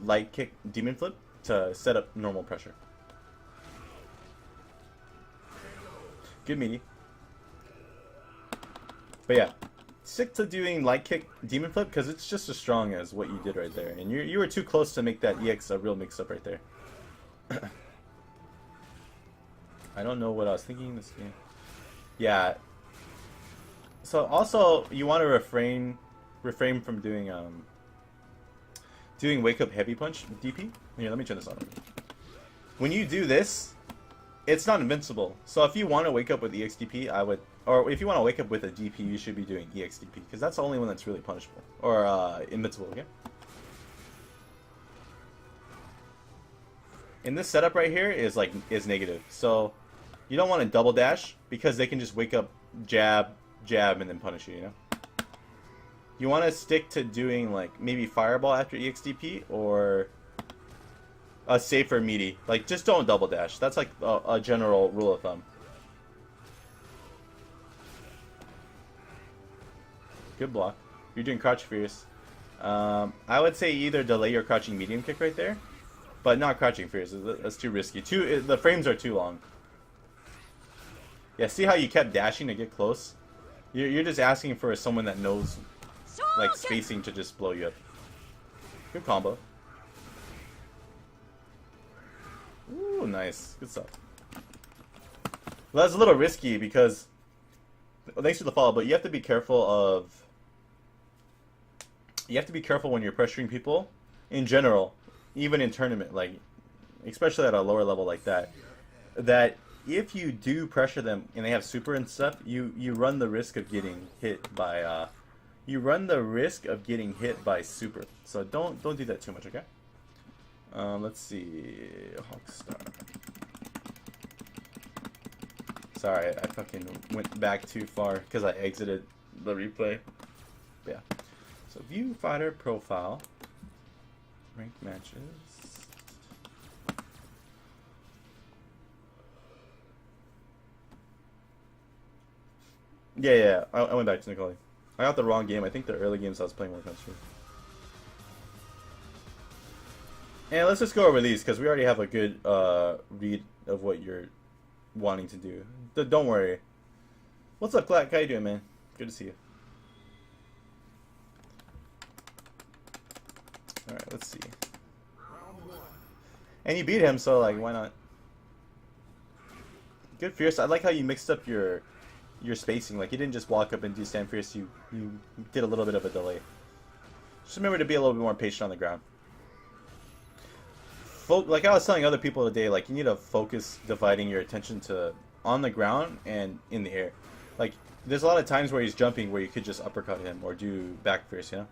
light kick demon flip to set up normal pressure. Good meaty. But yeah, stick to doing light kick demon flip because it's just as strong as what you did right there. And you were too close to make that EX a real mix-up right there. I don't know what I was thinking this game. Yeah. So also you want to refrain from doing wake up heavy punch DP. Here, let me turn this on. When you do this, it's not invincible. So if you want to wake up with EXDP, I would, or if you want to wake up with a DP, you should be doing EXDP because that's the only one that's really punishable or invincible. Okay. in this setup right here is negative. So you don't want to double dash because they can just wake up, jab, jab, and then punish you. You know. You want to stick to doing like maybe fireball after EXDP or a safer meaty. Like just don't double dash. That's like a general rule of thumb. Good block. You're doing crouch fierce. I would say either delay your crouching medium kick right there, but not crouching fierce. That's too risky. The frames are too long. Yeah, see how you kept dashing to get close? You're just asking for someone that knows like spacing to just blow you up. Good combo. Ooh, nice. Good stuff. Well, that's a little risky because thanks for the follow, but you have to be careful of. You have to be careful when you're pressuring people in general, even in tournament, like especially at a lower level like that. That if you do pressure them and they have super and stuff, you run the risk of getting hit by super. So don't do that too much, okay? Let's see, Hawkstar. Sorry, I fucking went back too far because I exited the replay. Yeah. So view fighter profile, ranked matches. Yeah. I went back to Necalli. I got the wrong game. I think the early games I was playing were Country. And let's just go over these because we already have a good read of what you're wanting to do. Don't worry. What's up, Clack? How you doing, man? Good to see you. Alright, let's see. And you beat him, so like, why not? Good fierce. I like how you mixed up your spacing. Like, you didn't just walk up and do stand fierce. You did a little bit of a delay. Just remember to be a little bit more patient on the ground. Like I was telling other people today, like you need to focus dividing your attention to on the ground and in the air. Like there's a lot of times where he's jumping where you could just uppercut him or do back fierce, you know?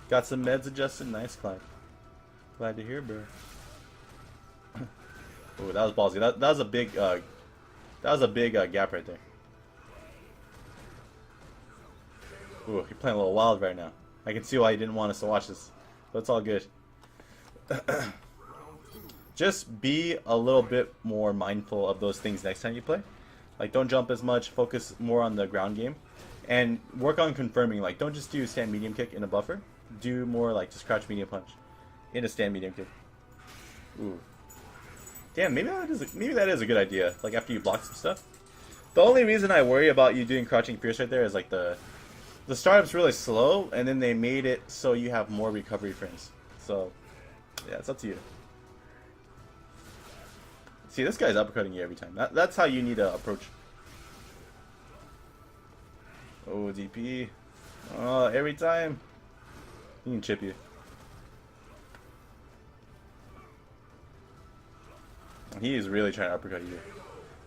Got some meds adjusted, nice, Clack. Glad to hear, bro. Oh, that was ballsy. That was a big gap right there. Ooh, you're playing a little wild right now. I can see why you didn't want us to watch this, but it's all good. Just be a little bit more mindful of those things next time you play. Like, don't jump as much. Focus more on the ground game, and work on confirming. Like, don't just do stand medium kick in a buffer. Do more like just crouch medium punch in a stand medium kick. Ooh, damn. Maybe that is a good idea. Like after you block some stuff. The only reason I worry about you doing crouching fierce right there is like the startup's really slow, and then they made it so you have more recovery frames. So. Yeah, it's up to you. See, this guy's uppercutting you every time. That's how you need to approach. Oh, DP. Oh, every time. He can chip you. He is really trying to uppercut you.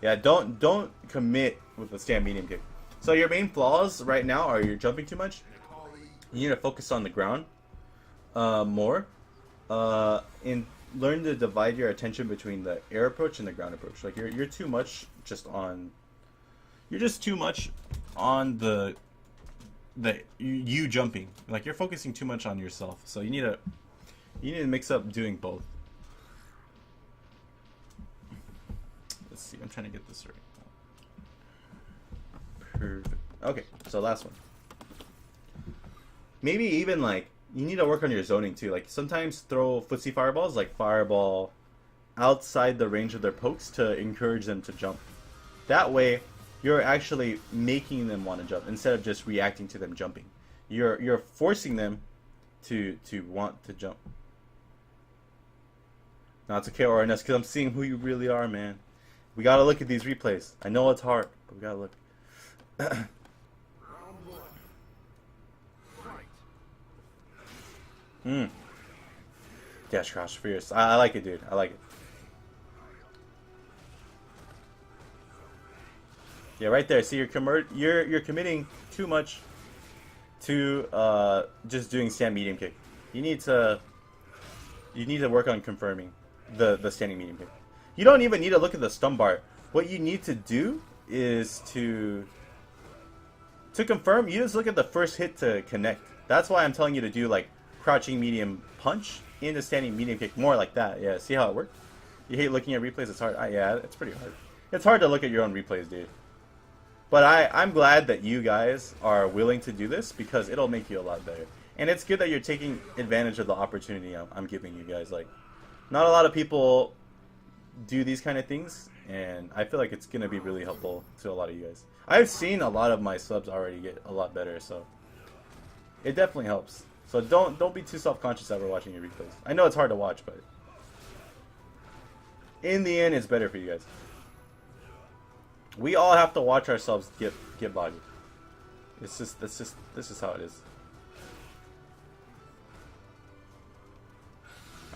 Yeah, don't commit with the stand medium kick. So your main flaws right now are you're jumping too much. You need to focus on the ground more. And learn to divide your attention between the air approach and the ground approach. Like you're too much just on. You're just too much on the you jumping. Like you're focusing too much on yourself. So you need to mix up doing both. Let's see. I'm trying to get this right. Perfect. Okay, so last one. Maybe even like. You need to work on your zoning too. Like sometimes throw footsie fireballs, like fireball, outside the range of their pokes to encourage them to jump. That way, you're actually making them want to jump instead of just reacting to them jumping. You're forcing them to want to jump. Now it's okay, Orenust, because I'm seeing who you really are, man. We gotta look at these replays. I know it's hard, but we gotta look. Dash crouch fierce. I like it, dude. I like it. Yeah, right there. See, you're committing too much to just doing stand medium kick. You need to work on confirming. the standing medium kick. You don't even need to look at the stun bar. What you need to do is to confirm, you just look at the first hit to connect. That's why I'm telling you to do like crouching medium punch into standing medium kick, more like that. Yeah, see how it works? You hate looking at replays? It's hard. Yeah, it's pretty hard. It's hard to look at your own replays, dude. But I'm glad that you guys are willing to do this because it'll make you a lot better. And it's good that you're taking advantage of the opportunity I'm giving you guys. Like, not a lot of people do these kind of things, and I feel like it's going to be really helpful to a lot of you guys. I've seen a lot of my subs already get a lot better, so it definitely helps. So don't be too self-conscious ever watching your replays. I know it's hard to watch, but in the end, it's better for you guys. We all have to watch ourselves get bodied. This is how it is.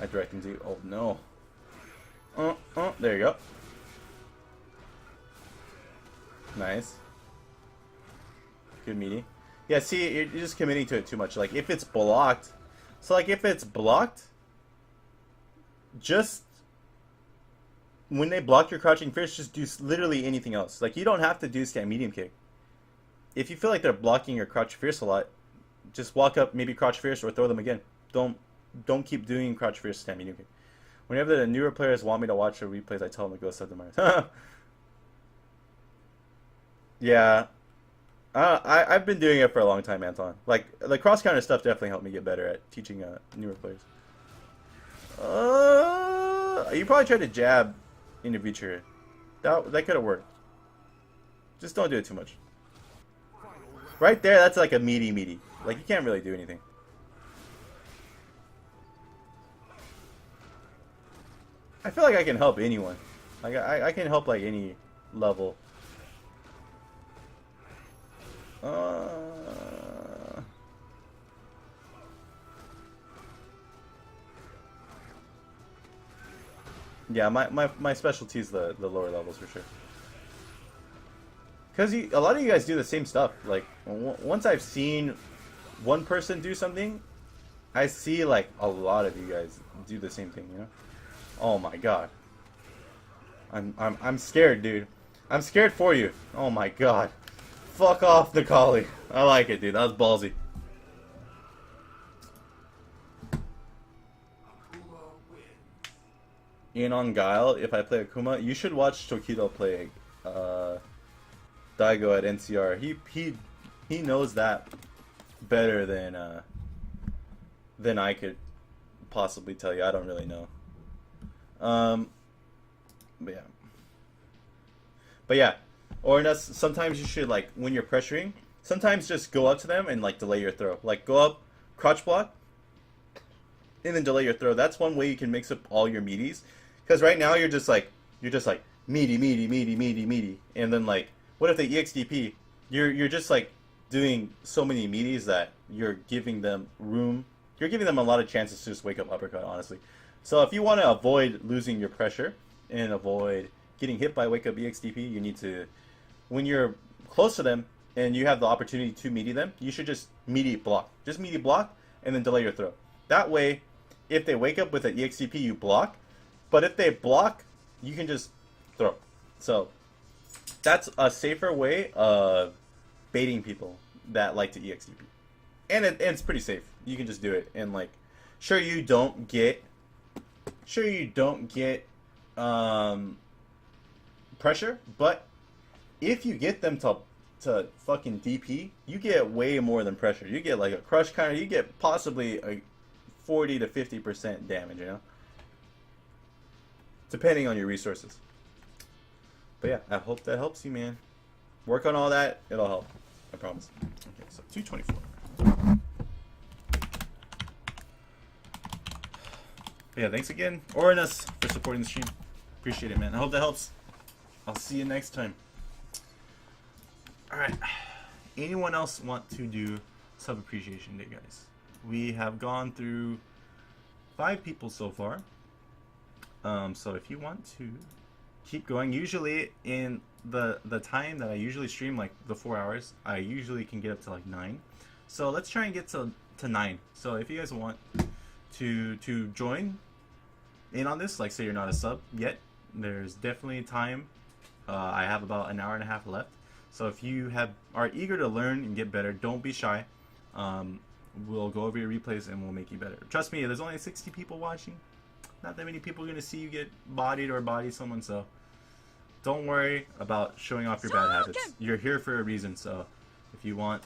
I direct him to. Oh no. There you go. Nice. Good meaty. Yeah, see, you're just committing to it too much. Like, if it's blocked, so like if it's blocked, just when they block your crouching fierce, just do literally anything else. Like, you don't have to do stand medium kick. If you feel like they're blocking your crouch fierce a lot, just walk up, maybe crouch fierce, or throw them again. Don't keep doing crouch fierce stand medium kick. Whenever the newer players want me to watch the replays, I tell them to go sub the minors. Yeah. I've been doing it for a long time, Anton. Like, the cross counter stuff definitely helped me get better at teaching newer players. You probably tried to jab into feature. That could have worked. Just don't do it too much. Right there, that's like a meaty. Like, you can't really do anything. I feel like I can help anyone. Like, I can help like any level. Yeah, my specialty is the lower levels for sure. Because a lot of you guys do the same stuff. Like, once I've seen one person do something, I see like a lot of you guys do the same thing, you know? Oh my god. I'm scared, dude. I'm scared for you. Oh my god. Fuck off, Necalli. I like it, dude. That was ballsy. In on Guile, if I play Akuma, you should watch Tokido play Daigo at NCR. He knows that better than I could possibly tell you. I don't really know. But yeah, Orenust, sometimes you should, like, when you're pressuring, sometimes just go up to them and like delay your throw. Like, go up, crotch block, and then delay your throw. That's one way you can mix up all your meaties. Because right now you're just like meaty, and then like, what if they EXDP? You're just like doing so many meaties that you're giving them room. You're giving them a lot of chances to just wake up uppercut, honestly. So if you want to avoid losing your pressure and avoid getting hit by wake up EXDP, you need to, when you're close to them and you have the opportunity to meaty them, you should just meaty block. Just meaty block and then delay your throw. That way, if they wake up with an EXDP, you block. But if they block, you can just throw. So that's a safer way of baiting people that like to EXDP. And it's pretty safe. You can just do it. And like, sure you don't get pressure, but if you get them to fucking DP, you get way more than pressure. You get like a crush counter. You get possibly a 40 to 50% damage, you know? Depending on your resources. But yeah, I hope that helps you, man. Work on all that. It'll help. I promise. Okay, so 224. But yeah, thanks again, Orenust, for supporting the stream. Appreciate it, man. I hope that helps. I'll see you next time. Alright. Anyone else want to do Sub Appreciation Day, guys? We have gone through 5 people so far. So if you want to keep going, usually in the time that I usually stream, like the 4 hours, I usually can get up to like 9. So let's try and get to 9. So if you guys want to join, in on this, like say you're not a sub yet, there's definitely time. I have about an hour and a half left. So if you are eager to learn and get better, don't be shy. We'll go over your replays and we'll make you better. Trust me, there's only 60 people watching. Not that many people are going to see you get bodied or body someone, so don't worry about showing off your bad habits. You're here for a reason, so if you want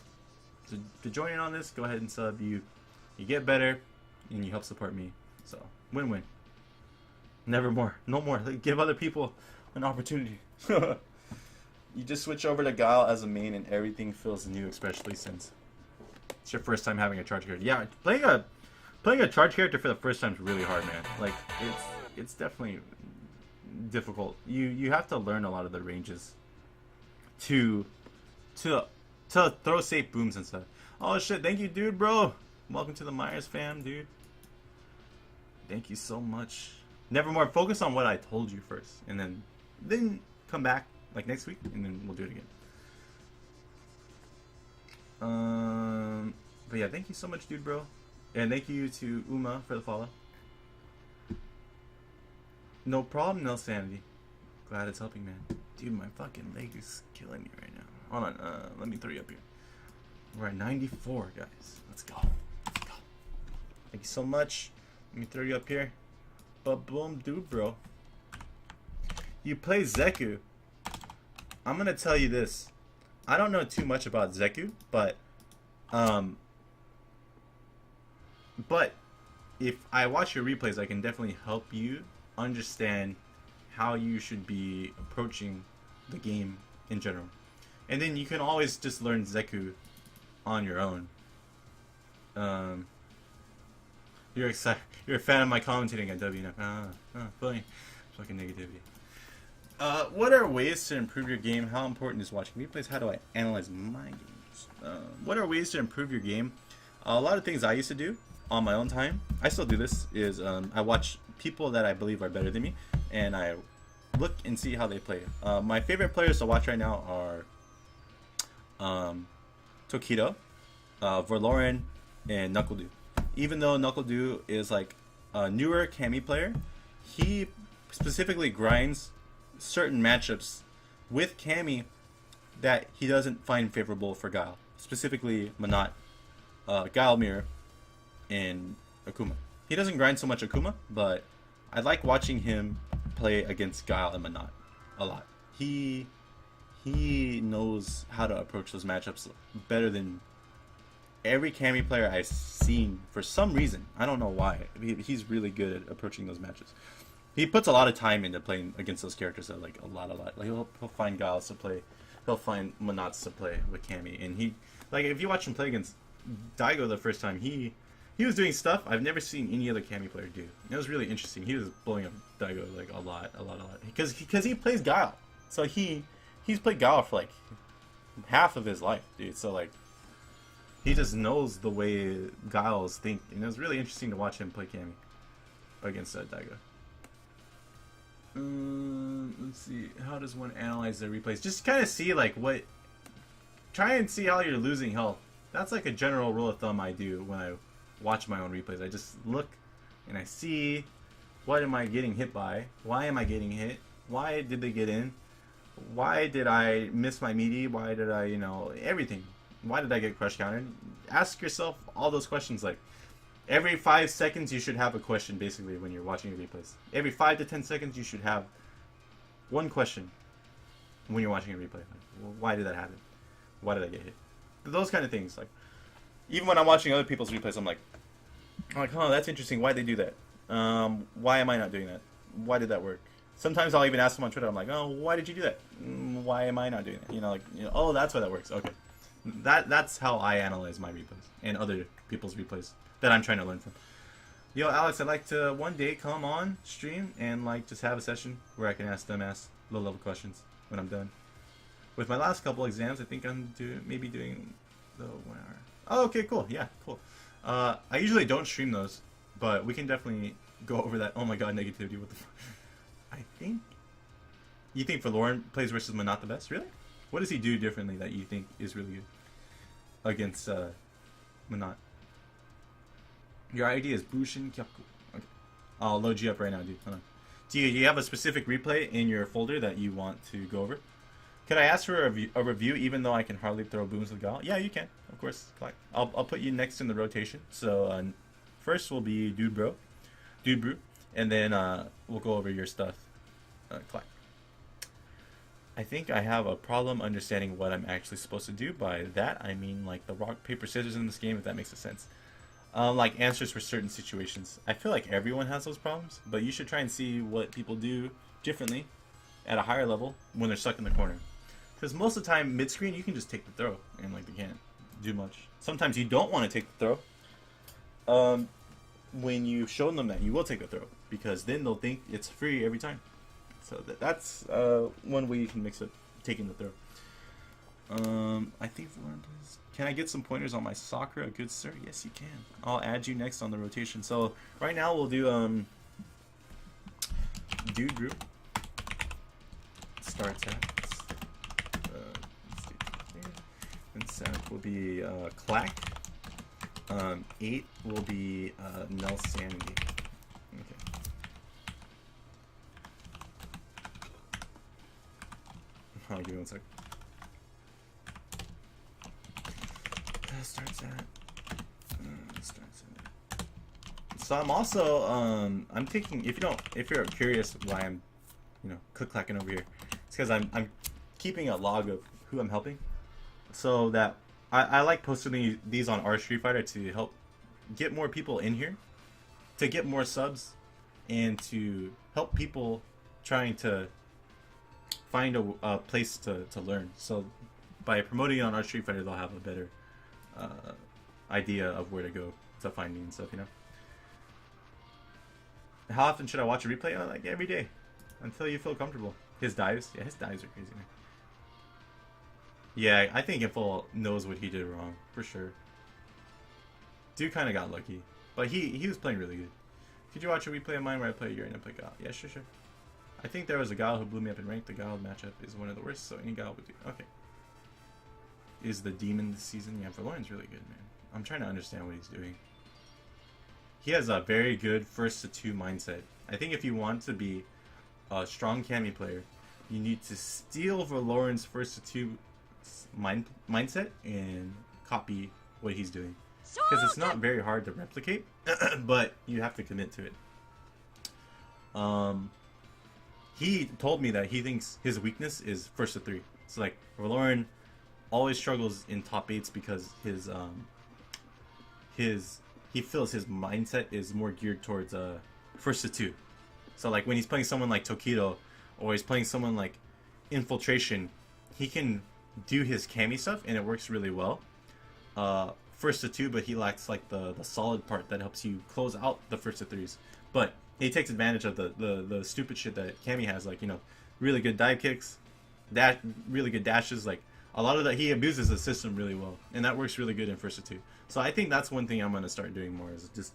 to join in on this, go ahead and sub. You get better and you help support me. So win-win. Never more. No more. Give other people an opportunity. You just switch over to Guile as a main and everything feels new, especially since it's your first time having a charge character. Yeah, playing a charge character for the first time is really hard, man. Like it's definitely difficult. You have to learn a lot of the ranges to throw safe booms and stuff. Oh shit, thank you, dude, bro. Welcome to the Myers fam, dude. Thank you so much. Nevermore, focus on what I told you first, and then come back like next week, and then we'll do it again. But yeah, thank you so much, dude, bro. And thank you to Uma for the follow. No problem, no sanity. Glad it's helping, man. Dude, my fucking leg is killing me right now. Hold on, let me throw you up here. We're at 94, guys. Let's go. Let's go. Thank you so much. Let me throw you up here. But boom, dude, bro. You play Zeku. I'm gonna tell you this. I don't know too much about Zeku, but if I watch your replays, I can definitely help you understand how you should be approaching the game in general. And then you can always just learn Zeku on your own. You're excited. You're a fan of my commentating at W now. Funny. Fucking negativity. What are ways to improve your game? How important is watching replays? How do I analyze my games? What are ways to improve your game? A lot of things I used to do on my own time, I still do this, is I watch people that I believe are better than me, and I look and see how they play. My favorite players to watch right now are Tokido, Verloren, and NuckleDu. Even though NuckleDu is like a newer Cammy player, he specifically grinds certain matchups with Cammy that he doesn't find favorable for Guile. Specifically, Manat, Guile Mirror, and Akuma. He doesn't grind so much Akuma, but I like watching him play against Guile and Manat a lot. He knows how to approach those matchups better than every Cammy player I've seen for some reason. I don't know why. He's really good at approaching those matches. He puts a lot of time into playing against those characters, so like a lot. Like he'll find Guiles to play, he'll find Manats to play with Cammy, and he, like, if you watch him play against Daigo the first time, he was doing stuff I've never seen any other Cammy player do. It was really interesting. He was blowing up Daigo like a lot, because he plays Guile, so he's played Guile for like half of his life, dude. So like, he just knows the way Guiles think, and it was really interesting to watch him play Cammy against Daigo. Let's see. How does one analyze their replays? Just kind of see like what. Try and see how you're losing health. That's like a general rule of thumb I do when I watch my own replays. I just look and I see what am I getting hit by? Why am I getting hit? Why did they get in? Why did I miss my meaty? Why did I, everything? Why did I get crush countered? Ask yourself all those questions. Like, every 5 seconds you should have a question, basically, when you're watching your replays. Every 5 to 10 seconds you should have one question when you're watching a replay. Like, well, why did that happen? Why did I get hit? Those kind of things. Like, even when I'm watching other people's replays, I'm like, oh, that's interesting. Why'd they do that? Why am I not doing that? Why did that work? Sometimes I'll even ask them on Twitter. I'm like, oh, why did you do that? Why am I not doing that? Oh, that's why that works. Okay. That's how I analyze my replays and other people's replays that I'm trying to learn from. Yo, Alex, I'd like to one day come on stream and like just have a session where I can ask low level questions when I'm done. With my last couple exams, I think I'm maybe doing the 1 hour. Oh, okay, cool. Yeah, cool. I usually don't stream those, but we can definitely go over that. Oh my god, negativity, what the fuck? You think Verloren plays versus Manat the best? Really? What does he do differently that you think is really good against Manat? Your ID is Bushin Kyaku. Okay. I'll load you up right now, dude. Hold on. Do you have a specific replay in your folder that you want to go over? Could I ask for a review even though I can hardly throw booms with Guile? Yeah, you can, of course. Clack. I'll put you next in the rotation. So first will be Dudebru, and then we'll go over your stuff. Clack. I think I have a problem understanding what I'm actually supposed to do. By that, I mean like the rock, paper, scissors in this game, if that makes sense. Like answers for certain situations. I feel like everyone has those problems, but you should try and see what people do differently at a higher level when they're stuck in the corner. Because most of the time, mid-screen, you can just take the throw, and like they can't do much. Sometimes you don't want to take the throw. When you've shown them that you will take the throw, because then they'll think it's free every time. So that's one way you can mix up taking the throw. I think can I get some pointers on my soccer? A good sir? Yes, you can. I'll add you next on the rotation. So right now we'll do Dudebru. Starts at. And 7th will be Clack. 8 will be Nelson. Okay. Hold on, give me 1 sec. So I'm also I'm taking, if you're curious why I'm click-clacking over here, it's because I'm keeping a log of who I'm helping, so that I like posting these on our Street Fighter to help get more people in here, to get more subs, and to help people trying to find a place to learn. So by promoting it on our Street Fighter, they'll have a better idea of where to go to find me and stuff, How often should I watch a replay? Like every day, until you feel comfortable. His dives, yeah, his dives are crazy, man. Yeah, I think Info knows what he did wrong, for sure. Dude kind of got lucky, but he was playing really good. Could you watch a replay of mine where I play Urien and play Guile? Yeah, sure. I think there was a Guile who blew me up in rank. The Guile matchup is one of the worst, so any Guile would do. Okay. Is the demon this season? Yeah, Verloren's really good, man. I'm trying to understand what he's doing. He has a very good first to 2 mindset. I think if you want to be a strong Cammy player, you need to steal Verloren's first to 2 mindset and copy what he's doing. Because it's not very hard to replicate, but you have to commit to it. He told me that he thinks his weakness is first to 3. So like Verloren always struggles in top 8s because he feels his mindset is more geared towards first to 2. So like when he's playing someone like Tokido, or he's playing someone like Infiltration, he can do his Cammy stuff and it works really well. First to 2, but he lacks like the solid part that helps you close out the first to 3s. But he takes advantage of the stupid shit that Cammy has, like really good dive kicks, really good dashes. Like a lot of that, he abuses the system really well, and that works really good in first to 2. So I think that's one thing I'm gonna start doing more, is just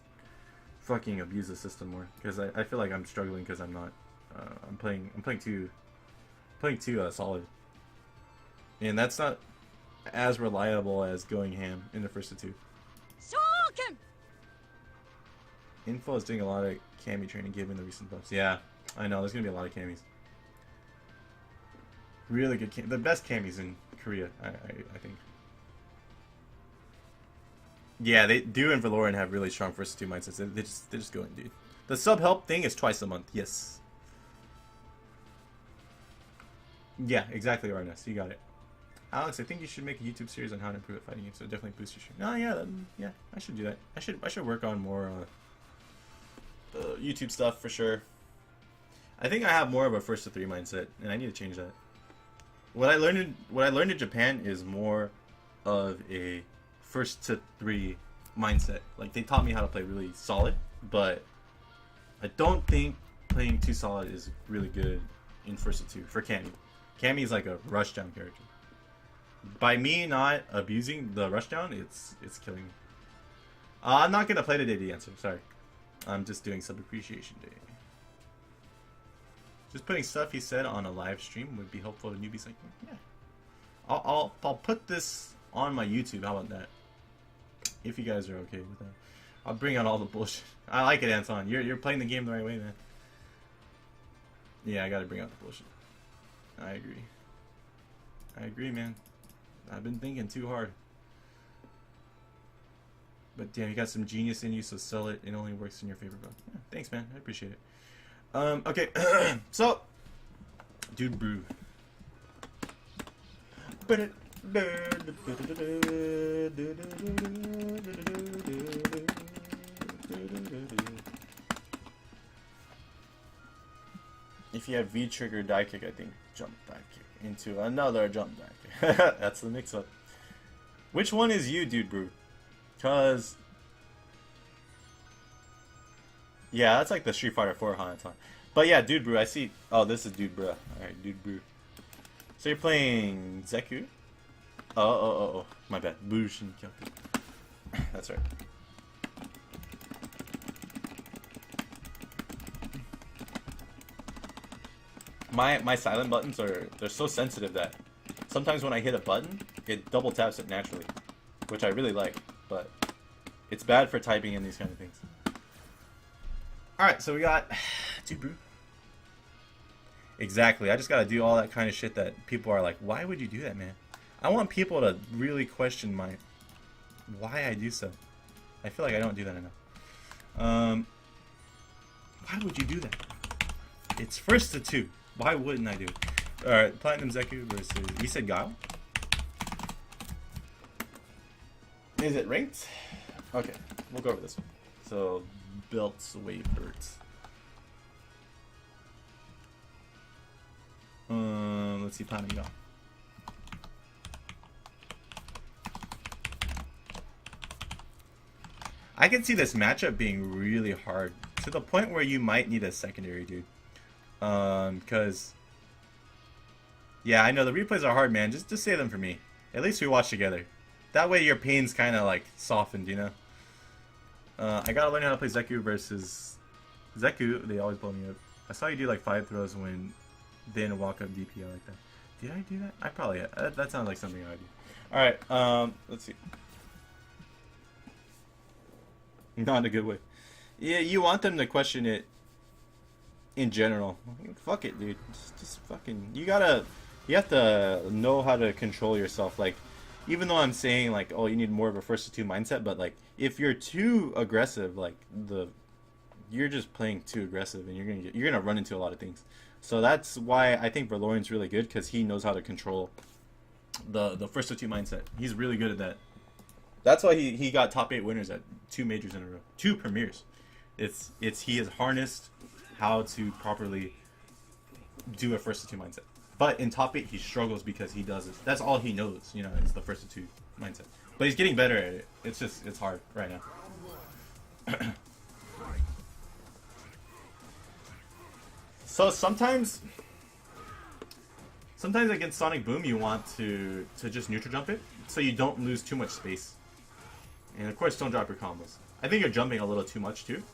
fucking abuse the system more, because I feel like I'm struggling because I'm not I'm playing too solid, and that's not as reliable as going ham in the first to 2. Info is doing a lot of Cammy training given the recent buffs. Yeah, I know, there's gonna be a lot of Cammys. Really good the best Cammys in Korea, I think. Yeah, they do, and Verloren have really strong first to 2 mindsets. They just go in, dude. The sub help thing is twice a month. Yes. Yeah, exactly, Orenust. You got it. Alex, I think you should make a YouTube series on how to improve at fighting games, so definitely boost your stream. No, yeah, I should do that. I should work on more YouTube stuff for sure. I think I have more of a first to 3 mindset, and I need to change that. What I learned in Japan is more of a first to 3 mindset. Like they taught me how to play really solid, but I don't think playing too solid is really good in first to 2 for Cammy. Cammy is like a rushdown character. By me not abusing the rushdown, it's killing me. I'm not gonna play today to answer. Sorry, I'm just doing sub appreciation day. Just putting stuff he said on a live stream would be helpful to newbies like me. Yeah, I'll put this on my YouTube. How about that? If you guys are okay with that, I'll bring out all the bullshit. I like it, Anton. You're playing the game the right way, man. Yeah, I gotta bring out the bullshit. I agree. I agree, man. I've been thinking too hard. But damn, you got some genius in you, so sell it. It only works in your favor, bro. Yeah, thanks, man. I appreciate it. Okay. So, Dudebru. If you have V trigger die kick, I think jump back kick into another jump back kick. That's the mix up. Which one is you, Dudebru? Cause yeah, that's like the Street Fighter 4 Hanatan. But yeah, Dudebru, I see. Oh, this is Dudebru. Alright, Dudebru. So you're playing Zeku? Oh. My bad. Bushin Kyoku. That's right. My silent buttons they're so sensitive that sometimes when I hit a button, it double taps it naturally, which I really like, but it's bad for typing in these kind of things. Alright, so we got Dudebru. Exactly. I just gotta do all that kind of shit that people are like, why would you do that, man? I want people to really question why I do so. I feel like I don't do that enough. Why would you do that? It's first to 2. Why wouldn't I do it? Alright, Platinum Zeku versus... You said Guile? Is it ranked? Okay, we'll go over this one. So, belts, wave birds. Let's see, Platinum Guile. I can see this matchup being really hard to the point where you might need a secondary, dude. Because yeah, I know the replays are hard, man. Just save them for me. At least we watch together. That way your pain's kind of like softened, you know. I gotta learn how to play Zeku versus Zeku. They always blow me up. I saw you do like 5 throws when they didn't walk up DPI like that. Did I do that? I probably that sounds like something I would do. All right, let's see. Not in a good way. Yeah, you want them to question it in general. Fuck it, dude. Just fucking... You have to know how to control yourself. Like, even though I'm saying, like, oh, you need more of a first to 2 mindset, but, like, if you're too aggressive, like, you're just playing too aggressive, and you're gonna run into a lot of things. So that's why I think Verloren's really good, because he knows how to control the first to 2 mindset. He's really good at that. That's why he got top 8 winners at 2 majors in a row, 2 premieres. He has harnessed how to properly do a first to 2 mindset. But in top 8 he struggles because he does it. That's all he knows, you know, is the first to 2 mindset. But he's getting better at it. It's hard right now. So sometimes against Sonic Boom you want to just neutral jump it so you don't lose too much space. And of course, don't drop your combos. I think you're jumping a little too much too.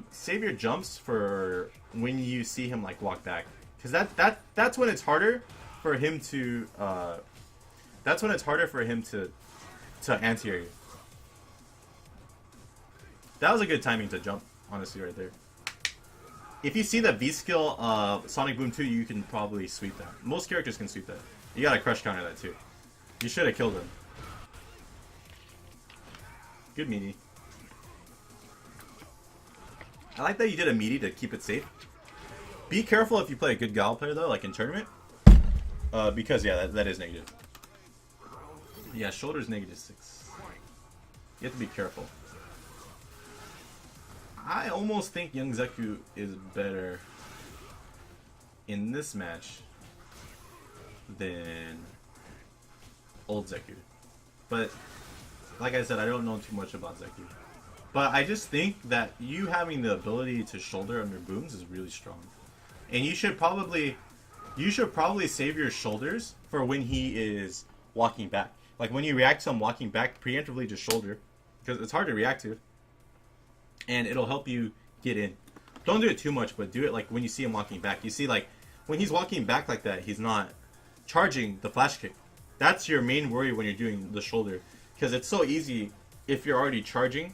Save your jumps for when you see him like walk back, because that's when it's harder for him to. That's when it's harder for him to anti-air you. That was a good timing to jump, honestly, right there. If you see the V skill Sonic Boom 2, you can probably sweep that. Most characters can sweep that. You gotta crush counter that too. You should have killed him. Good meaty. I like that you did a meaty to keep it safe. Be careful if you play a good Guile player though, like in tournament. Because yeah, that is negative. Yeah, shoulder's -6. You have to be careful. I almost think young Zeku is better in this match than old Zeku. But like I said, I don't know too much about Zeku. But I just think that you having the ability to shoulder under booms is really strong. And you should probably save your shoulders for when he is walking back. Like when you react to him walking back, preemptively just shoulder. Because it's hard to react to. And it'll help you get in. Don't do it too much, but do it like when you see him walking back. You see, like, when he's walking back like that, he's not charging the flash kick. That's your main worry when you're doing the shoulder. Because it's so easy if you're already charging,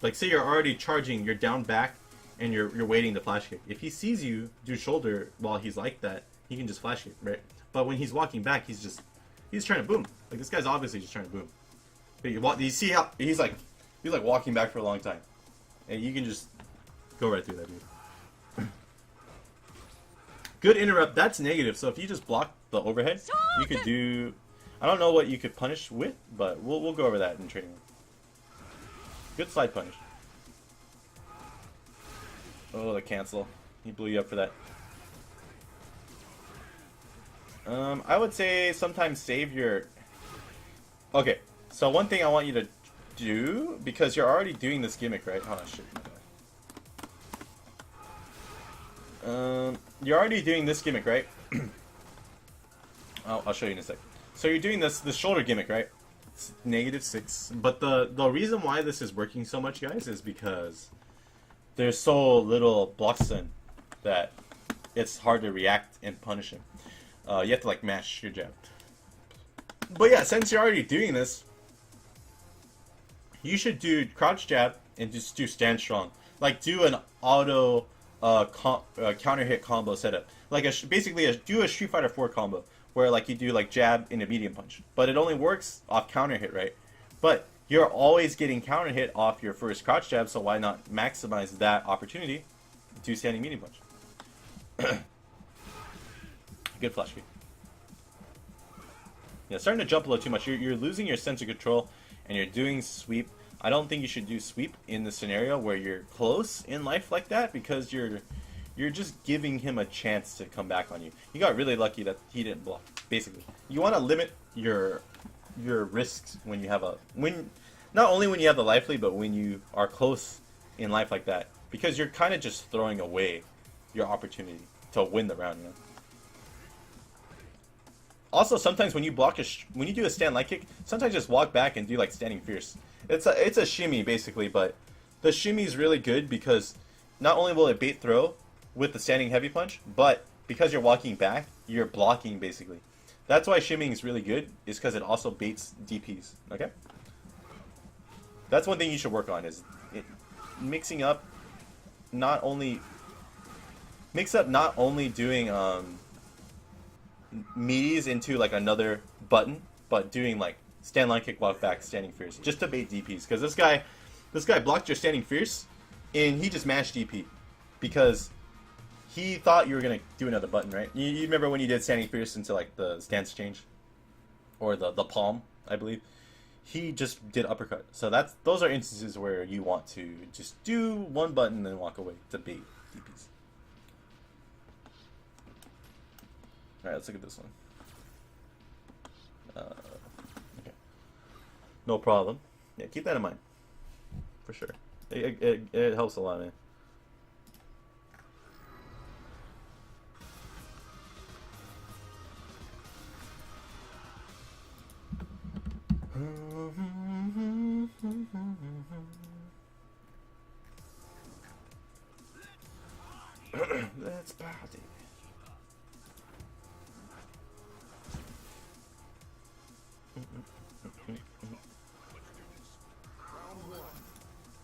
like say you're already charging, you're down back, and you're waiting to flash kick. If he sees you do shoulder while he's like that, he can just flash kick, right? But when he's walking back, he's trying to boom. Like this guy's obviously just trying to boom. But you see how he's like walking back for a long time, and you can just go right through that dude. Good interrupt. That's negative. So if you just block the overhead, you could do. I don't know what you could punish with, but we'll go over that in training. Good slide punish. Oh, the cancel. He blew you up for that. I would say sometimes save your... Okay, so one thing I want you to do, because you're already doing this gimmick, right? Oh, shit. You're already doing this gimmick, right? I'll show you in a sec. So you're doing this shoulder gimmick, right? It's -6. But the reason why this is working so much, guys, is because there's so little block stun that it's hard to react and punish him. You have to like mash your jab. But yeah, since you're already doing this, you should do crouch jab and just do stand strong. Like do an auto counter hit combo setup. Like basically do a Street Fighter 4 combo where like you do like jab and a medium punch. But it only works off counter hit, right? But you're always getting counter hit off your first crouch jab, so why not maximize that opportunity to standing medium punch? Good flash kick. Yeah, starting to jump a little too much. You're losing your sense of control, and you're doing sweep. I don't think you should do sweep in the scenario where you're close in life like that, because you're just giving him a chance to come back on you. You got really lucky that he didn't block. Basically, you want to limit your risks when you have not only when you have the life lead, but when you are close in life like that, because you're kind of just throwing away your opportunity to win the round, you know. Also, sometimes when you when you do a stand light kick, sometimes just walk back and do like standing fierce. It's a shimmy basically, but the shimmy is really good because not only will it bait throw with the standing heavy punch, but because you're walking back, you're blocking basically. That's why shimmying is really good, is because it also baits DPs. Okay. That's one thing you should work on, is mixing up not only doing meaties into like another button, but doing like stand line kick, walk back, standing fierce, just to bait DPs. Because this guy blocked your standing fierce, and he just mashed DP because he thought you were gonna do another button, right? You remember when you did standing fierce into like the stance change, or the palm, I believe. He just did uppercut. So those are instances where you want to just do one button and then walk away to bait DPs. Alright, let's look at this one. Okay. No problem. Yeah, keep that in mind. For sure. It helps a lot, man. Let's party.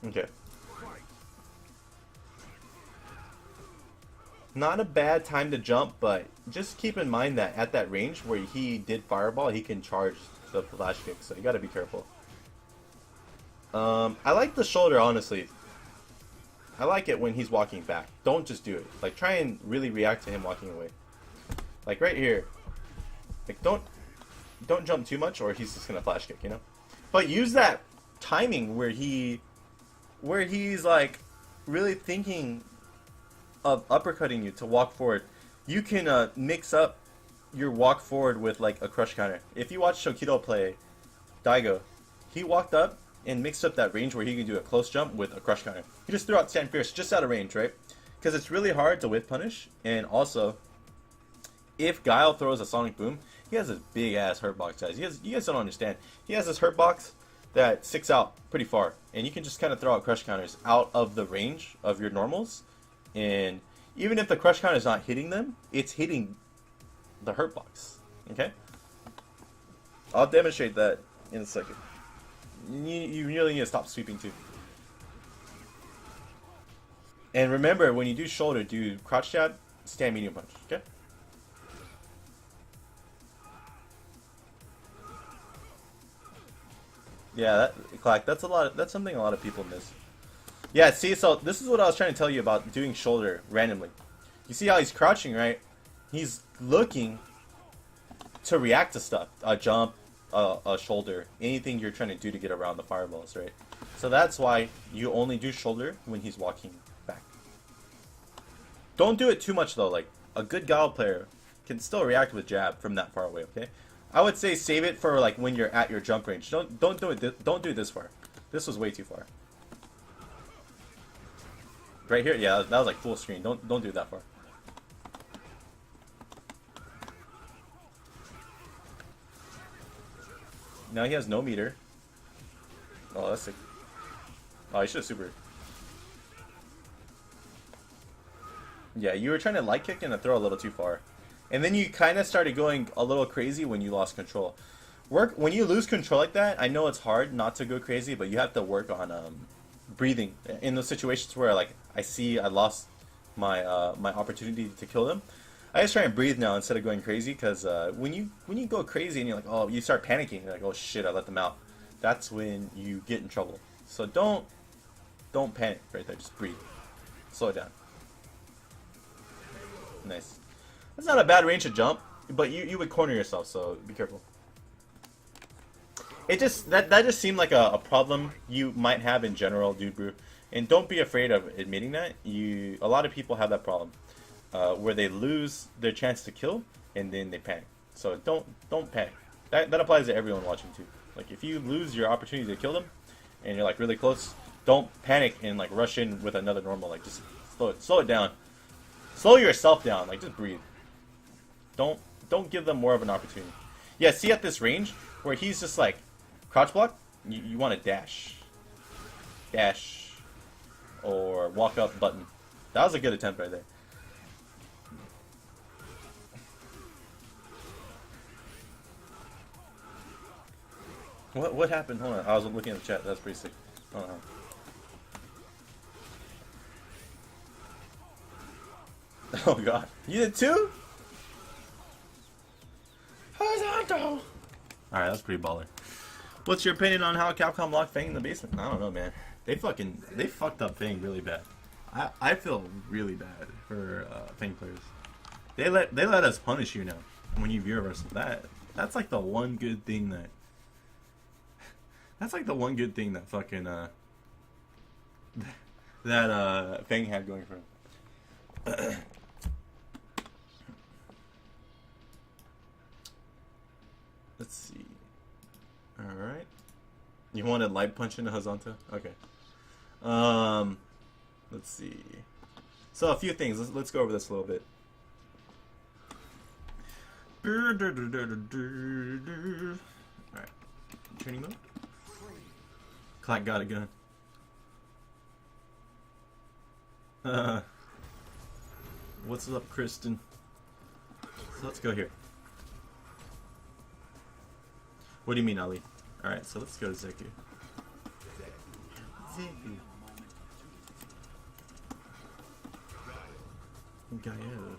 Okay. Not a bad time to jump, but just keep in mind that at that range where he did fireball, he can charge the flash kick, so you gotta be careful. I like the shoulder, honestly. I like it when he's walking back. Don't just do it. Like, try and really react to him walking away. Like right here. Like, don't jump too much, or he's just gonna flash kick, you know? But use that timing where he's like really thinking of uppercutting you to walk forward. You can mix up your walk forward with like a crush counter. If you watch Shokido play Daigo, he walked up and mixed up that range where he could do a close jump with a crush counter. He just threw out stand fierce just out of range, right? Because it's really hard to whip punish, and also if Guile throws a sonic boom, he has this big ass hurtbox, guys. You guys don't understand. He has this hurtbox that sticks out pretty far, and you can just kind of throw out crush counters out of the range of your normals, and even if the crush counter is not hitting them, it's hitting the hurtbox. Okay, I'll demonstrate that in a second. You really need to stop sweeping too. And remember, when you do shoulder, do crouch jab, stand medium punch. Okay. Yeah, Clack, that's something a lot of people miss. Yeah, see, so this is what I was trying to tell you about doing shoulder randomly. You see how he's crouching, right? He's looking to react to stuff. A jump, a shoulder, anything you're trying to do to get around the fireballs, right? So that's why you only do shoulder when he's walking back. Don't do it too much though. Like, a good Guile player can still react with jab from that far away, okay? I would say save it for like when you're at your jump range. Don't do it. Don't do it this far. This was way too far. Right here, yeah, that was like full screen. Don't do it that far. Now he has no meter. Oh, that's sick. Oh, he should have super. Yeah, you were trying to light kick and throw a little too far. And then you kind of started going a little crazy when you lost control. When you lose control like that, I know it's hard not to go crazy, but you have to work on breathing. In those situations where like I lost my my opportunity to kill them, I just try and breathe now instead of going crazy. Because when you go crazy and you're like, oh, you start panicking, you're like, oh shit, I let them out. That's when you get in trouble. So don't panic right there. Just breathe. Slow it down. Nice. That's not a bad range to jump, but you would corner yourself, so be careful. It just that just seemed like a problem you might have in general, Dudebru, and don't be afraid of admitting that. A lot of people have that problem, where they lose their chance to kill and then they panic. So don't panic. That applies to everyone watching too. Like if you lose your opportunity to kill them, and you're like really close, don't panic and like rush in with another normal. Like just slow it down, slow yourself down. Like just breathe. Don't give them more of an opportunity. Yeah, see at this range where he's just like crouch block, you want to dash, or walk up button. That was a good attempt right there. What happened? Hold on, I was looking at the chat. That's pretty sick. Oh god, you did too? Alright, that's pretty baller. What's your opinion on how Capcom locked Fang in the basement? I don't know, man. They fucked up Fang really bad. I feel really bad for Fang players. They let us punish you now when you view reversal. That's like the one good thing that. That's like the one good thing that fucking that Fang had going for him. Let's see. Alright. You wanted light punch into Hazanta? Okay. Let's see. So a few things. Let's go over this a little bit. Alright. Training mode. Clack got a gun. What's up, Kristen? So let's go here. What do you mean, Ali? Alright, so let's go to Zeku. Zeku. Gaio.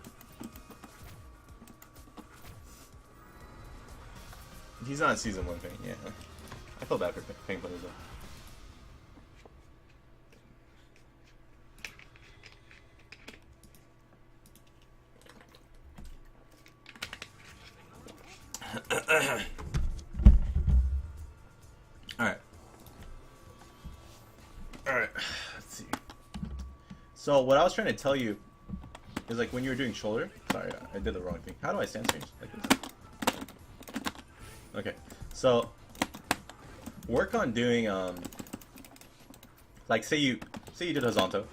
He's not season 1 thing, yeah. I feel bad for Fang players though. Alright, let's see. So what I was trying to tell you is like when you were doing shoulder. Sorry, I did the wrong thing. How do I stand strange like this? Okay, so work on doing like say you did Hazanto.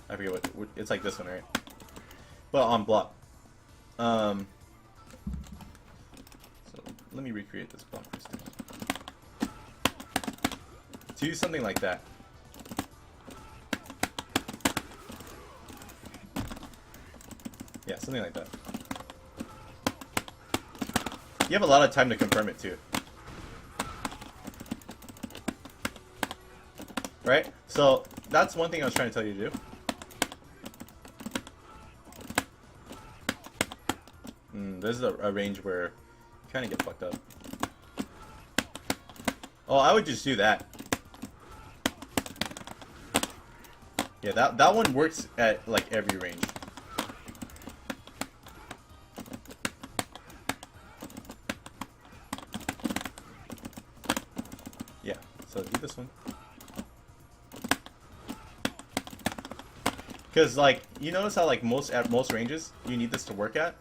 I forget what it's like this one, right? But on block. So let me recreate this block first. Do something like that. Yeah, something like that. You have a lot of time to confirm it too. right? So that's one thing I was trying to tell you to do. There's a range where you kind of get fucked up. Oh, I would just do that. Yeah, that one works at like every range. Yeah, so do this one. Because like you notice how like at most ranges you need this to work at.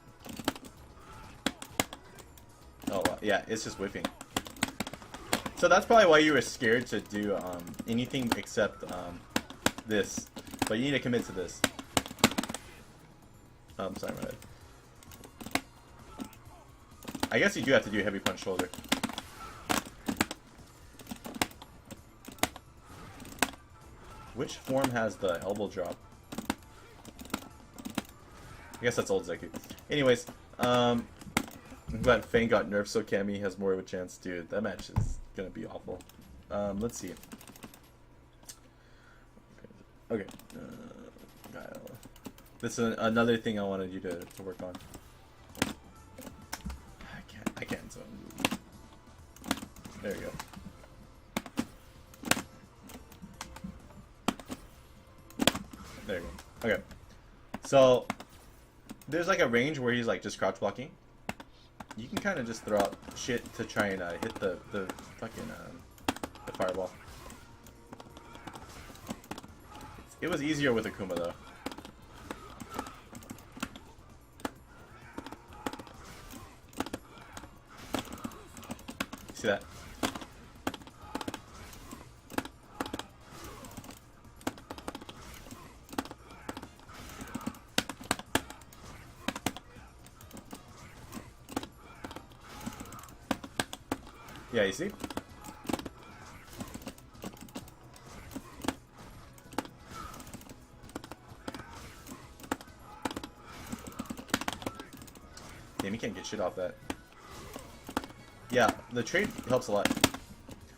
Oh yeah, it's just whiffing. So that's probably why you were scared to do anything except this. But you need to commit to this. Sorry, my bad. I guess you do have to do heavy punch shoulder. Which form has the elbow drop? I guess that's old Zeku. Anyways, I'm glad Fang got nerfed so Cammy has more of a chance. Dude, that match is gonna be awful. Let's see. Okay. Guile. This is another thing I wanted you to work on. I can't zone. There we go. There we go. Okay. So there's like a range where he's like just crouch blocking. You can kind of just throw out shit to try and hit the fucking the fireball. It was easier with Akuma though. See that? Yeah, you see? Damn, you can't get shit off that. Yeah, the trade helps a lot.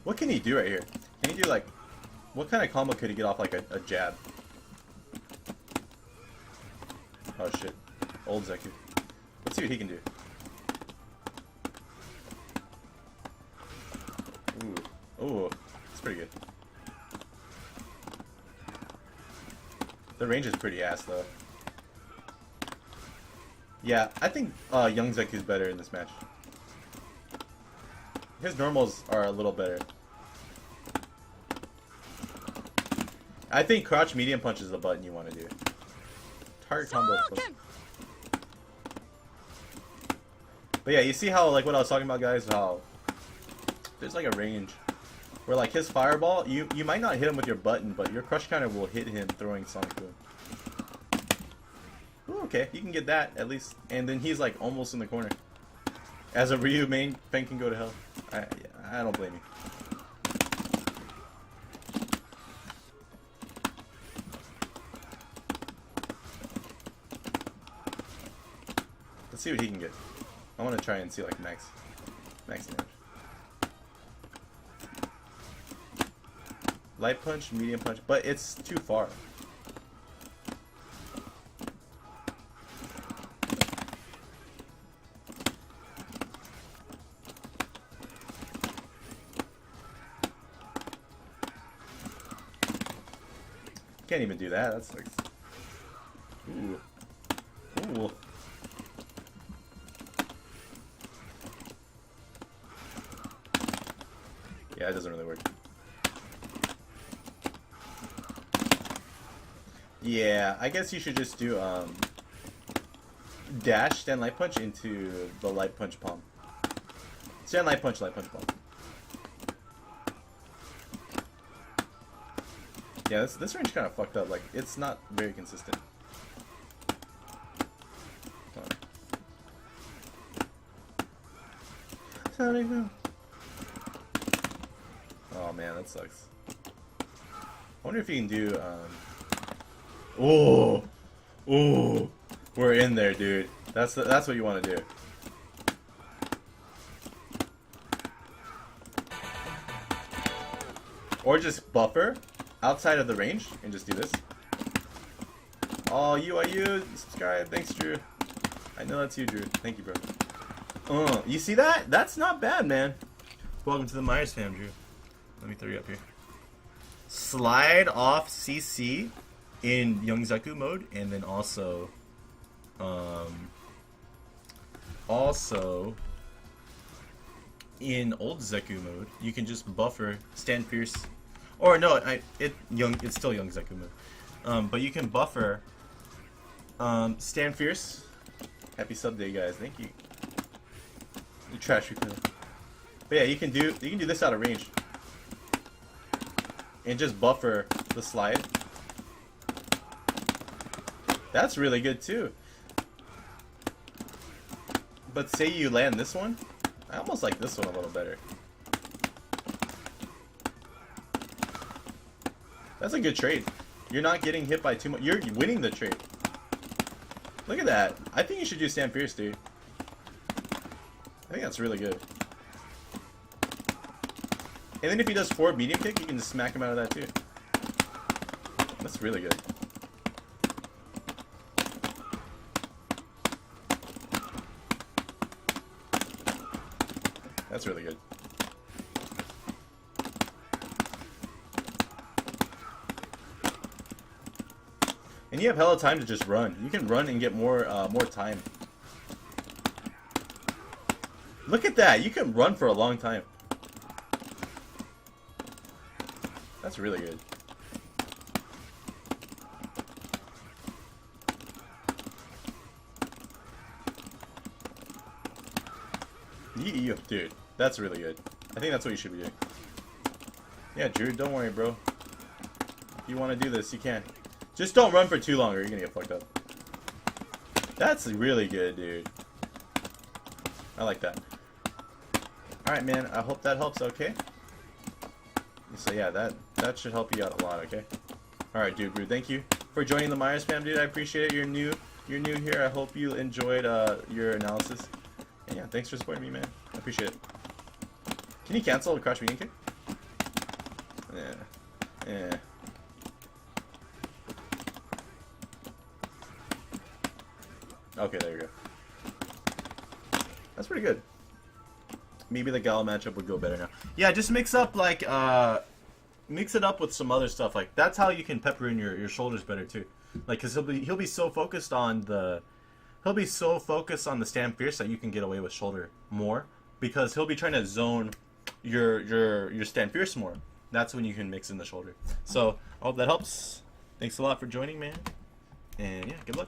What can he do right here? Can he do like... What kind of combo could he get off like a jab? Oh shit. Old Zeku. Let's see what he can do. Ooh. Ooh. It's pretty good. The range is pretty ass though. Yeah, I think young Zeku is better in this match. His normals are a little better. I think crouch medium punch is the button you want to do. Target combo. But yeah, you see how like what I was talking about, guys? How there's like a range where like his fireball, you might not hit him with your button, but your crush counter will hit him throwing Sonic Boom. Ooh, okay, you can get that at least, and then he's like almost in the corner. As a Ryu main, Fang can go to hell. I don't blame you. Let's see what he can get. I want to try and see like max damage. Light punch, medium punch, but it's too far. Can't even do that. That's like, ooh, ooh. Yeah, it doesn't really work. Yeah, I guess you should just do dash, stand light punch into the light punch palm. Stand light punch palm. Yeah, this range kind of fucked up. Like, it's not very consistent. Come on. Oh man, that sucks. I wonder if you can do oh, oh, we're in there, dude. That's what you want to do. Or just buffer outside of the range and just do this. Oh, you subscribe. Thanks, Drew. I know that's you, Drew. Thank you, bro. You see that? That's not bad, man. Welcome to the Myers fam, Drew. Let me throw you up here. Slide off CC in young Zeku mode, and then also in old Zeku mode, you can just buffer stand fierce, or no, it's still young Zeku mode, but you can buffer stand fierce. Happy sub day, guys. Thank you. You trash refill. But yeah, you can do this out of range, and just buffer the slide. That's really good too. But say you land this one, I almost like this one a little better. That's a good trade. You're not getting hit by too much. You're winning the trade. Look at that. I think you should do stand fierce, dude. I think that's really good. And then if he does forward medium kick, you can just smack him out of that too. That's really good. That's really good. And you have hella time to just run. You can run and get more time. Look at that. You can run for a long time. That's really good. Dude, that's really good. I think that's what you should be doing. Yeah, Drew, don't worry, bro. If you want to do this, you can. Just don't run for too long or you're going to get fucked up. That's really good, dude. I like that. Alright, man. I hope that helps, okay? So, yeah, that should help you out a lot, okay? Alright, Dudebru, thank you for joining the Myers fam, dude. I appreciate it. You're new here. I hope you enjoyed your analysis. And yeah, thanks for supporting me, man. I appreciate it. Can you cancel a crouch medium kick? Yeah. Okay, there you go. That's pretty good. Maybe the Guile matchup would go better now. Yeah, just mix up like mix it up with some other stuff. Like that's how you can pepper in your shoulders better too. Like because he'll be so focused on the stand fierce that you can get away with shoulder more because he'll be trying to zone your stand fierce more. That's when you can mix in the shoulder. So I hope that helps. Thanks a lot for joining, man. And yeah, good luck.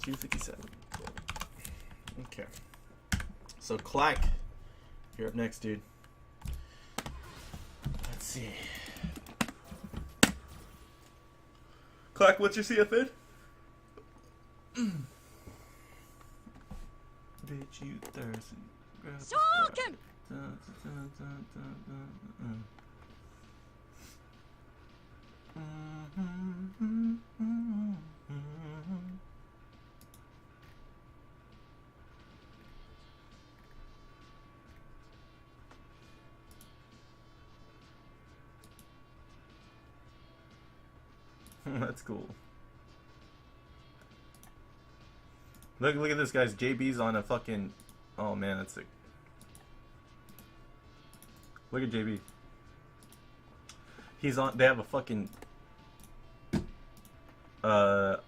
257. Okay. So Clack, you're up next, dude. Let's see. Clack, what's your CFN? Bitch, you thirsty. Soak him! That's cool. Look at this, guys. JB's on a fucking... Oh, man, that's sick. Look at JB. He's on... They have a fucking... what's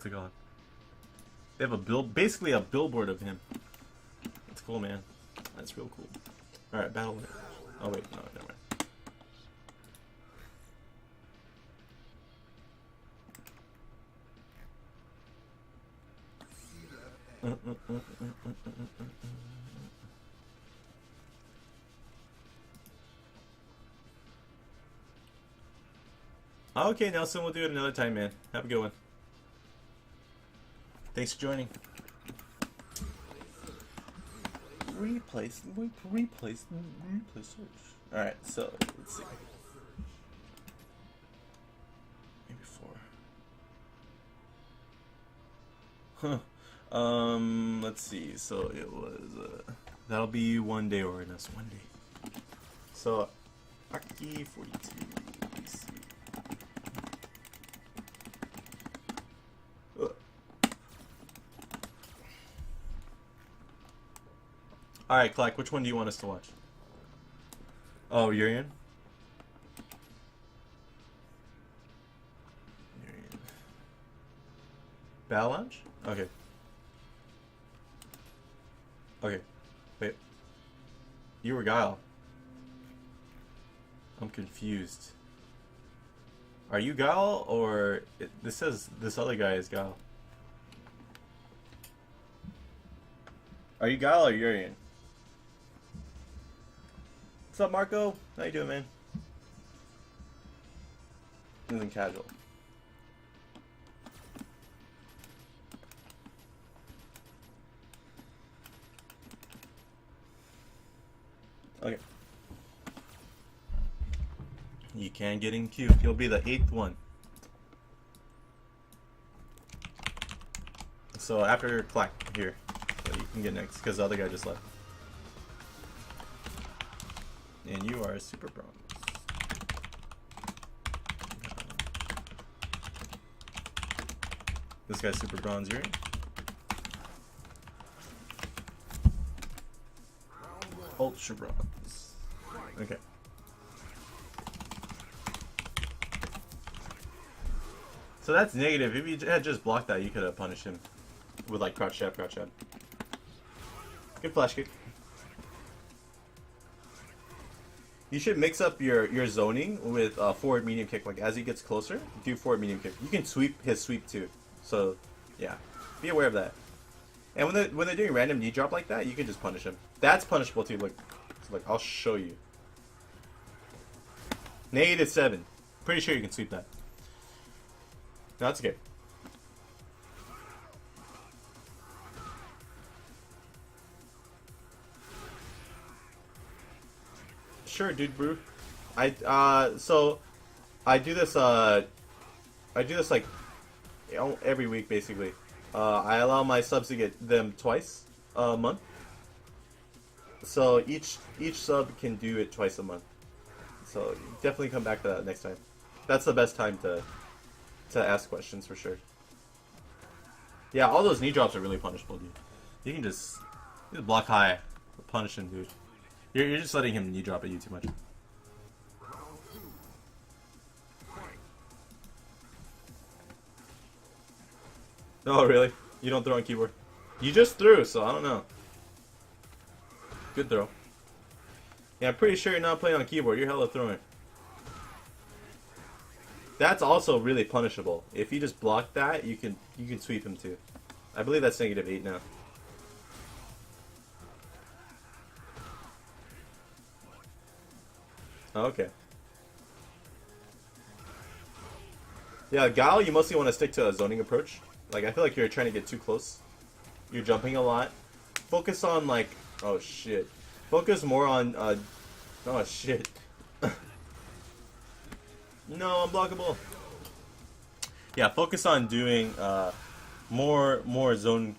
it called? They have a basically a billboard of him. That's cool, man. That's real cool. Alright, battle it. Oh, wait. No, never mind. Okay, Nelson, we'll do it another time, man. Have a good one. Thanks for joining. Replace search. Alright, so let's see. Maybe 4. Huh. Let's see. So it was that'll be one day Orenust, one day. So Aki 42. BC. Alright, Clack, which one do you want us to watch? Oh, Urien? Urien. Battle Lounge? Okay. Okay. Wait. You were Guile. I'm confused. Are you Guile, or... this says this other guy is Guile. Are you Guile or Urien? What's up, Marco? How you doing, man? Nothing casual. Okay. You can get in queue. You'll be the 8th one. So after Clack here, so you can get next because the other guy just left. And you are a super bronze. This guy's super bronze Juri. Ultra bronze. Okay. So that's negative. If you had just blocked that, you could have punished him with like crouch jab, crouch jab. Good flash kick. You should mix up your zoning with forward medium kick. Like as he gets closer, do forward medium kick. You can sweep his sweep too. So yeah, be aware of that. And when they're doing random knee drop like that, you can just punish him. That's punishable too. Look, so like I'll show you. -7. Pretty sure you can sweep that. No, that's okay. Sure, Dudebru. So I do this like every week basically. I allow my subs to get them twice a month. So each sub can do it twice a month. So definitely come back to that next time. That's the best time to ask questions for sure. Yeah, all those knee drops are really punishable, dude. You can just block high, punish him, dude. You're just letting him knee drop at you too much. Oh, really? You don't throw on keyboard? You just threw, so I don't know. Good throw. Yeah, I'm pretty sure you're not playing on keyboard. You're hella throwing. That's also really punishable. If you just block that, you can sweep him too. I believe that's -8 now. Okay. Yeah, Guile, you mostly want to stick to a zoning approach. Like, I feel like you're trying to get too close. You're jumping a lot. Focus on, like... Oh, shit. Focus more on, Oh, shit. No, unblockable. Yeah, focus on doing, more zone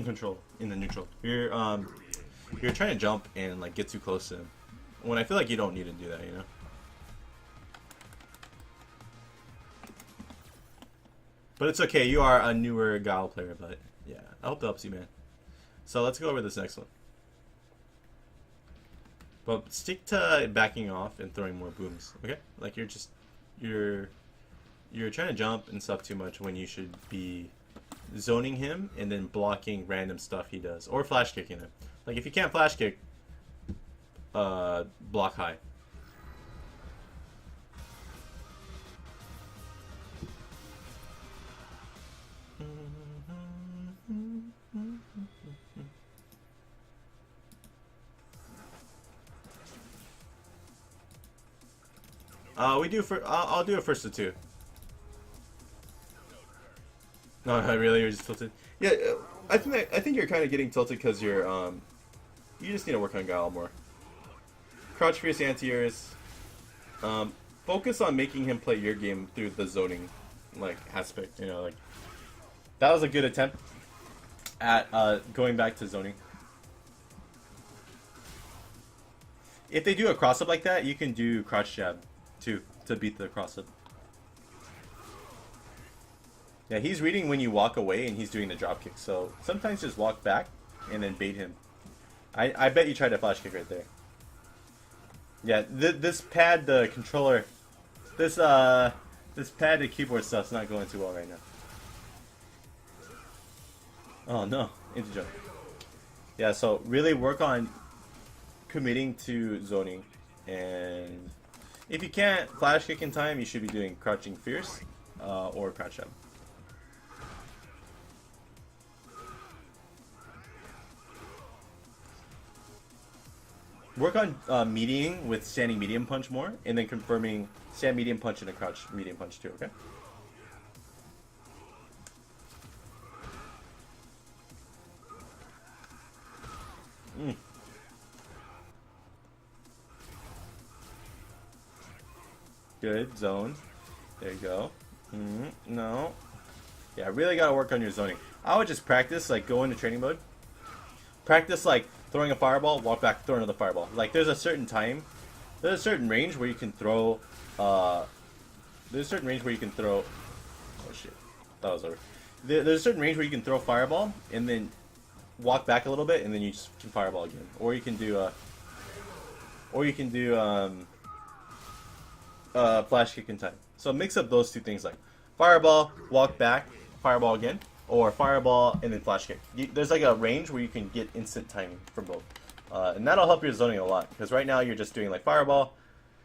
control in the neutral. You're trying to jump and, like, get too close to him. When I feel like you don't need to do that, you know? But it's okay, you are a newer Guile player, but yeah, I hope that helps you, man. So let's go over this next one. But stick to backing off and throwing more booms, okay? Like you're trying to jump and stuff too much when you should be zoning him and then blocking random stuff he does. Or flash kicking him. Like if you can't flash kick, block high. I'll do it first to 2. No, really, you're just tilted. Yeah, I think you're kind of getting tilted because you're you just need to work on Guile more. Crouch fierce anti-airs. Focus on making him play your game through the zoning, like aspect. You know, like that was a good attempt at going back to zoning. if they do a cross up like that, you can do crouch jab too to beat the cross up. Yeah, he's reading when you walk away and he's doing the drop kick. So sometimes just walk back and then bait him. I bet you tried a flash kick right there. Yeah, this pad, the controller, this pad, the keyboard stuff's not going too well right now. Oh no, into jump. Yeah, so really work on committing to zoning, and if you can't flash kick in time, you should be doing crouching fierce or crouch jab. Work on mediating with standing medium punch more, and then confirming stand medium punch and a crouch medium punch too, okay? Good, zone. There you go. No. Yeah, really gotta work on your zoning. I would just practice, like, go into training mode. Practice, like, throwing a fireball, walk back, throw another fireball. Like, there's a certain time, there's a certain range where you can throw, oh shit, that was over. There's a certain range where you can throw fireball, and then walk back a little bit, and then you just can fireball again. Or you can do, flash kick in time. So mix up those two things, like fireball, walk back, fireball again, or fireball and then flash kick. There's like a range where you can get instant timing from both, and that'll help your zoning a lot. Because right now you're just doing like fireball,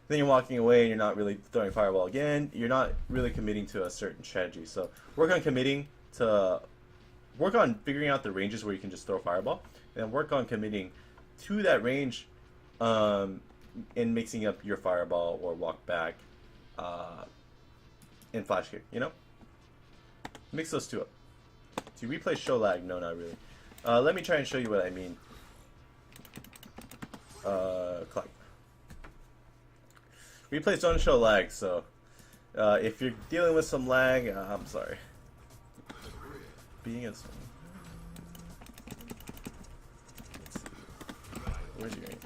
then you're walking away and you're not really throwing fireball again. You're not really committing to a certain strategy. So work on figuring out the ranges where you can just throw fireball, and work on committing to that range, and mixing up your fireball or walk back, and flash kick. You know, mix those two up. Do you replay show lag? No, not really. Let me try and show you what I mean. Clack. Replays don't show lag, so if you're dealing with some lag, I'm sorry. Being a where's your aim?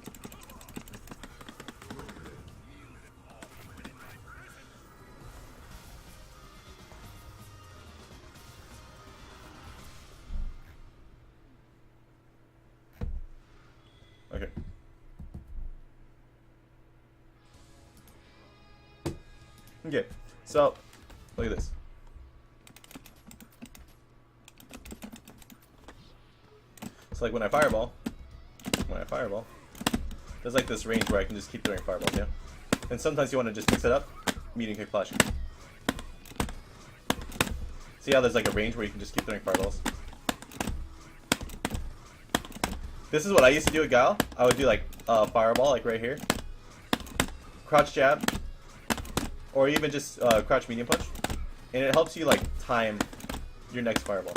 Okay. Okay, so look at this. It's like when I fireball, there's like this range where I can just keep throwing fireballs, yeah? And sometimes you want to just mix it up, medium kick, flash. See how there's like a range where you can just keep throwing fireballs? This is what I used to do with Guile. I would do like fireball, like right here, crouch jab, or even just crouch medium punch, and it helps you like time your next fireball.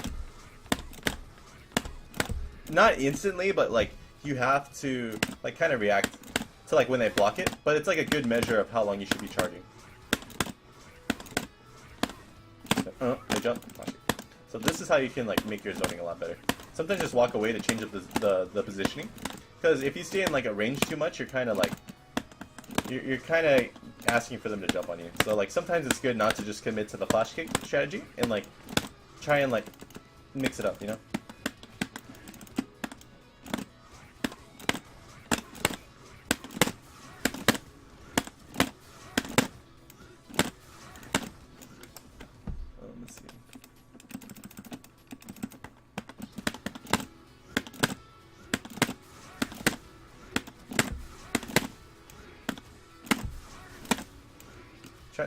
Not instantly, but like you have to like kind of react to like when they block it, but it's like a good measure of how long you should be charging. They jump. So this is how you can like make your zoning a lot better. Sometimes just walk away to change up the positioning, because if you stay in like a range too much, you're kind of like you're kind of asking for them to jump on you. So like sometimes it's good not to just commit to the flash kick strategy and like try and like mix it up, you know? Let's see.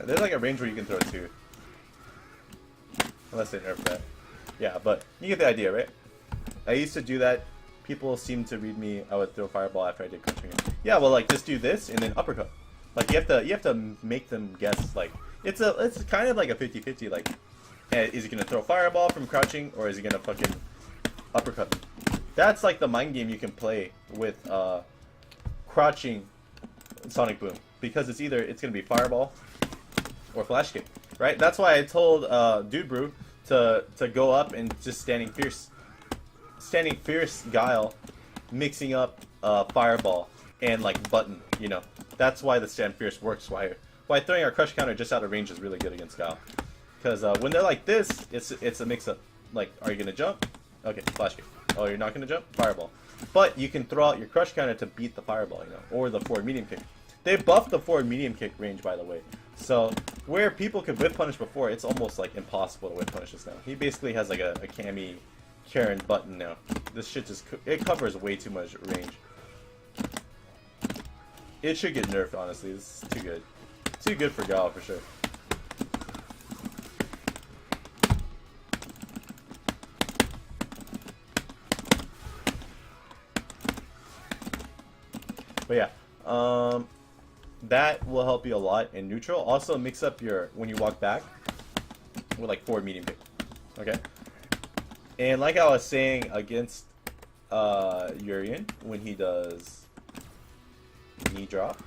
There's like a range where you can throw it too. Unless they nerf that. Yeah, but you get the idea, right? I used to do that. People seemed to read me. I would throw fireball after I did country. Yeah, well, like just do this and then uppercut. Like you have to make them guess. Like it's kind of like a 50-50. Like, is he gonna throw fireball from crouching or is he gonna fucking uppercut? That's like the mind game you can play with crouching Sonic Boom, because it's gonna be fireball or flash kick, right? That's why I told Dudebru to go up and just standing fierce Guile, mixing up fireball and like button. You know, that's why the Stand Fierce works. Why throwing our crush counter just out of range is really good against Guile. Because when they're like this, it's a mix up. Like, are you gonna jump? Okay, flash kick. Oh, you're not gonna jump? Fireball. But you can throw out your crush counter to beat the fireball, you know, or the forward medium kick. They buffed the forward medium kick range, by the way. So where people could whip punish before, it's almost like impossible to whip punish this now. He basically has like a Cammy Karen button now. This shit just it covers way too much range. It should get nerfed, honestly. This is too good. Too good for Guile for sure. But yeah, that will help you a lot in neutral. Also, mix up your when you walk back with like forward medium kick. Okay, and like I was saying against Urien when he does knee drop,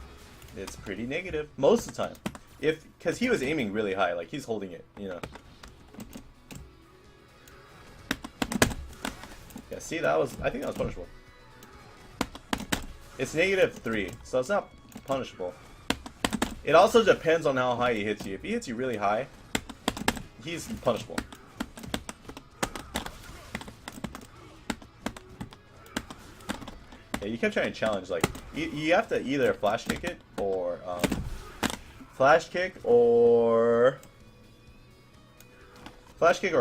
it's pretty negative most of the time. Because he was aiming really high, like he's holding it, you know. Yeah, see, I think that was punishable. It's -3, so it's not punishable. It also depends on how high he hits you. If he hits you really high, he's punishable. Yeah, you kept trying to challenge, like, you have to either flash kick it or, flash kick or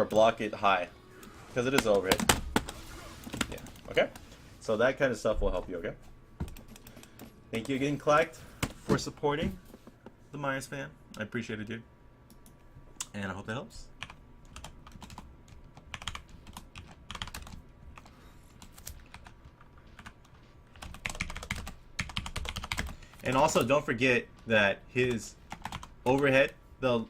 block it high. Because it is overhead. Yeah, okay? So that kind of stuff will help you, okay? Thank you again, Clack, for supporting the Myers fan. I appreciate it, dude. And I hope that helps. And also, don't forget that his overhead, the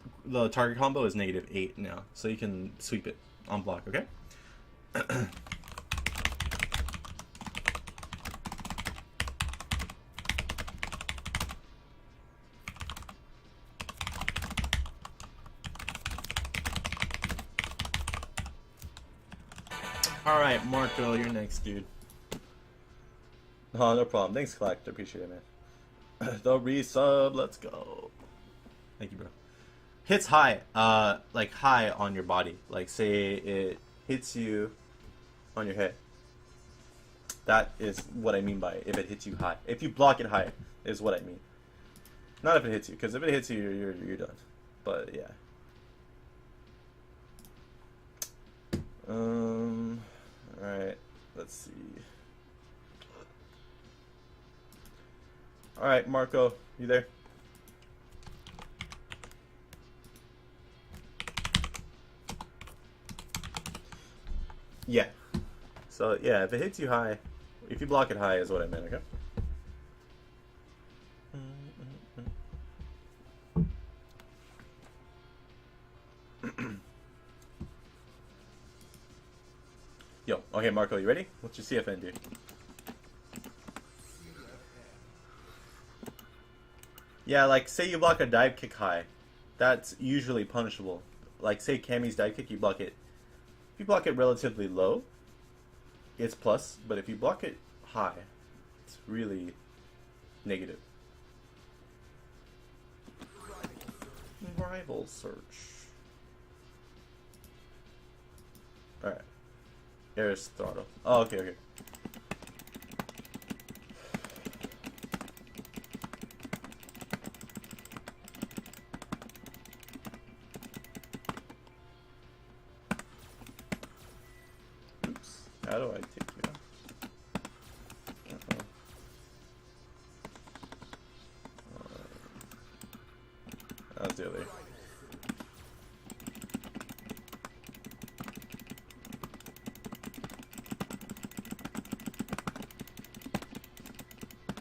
target combo is -8 now. So you can sweep it on block, okay? Alright, Marco, you're next, dude. Oh, no problem. Thanks, Clack. I appreciate it, man. The resub, let's go. Thank you, bro. Hits high, like high on your body. Like, say it hits you on your head. That is what I mean by if it hits you high. If you block it high, is what I mean. Not if it hits you, because if it hits you, you're done. But yeah. Alright, let's see. Alright, Marco, you there? Yeah. So, yeah, if it hits you high, if you block it high is what I meant, okay? Yo, okay, Marco, you ready? What's your CFN, dude? Yeah, like, say you block a dive kick high. That's usually punishable. Like, say Cammy's dive kick, you block it. If you block it relatively low, it's plus. But if you block it high, it's really negative. Rival search. Alright. Air's throttle. Oh, okay, okay. Oops. How do I take you out? That was the other.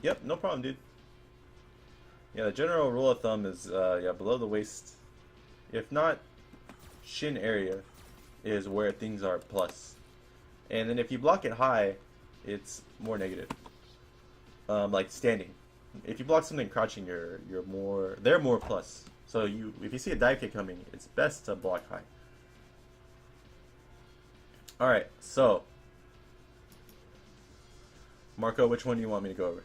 Yep, no problem, dude. Yeah, the general rule of thumb is, yeah, below the waist, if not shin area, is where things are plus. And then if you block it high, it's more negative. Like standing. If you block something crouching, they're more plus. So if you see a dive kick coming, it's best to block high. Alright, so Marco, which one do you want me to go over?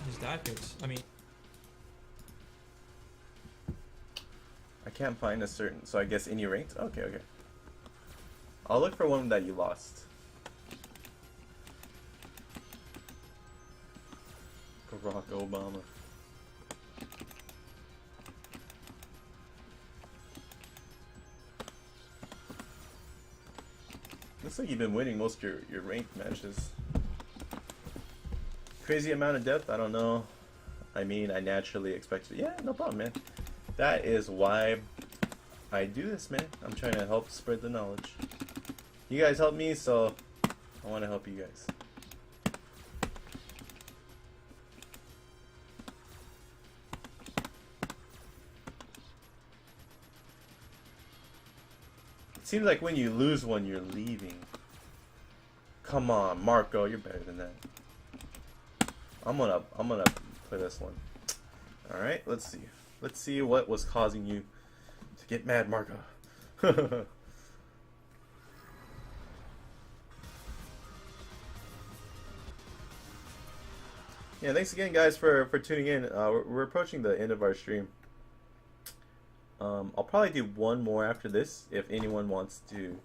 His dad picks. I mean, I can't find a certain, so I guess any ranked? Okay, okay. I'll look for one that you lost. Barack Obama. Looks like you've been winning most of your ranked matches. Crazy amount of depth? I don't know. I mean, I naturally expected. Yeah, no problem, man. That is why I do this, man. I'm trying to help spread the knowledge. You guys help me, so I want to help you guys. It seems like when you lose one, you're leaving. Come on, Marco, you're better than that. I'm gonna play this one. All right, let's see. Let's see what was causing you to get mad, Marco. Yeah, thanks again, guys, for tuning in. We're approaching the end of our stream. I'll probably do one more after this if anyone wants to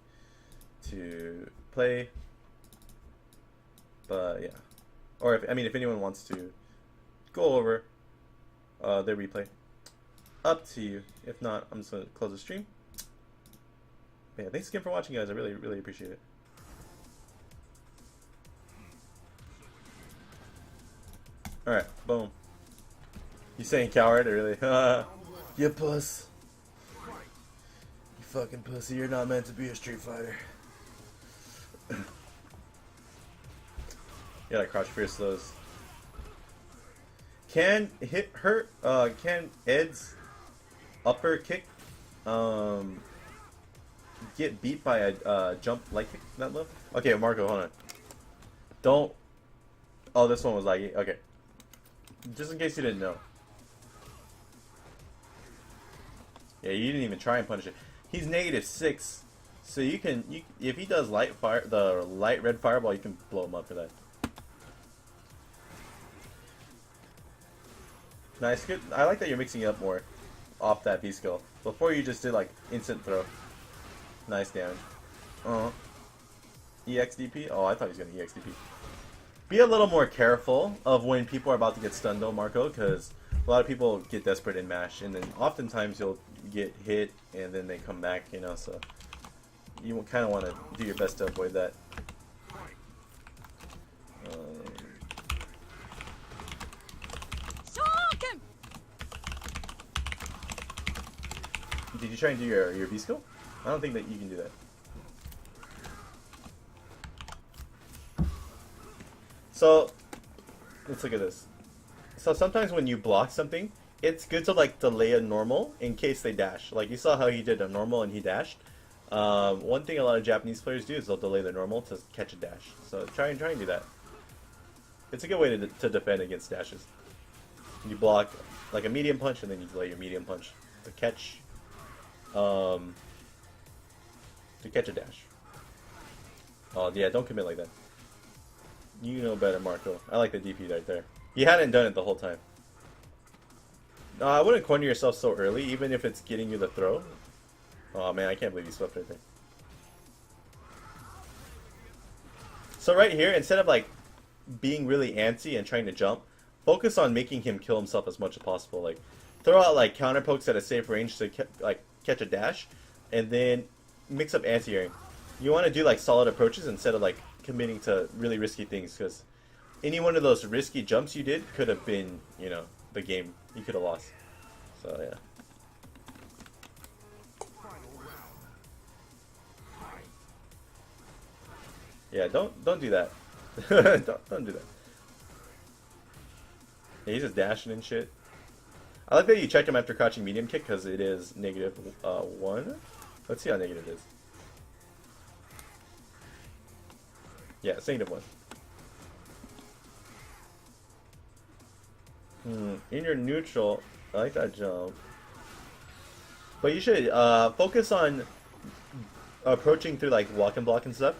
play. But yeah. Or if anyone wants to go over their replay, up to you. If not, I'm just gonna close the stream. But yeah, thanks again for watching, guys. I really, really appreciate it. All right, boom. You saying coward or really? You puss. You fucking pussy. You're not meant to be a Street Fighter. Yeah, like crouch fierce those. Can Ed's upper kick get beat by a jump light kick that low? Okay, Marco, hold on. Don't. Oh, this one was laggy. Okay. Just in case you didn't know. Yeah, you didn't even try and punish it. He's -6, so you can if he does light fire, the light red fireball, you can blow him up for that. Nice, good. I like that you're mixing it up more off that B skill. Before you just did like instant throw. Nice damage. EXDP? Oh, I thought he was gonna EXDP. Be a little more careful of when people are about to get stunned though, Marco, because a lot of people get desperate in MASH, and then oftentimes you'll get hit and then they come back, you know, so you kind of want to do your best to avoid that. Did you try and do your V skill? I don't think that you can do that. So, let's look at this. So sometimes when you block something, it's good to like delay a normal in case they dash. Like you saw how he did a normal and he dashed. One thing a lot of Japanese players do is they'll delay the normal to catch a dash. So try and do that. It's a good way to defend against dashes. You block like a medium punch and then you delay your medium punch to catch a dash. Oh yeah, don't commit like that. You know better, Marco. I like the DP right there. You hadn't done it the whole time. No, I wouldn't corner yourself so early, even if it's getting you the throw. Oh man, I can't believe you swept right there. So right here, instead of like being really antsy and trying to jump, focus on making him kill himself as much as possible. Like throw out like counter pokes at a safe range to like catch a dash, and then mix up anti-airing. You want to do like solid approaches instead of like committing to really risky things, because any one of those risky jumps you did could have been, you know, the game. You could have lost. So yeah. Yeah, don't do that. don't do that. Yeah, he's just dashing and shit. I like that you checked him after crouching medium kick because it is negative 1. Let's see how negative it is. Yeah, it's negative 1. In your neutral, I like that jump. But you should focus on approaching through like walk and block and stuff.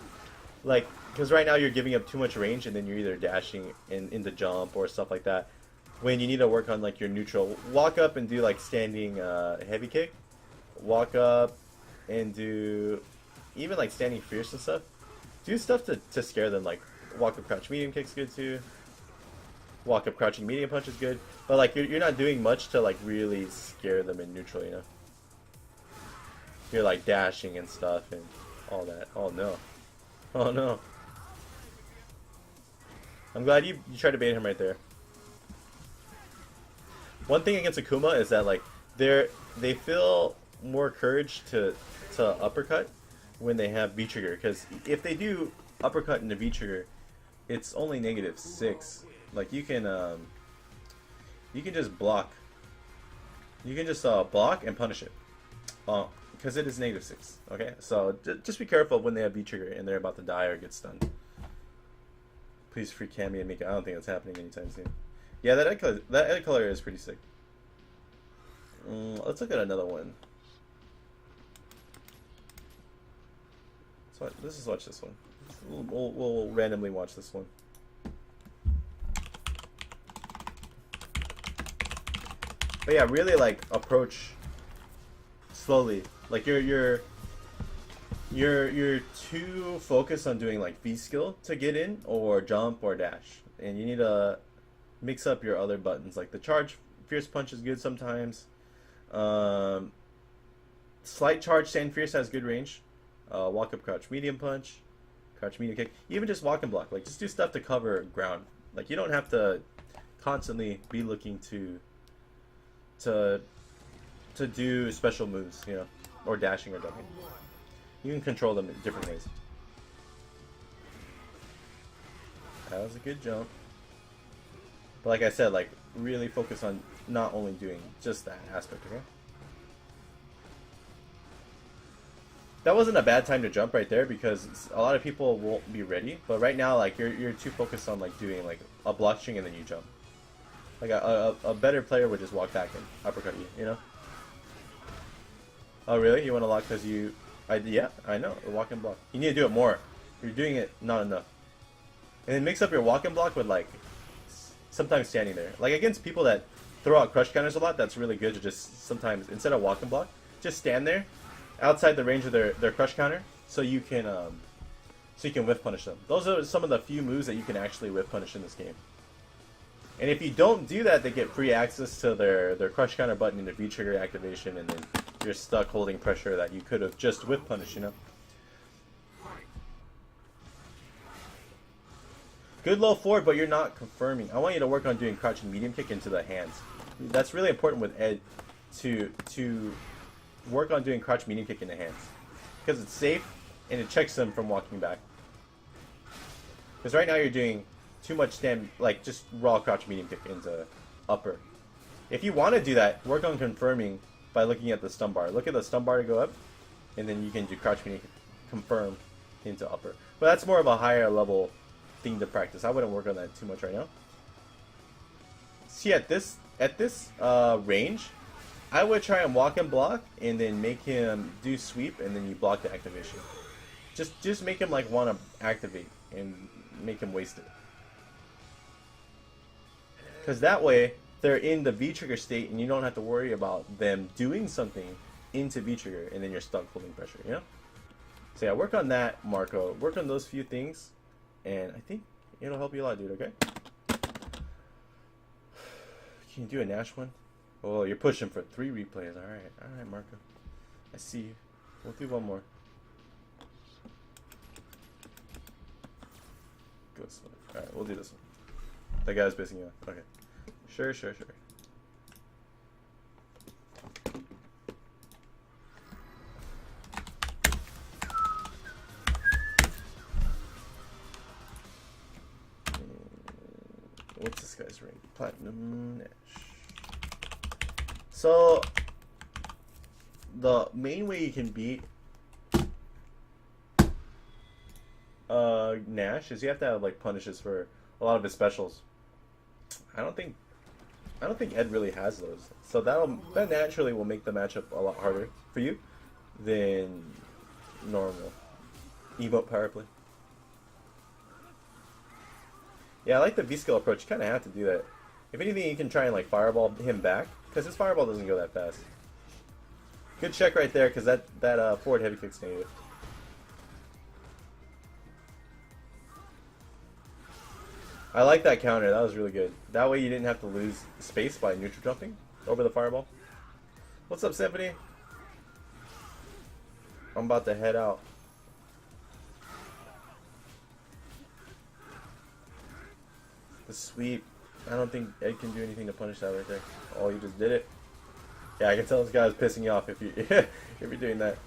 Like, because right now you're giving up too much range and then you're either dashing in the jump or stuff like that. When you need to work on like your neutral, walk up and do like standing heavy kick. Walk up and do even like standing fierce and stuff. Do stuff to scare them, like walk up crouch medium kick's good too. Walk up crouching medium punch is good. But like you're not doing much to like really scare them in neutral, you know. You're like dashing and stuff and all that. Oh no. Oh no. I'm glad you tried to bait him right there. One thing against Akuma is that like they feel more courage to uppercut when they have V trigger, because if they do uppercut into V trigger, it's only -6. Like you can just block. You can just block and punish it. Because it is -6. Okay, so just be careful when they have V trigger and they're about to die or get stunned. Please free Cammy and make it. I don't think that's happening anytime soon. Yeah, that edit color is pretty sick. Let's look at another one. Let's just watch this one. We'll randomly watch this one. But yeah, really like approach slowly. Like you're too focused on doing like V skill to get in or jump or dash, and you need to mix up your other buttons. Like the charge fierce punch is good sometimes. Slight charge stand fierce has good range. Walk up crouch medium punch, crouch medium kick. Even just walk and block. Like just do stuff to cover ground. Like you don't have to constantly be looking to do special moves, you know, or dashing or jumping. You can control them in different ways. That was a good jump. But like I said, like really focus on not only doing just that aspect, okay? That wasn't a bad time to jump right there because a lot of people won't be ready. But right now, like you're too focused on like doing like a block string and then you jump. Like a better player would just walk back and uppercut you, you know? Oh really? You want to lock because you... yeah, I know. Walk and block. You need to do it more. You're doing it not enough. And then mix up your walk and block with like sometimes standing there. Like against people that throw out crush counters a lot, that's really good to just sometimes, instead of walk and block, just stand there outside the range of their crush counter so you can whiff punish them. Those are some of the few moves that you can actually whiff punish in this game. And if you don't do that, they get free access to their crush counter button into V trigger activation, and then you're stuck holding pressure that you could have just whiff punished, you know? Good low forward, but you're not confirming. I want you to work on doing crouching medium kick into the hands. That's really important with Ed to work on doing crouch medium kick in the hands. Because it's safe and it checks them from walking back. Because right now you're doing too much stand, like just raw crouch medium kick into upper. If you want to do that, work on confirming by looking at the stun bar. Look at the stun bar to go up, and then you can do crouch medium kick, confirm into upper. But that's more of a higher level thing to practice. I wouldn't work on that too much right now. See, at this range, I would try and walk and block, and then make him do sweep, and then you block the activation. Just make him like want to activate and make him waste it. Because that way, they're in the V-trigger state, and you don't have to worry about them doing something into V-trigger, and then you're stuck holding pressure, you know? So yeah, work on that, Marco. Work on those few things, and I think it'll help you a lot, dude, okay? Can you do a Nash one? Oh, you're pushing for 3 replays. Alright, Marco. I see you. We'll do one more. Go this one. Alright, we'll do this one. That guy's pissing you off. Okay. Sure. what's this guy's rank? Platinum Nash. So the main way you can beat Nash is you have to have like punishes for a lot of his specials. I don't think Ed really has those. So that naturally will make the matchup a lot harder for you than normal emote power play. Yeah, I like the V-skill approach. You kind of have to do that. If anything, you can try and like fireball him back, because his fireball doesn't go that fast. Good check right there, because that forward heavy kick's native. I like that counter. That was really good. That way you didn't have to lose space by neutral jumping over the fireball. What's up, Symphony? I'm about to head out. The sweep. I don't think Ed can do anything to punish that right there. Oh, you just did it. Yeah, I can tell this guy is pissing you off if you if you're doing that.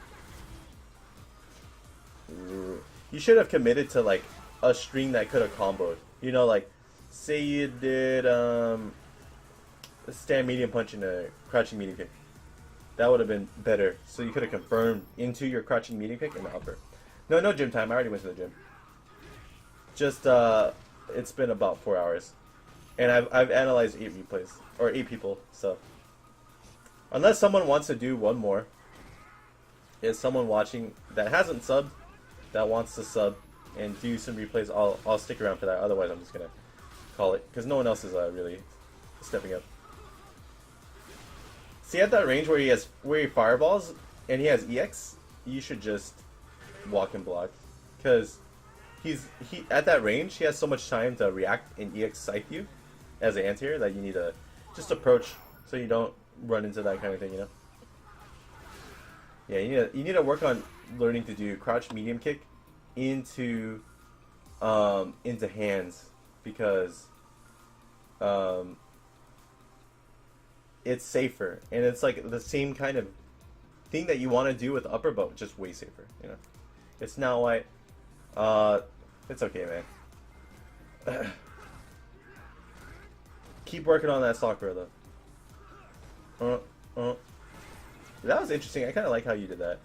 You should have committed to like a string that could have comboed. You know, like say you did a stand medium punch and a crouching medium kick. That would have been better. So you could have confirmed into your crouching medium kick in the upper. No gym time. I already went to the gym. Just it's been about 4 hours, and I've analyzed 8 replays or 8 people. So unless someone wants to do one more, is someone watching that hasn't subbed that wants to sub and do some replays, I'll stick around for that. Otherwise, I'm just gonna call it because no one else is really stepping up. See, at that range where he fireballs and he has EX, you should just walk and block because he at that range he has so much time to react and EX scythe you as an anti-air that you need to just approach so you don't run into that kind of thing, you know. Yeah, you need to work on learning to do crouch medium kick into hands because it's safer and it's like the same kind of thing that you want to do with upper bow, just way safer, you know. It's not like it's okay, man. Keep working on that soccer though. That was interesting. I kind of like how you did that.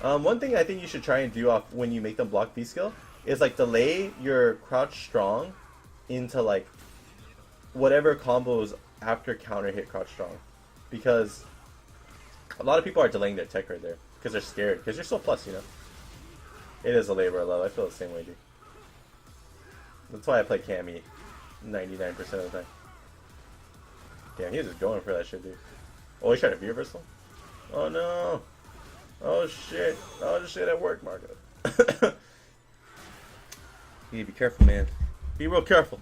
One thing I think you should try and do off when you make them block V-skill is like delay your crouch strong into like whatever combos after counter hit crouch strong, because a lot of people are delaying their tech right there because they're scared because you're so plus, you know. It is a labor of love. I feel the same way, dude. That's why I play Cammy 99% of the time. Damn, he's just going for that shit, dude. Oh, he's trying to be reversal? Oh no. Oh shit. Oh shit, at work, Marco. You need to be careful, man. Be real careful.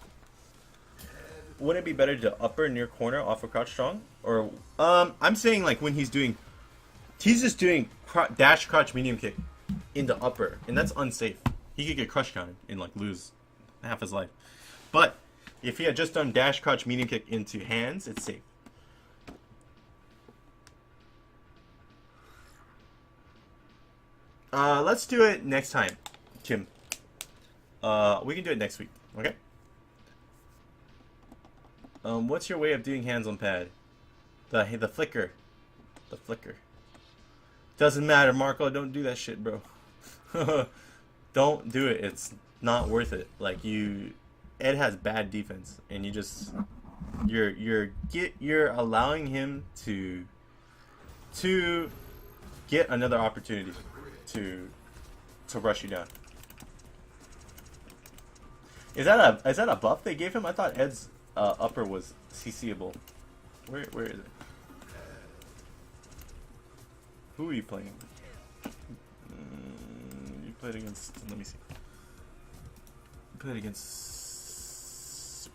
Wouldn't it be better to upper near corner off of crouch strong? Or, I'm saying like when he's just doing dash crouch medium kick into upper, and that's unsafe. He could get crush counted and like lose half his life. But if he had just done dash crouch medium kick into hands, it's safe. Let's do it next time, Kim. We can do it next week, okay? What's your way of doing hands on pad? The flicker. The flicker. Doesn't matter, Marco. Don't do that shit, bro. Don't do it. It's not worth it. Like Ed has bad defense, and you're allowing him to get another opportunity to rush you down. Is that a buff they gave him? I thought Ed's upper was CCable. Where is it? Who are you playing? You played against. Let me see. You played against.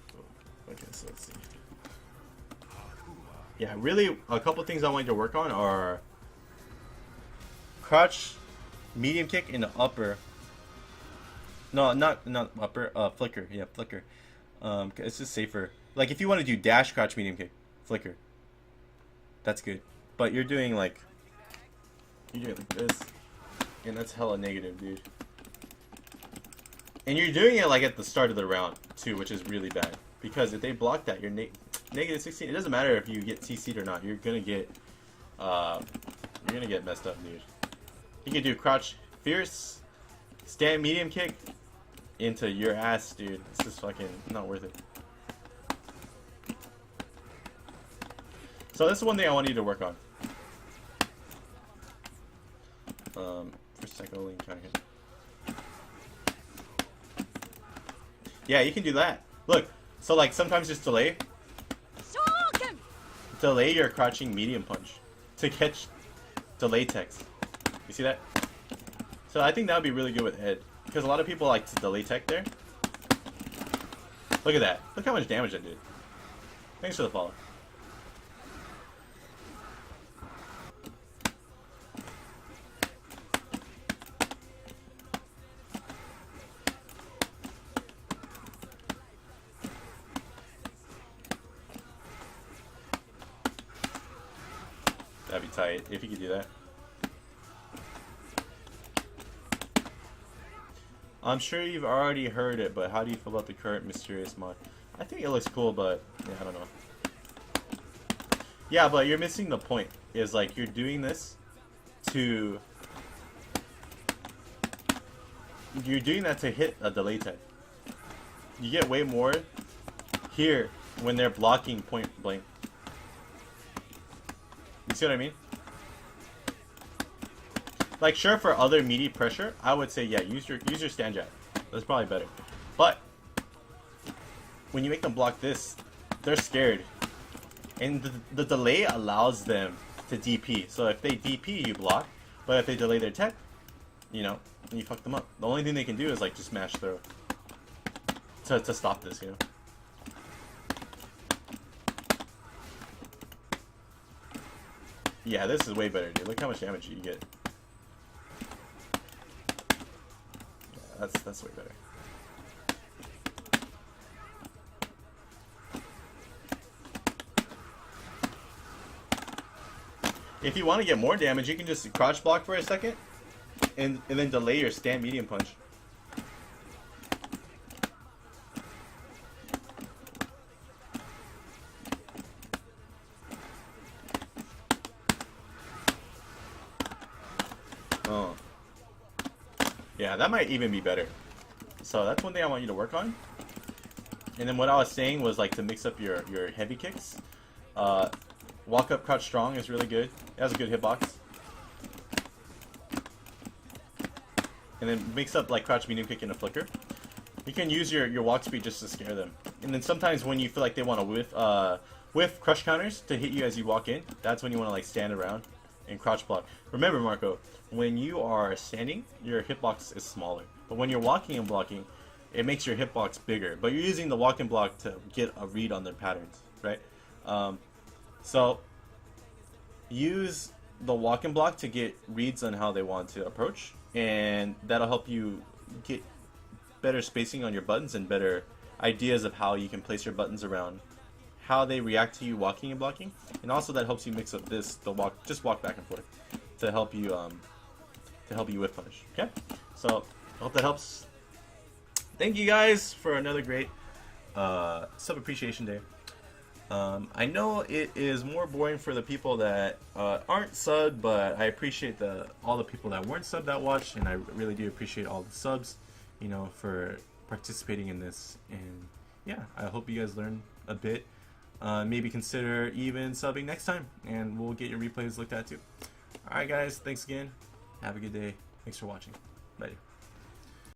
Okay, so let's see. Yeah, really, a couple things I want you to work on are crouch, medium kick, in the upper. No, not upper. Flicker. Yeah, flicker. It's just safer. Like if you want to do dash, crouch, medium kick, flicker. That's good. But you're doing like this, and that's hella negative, dude. And you're doing it like at the start of the round too, which is really bad. Because if they block that, you're negative 16. It doesn't matter if you get CC'd or not. You're gonna get messed up, dude. You can do crouch fierce, stand medium kick into your ass, dude. This is fucking not worth it. So this is one thing I want you to work on. First cycle link kind of. Yeah, you can do that. Look, so like sometimes just delay your crouching medium punch to catch delay text. You see that? So I think that would be really good with Ed, because a lot of people like to delay tech there. Look at that. Look how much damage that did. Thanks for the follow. That'd be tight if you could do that. I'm sure you've already heard it, but how do you feel about the current mysterious mod? I think it looks cool, but yeah, I don't know. Yeah, but you're missing the point. Is like you're doing this to... You're doing that to hit a delay tech. You get way more here when they're blocking point blank. You see what I mean? Like, sure, for other meaty pressure, I would say, yeah, use your stand jab. That's probably better. But when you make them block this, they're scared. And the delay allows them to DP. So if they DP, you block. But if they delay their tech, you know, you fuck them up. The only thing they can do is, like, just smash throw to stop this, you know? Yeah, this is way better, dude. Look how much damage you get. Yeah, that's way better. If you want to get more damage, you can just crouch block for a second and then delay your stand medium punch. Oh. Yeah, that might even be better. So that's one thing I want you to work on. And then what I was saying was like to mix up your heavy kicks. Walk up, crouch strong is really good. It has a good hitbox. And then mix up like crouch medium kick and a flicker. You can use your walk speed just to scare them. And then sometimes when you feel like they want to whiff crush counters to hit you as you walk in, that's when you want to like stand around and crouch block. Remember, Marco, when you are standing, your hitbox is smaller. But when you're walking and blocking, it makes your hitbox bigger. But you're using the walk and block to get a read on their patterns, right? So use the walk and block to get reads on how they want to approach, and that'll help you get better spacing on your buttons and better ideas of how you can place your buttons around how they react to you walking and blocking. And also that helps you mix up just walk back and forth to help you whiff punish. Okay, so I hope that helps. Thank you guys for another great sub appreciation day. I know it is more boring for the people that aren't subbed, but I appreciate all the people that weren't subbed that watched, and I really do appreciate all the subs, you know, for participating in this. And yeah, I hope you guys learned a bit. Maybe consider even subbing next time, and we'll get your replays looked at too. Alright guys, thanks again. Have a good day. Thanks for watching. Bye.